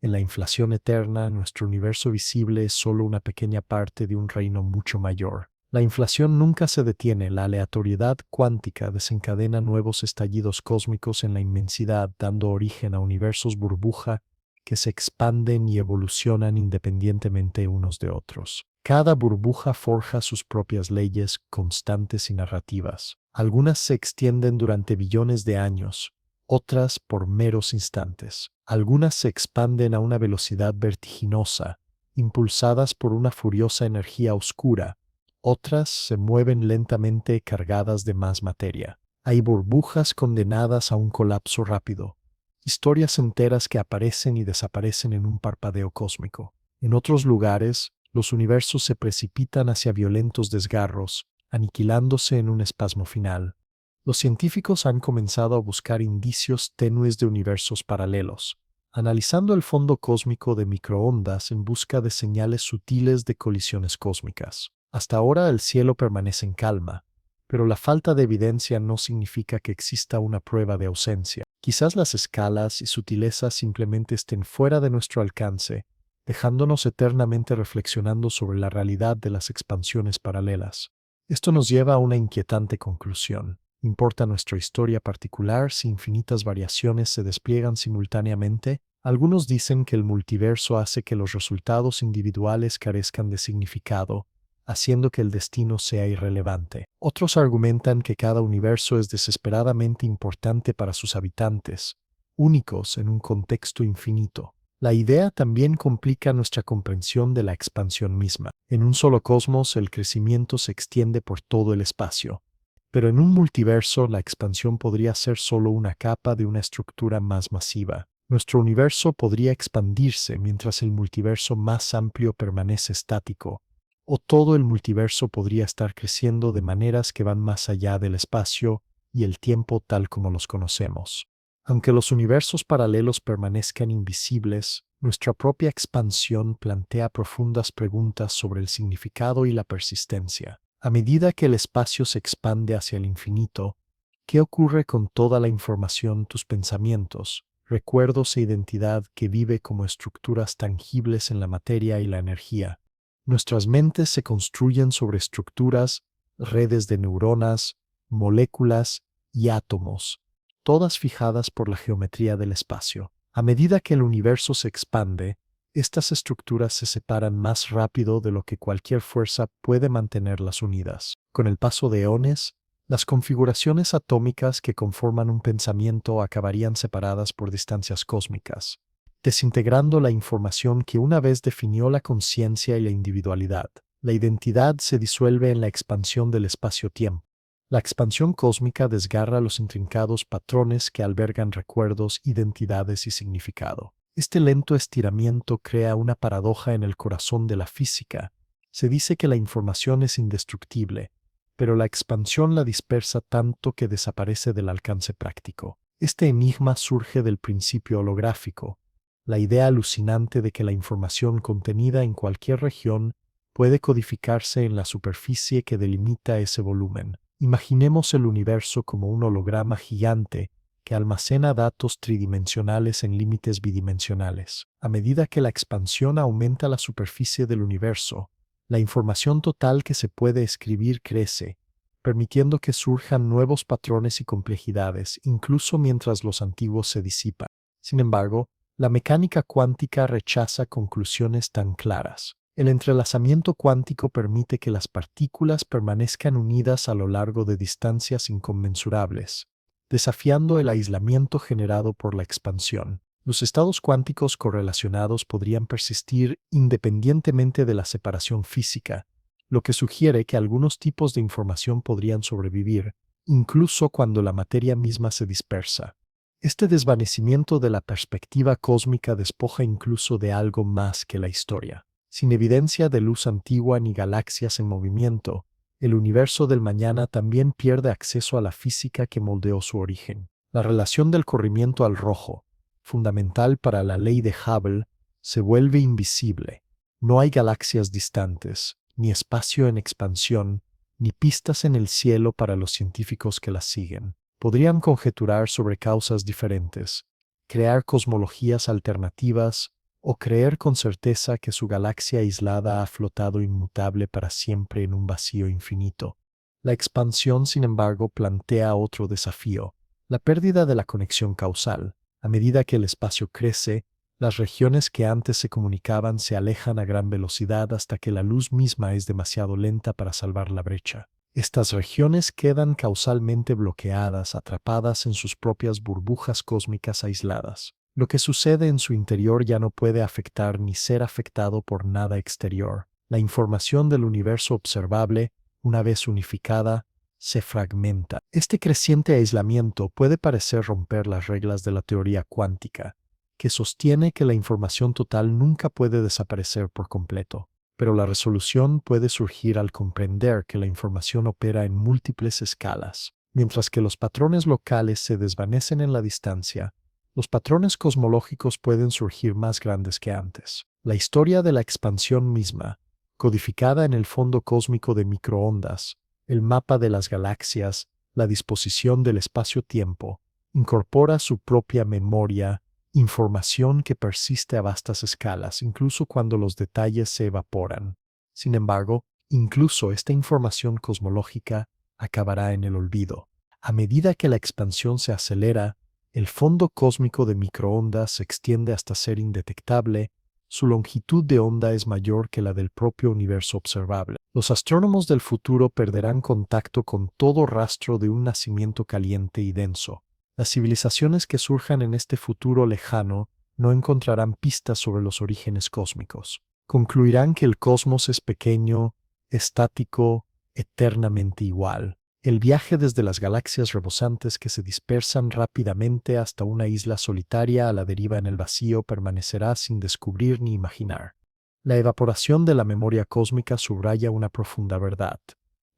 En la inflación eterna, nuestro universo visible es solo una pequeña parte de un reino mucho mayor. La inflación nunca se detiene, la aleatoriedad cuántica desencadena nuevos estallidos cósmicos en la inmensidad, dando origen a universos burbuja que se expanden y evolucionan independientemente unos de otros. Cada burbuja forja sus propias leyes constantes y narrativas. Algunas se extienden durante billones de años, otras por meros instantes. Algunas se expanden a una velocidad vertiginosa, impulsadas por una furiosa energía oscura. Otras se mueven lentamente, cargadas de más materia. Hay burbujas condenadas a un colapso rápido, historias enteras que aparecen y desaparecen en un parpadeo cósmico. En otros lugares, los universos se precipitan hacia violentos desgarros, aniquilándose en un espasmo final. Los científicos han comenzado a buscar indicios tenues de universos paralelos, analizando el fondo cósmico de microondas en busca de señales sutiles de colisiones cósmicas. Hasta ahora el cielo permanece en calma, pero la falta de evidencia no significa que exista una prueba de ausencia. Quizás las escalas y sutilezas simplemente estén fuera de nuestro alcance, dejándonos eternamente reflexionando sobre la realidad de las expansiones paralelas. Esto nos lleva a una inquietante conclusión. ¿Importa nuestra historia particular si infinitas variaciones se despliegan simultáneamente? Algunos dicen que el multiverso hace que los resultados individuales carezcan de significado, haciendo que el destino sea irrelevante. Otros argumentan que cada universo es desesperadamente importante para sus habitantes, únicos en un contexto infinito. La idea también complica nuestra comprensión de la expansión misma. En un solo cosmos, el crecimiento se extiende por todo el espacio, pero en un multiverso la expansión podría ser solo una capa de una estructura más masiva. Nuestro universo podría expandirse mientras el multiverso más amplio permanece estático, o todo el multiverso podría estar creciendo de maneras que van más allá del espacio y el tiempo tal como los conocemos. Aunque los universos paralelos permanezcan invisibles, nuestra propia expansión plantea profundas preguntas sobre el significado y la persistencia. A medida que el espacio se expande hacia el infinito, ¿qué ocurre con toda la información, tus pensamientos, recuerdos e identidad que vive como estructuras tangibles en la materia y la energía? Nuestras mentes se construyen sobre estructuras, redes de neuronas, moléculas y átomos, todas fijadas por la geometría del espacio. A medida que el universo se expande, estas estructuras se separan más rápido de lo que cualquier fuerza puede mantenerlas unidas. Con el paso de eones, las configuraciones atómicas que conforman un pensamiento acabarían separadas por distancias cósmicas, desintegrando la información que una vez definió la conciencia y la individualidad. La identidad se disuelve en la expansión del espacio-tiempo. La expansión cósmica desgarra los intrincados patrones que albergan recuerdos, identidades y significado. Este lento estiramiento crea una paradoja en el corazón de la física. Se dice que la información es indestructible, pero la expansión la dispersa tanto que desaparece del alcance práctico. Este enigma surge del principio holográfico, la idea alucinante de que la información contenida en cualquier región puede codificarse en la superficie que delimita ese volumen. Imaginemos el universo como un holograma gigante que almacena datos tridimensionales en límites bidimensionales. A medida que la expansión aumenta la superficie del universo, la información total que se puede escribir crece, permitiendo que surjan nuevos patrones y complejidades, incluso mientras los antiguos se disipan. Sin embargo, la mecánica cuántica rechaza conclusiones tan claras. El entrelazamiento cuántico permite que las partículas permanezcan unidas a lo largo de distancias inconmensurables, desafiando el aislamiento generado por la expansión. Los estados cuánticos correlacionados podrían persistir independientemente de la separación física, lo que sugiere que algunos tipos de información podrían sobrevivir, incluso cuando la materia misma se dispersa. Este desvanecimiento de la perspectiva cósmica despoja incluso de algo más que la historia. Sin evidencia de luz antigua ni galaxias en movimiento, el universo del mañana también pierde acceso a la física que moldeó su origen. La relación del corrimiento al rojo, fundamental para la ley de Hubble, se vuelve invisible. No hay galaxias distantes, ni espacio en expansión, ni pistas en el cielo para los científicos que las siguen. Podrían conjeturar sobre causas diferentes, crear cosmologías alternativas o creer con certeza que su galaxia aislada ha flotado inmutable para siempre en un vacío infinito. La expansión, sin embargo, plantea otro desafío, la pérdida de la conexión causal. A medida que el espacio crece, las regiones que antes se comunicaban se alejan a gran velocidad hasta que la luz misma es demasiado lenta para salvar la brecha. Estas regiones quedan causalmente bloqueadas, atrapadas en sus propias burbujas cósmicas aisladas. Lo que sucede en su interior ya no puede afectar ni ser afectado por nada exterior. La información del universo observable, una vez unificada, se fragmenta. Este creciente aislamiento puede parecer romper las reglas de la teoría cuántica, que sostiene que la información total nunca puede desaparecer por completo. Pero la resolución puede surgir al comprender que la información opera en múltiples escalas. Mientras que los patrones locales se desvanecen en la distancia, los patrones cosmológicos pueden surgir más grandes que antes. La historia de la expansión misma, codificada en el fondo cósmico de microondas, el mapa de las galaxias, la disposición del espacio-tiempo, incorpora su propia memoria, información que persiste a vastas escalas, incluso cuando los detalles se evaporan. Sin embargo, incluso esta información cosmológica acabará en el olvido. A medida que la expansión se acelera, el fondo cósmico de microondas se extiende hasta ser indetectable. Su longitud de onda es mayor que la del propio universo observable. Los astrónomos del futuro perderán contacto con todo rastro de un nacimiento caliente y denso. Las civilizaciones que surjan en este futuro lejano no encontrarán pistas sobre los orígenes cósmicos. Concluirán que el cosmos es pequeño, estático, eternamente igual. El viaje desde las galaxias rebosantes que se dispersan rápidamente hasta una isla solitaria a la deriva en el vacío permanecerá sin descubrir ni imaginar. La evaporación de la memoria cósmica subraya una profunda verdad.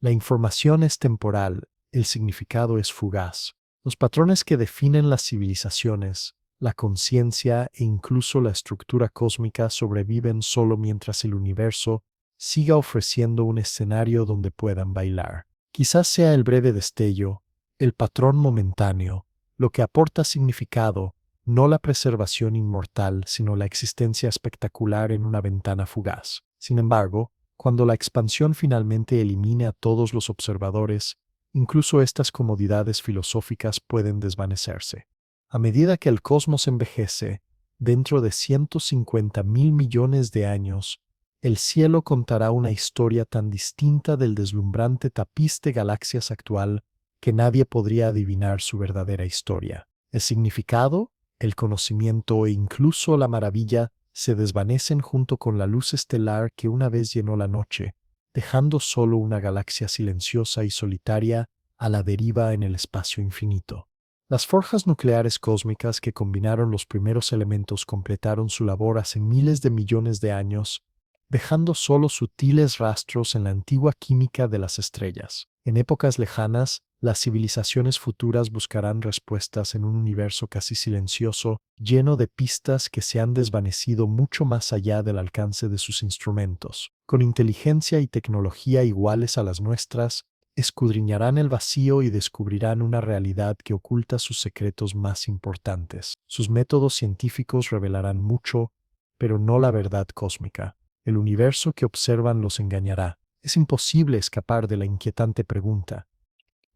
La información es temporal, el significado es fugaz. Los patrones que definen las civilizaciones, la conciencia e incluso la estructura cósmica sobreviven solo mientras el universo siga ofreciendo un escenario donde puedan bailar. Quizás sea el breve destello, el patrón momentáneo, lo que aporta significado, no la preservación inmortal, sino la existencia espectacular en una ventana fugaz. Sin embargo, cuando la expansión finalmente elimine a todos los observadores, incluso estas comodidades filosóficas pueden desvanecerse. A medida que el cosmos envejece, dentro de 150.000 millones de años, el cielo contará una historia tan distinta del deslumbrante tapiz de galaxias actual que nadie podría adivinar su verdadera historia. El significado, el conocimiento e incluso la maravilla se desvanecen junto con la luz estelar que una vez llenó la noche, dejando solo una galaxia silenciosa y solitaria a la deriva en el espacio infinito. Las forjas nucleares cósmicas que combinaron los primeros elementos completaron su labor hace miles de millones de años, dejando solo sutiles rastros en la antigua química de las estrellas. En épocas lejanas, las civilizaciones futuras buscarán respuestas en un universo casi silencioso, lleno de pistas que se han desvanecido mucho más allá del alcance de sus instrumentos. Con inteligencia y tecnología iguales a las nuestras, escudriñarán el vacío y descubrirán una realidad que oculta sus secretos más importantes. Sus métodos científicos revelarán mucho, pero no la verdad cósmica. El universo que observan los engañará. Es imposible escapar de la inquietante pregunta: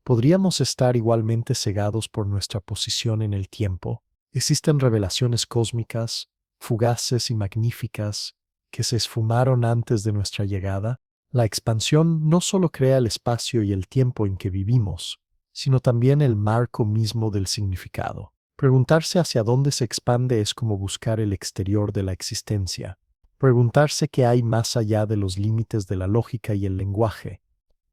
¿podríamos estar igualmente cegados por nuestra posición en el tiempo? ¿Existen revelaciones cósmicas, fugaces y magníficas, que se esfumaron antes de nuestra llegada? La expansión no solo crea el espacio y el tiempo en que vivimos, sino también el marco mismo del significado. Preguntarse hacia dónde se expande es como buscar el exterior de la existencia. Preguntarse qué hay más allá de los límites de la lógica y el lenguaje.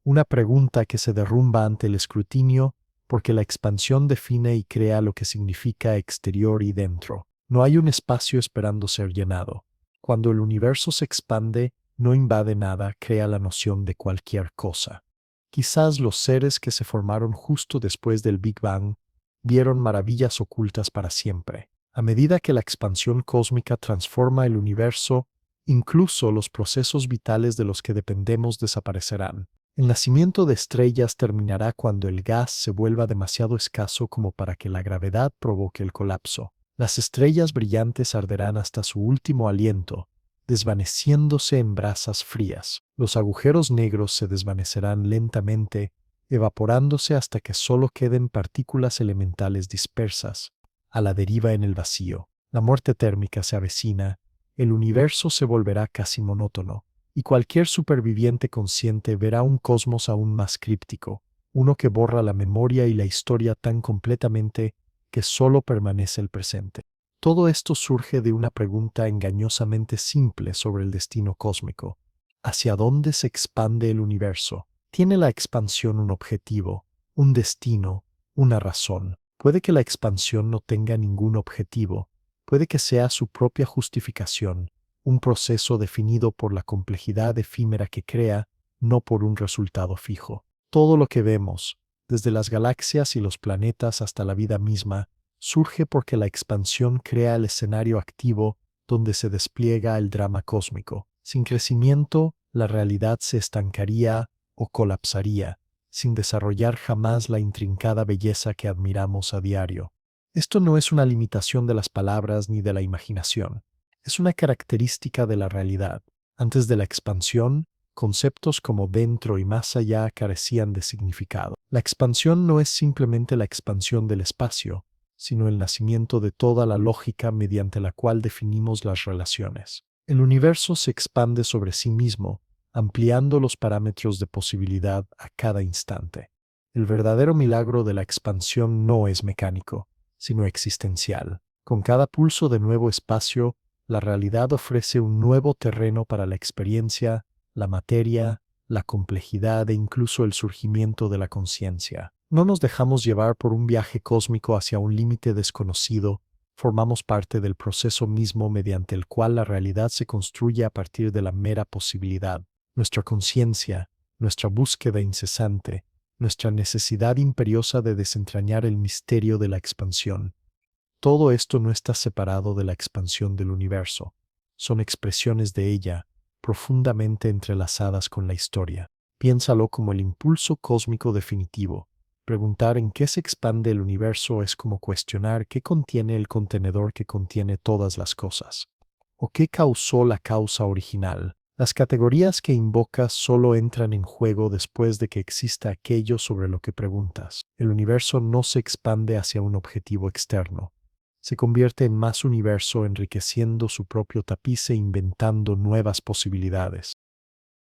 Una pregunta que se derrumba ante el escrutinio, porque la expansión define y crea lo que significa exterior y dentro. No hay un espacio esperando ser llenado. Cuando el universo se expande, no invade nada, crea la noción de cualquier cosa. Quizás los seres que se formaron justo después del Big Bang vieron maravillas ocultas para siempre. A medida que la expansión cósmica transforma el universo, incluso los procesos vitales de los que dependemos desaparecerán. El nacimiento de estrellas terminará cuando el gas se vuelva demasiado escaso como para que la gravedad provoque el colapso. Las estrellas brillantes arderán hasta su último aliento, desvaneciéndose en brasas frías. Los agujeros negros se desvanecerán lentamente, evaporándose hasta que solo queden partículas elementales dispersas, a la deriva en el vacío. La muerte térmica se avecina, el universo se volverá casi monótono, y cualquier superviviente consciente verá un cosmos aún más críptico, uno que borra la memoria y la historia tan completamente que solo permanece el presente. Todo esto surge de una pregunta engañosamente simple sobre el destino cósmico. ¿Hacia dónde se expande el universo? ¿Tiene la expansión un objetivo, un destino, una razón? Puede que la expansión no tenga ningún objetivo, puede que sea su propia justificación, un proceso definido por la complejidad efímera que crea, no por un resultado fijo. Todo lo que vemos, desde las galaxias y los planetas hasta la vida misma, surge porque la expansión crea el escenario activo donde se despliega el drama cósmico. Sin crecimiento, la realidad se estancaría o colapsaría, sin desarrollar jamás la intrincada belleza que admiramos a diario. Esto no es una limitación de las palabras ni de la imaginación. Es una característica de la realidad. Antes de la expansión, conceptos como dentro y más allá carecían de significado. La expansión no es simplemente la expansión del espacio, sino el nacimiento de toda la lógica mediante la cual definimos las relaciones. El universo se expande sobre sí mismo, ampliando los parámetros de posibilidad a cada instante. El verdadero milagro de la expansión no es mecánico, sino existencial. Con cada pulso de nuevo espacio, la realidad ofrece un nuevo terreno para la experiencia, la materia, la complejidad e incluso el surgimiento de la conciencia. No nos dejamos llevar por un viaje cósmico hacia un límite desconocido, formamos parte del proceso mismo mediante el cual la realidad se construye a partir de la mera posibilidad. Nuestra conciencia, nuestra búsqueda incesante, nuestra necesidad imperiosa de desentrañar el misterio de la expansión. Todo esto no está separado de la expansión del universo. Son expresiones de ella, profundamente entrelazadas con la historia. Piénsalo como el impulso cósmico definitivo. Preguntar en qué se expande el universo es como cuestionar qué contiene el contenedor que contiene todas las cosas. ¿O qué causó la causa original? Las categorías que invocas solo entran en juego después de que exista aquello sobre lo que preguntas. El universo no se expande hacia un objetivo externo. Se convierte en más universo enriqueciendo su propio tapiz e inventando nuevas posibilidades.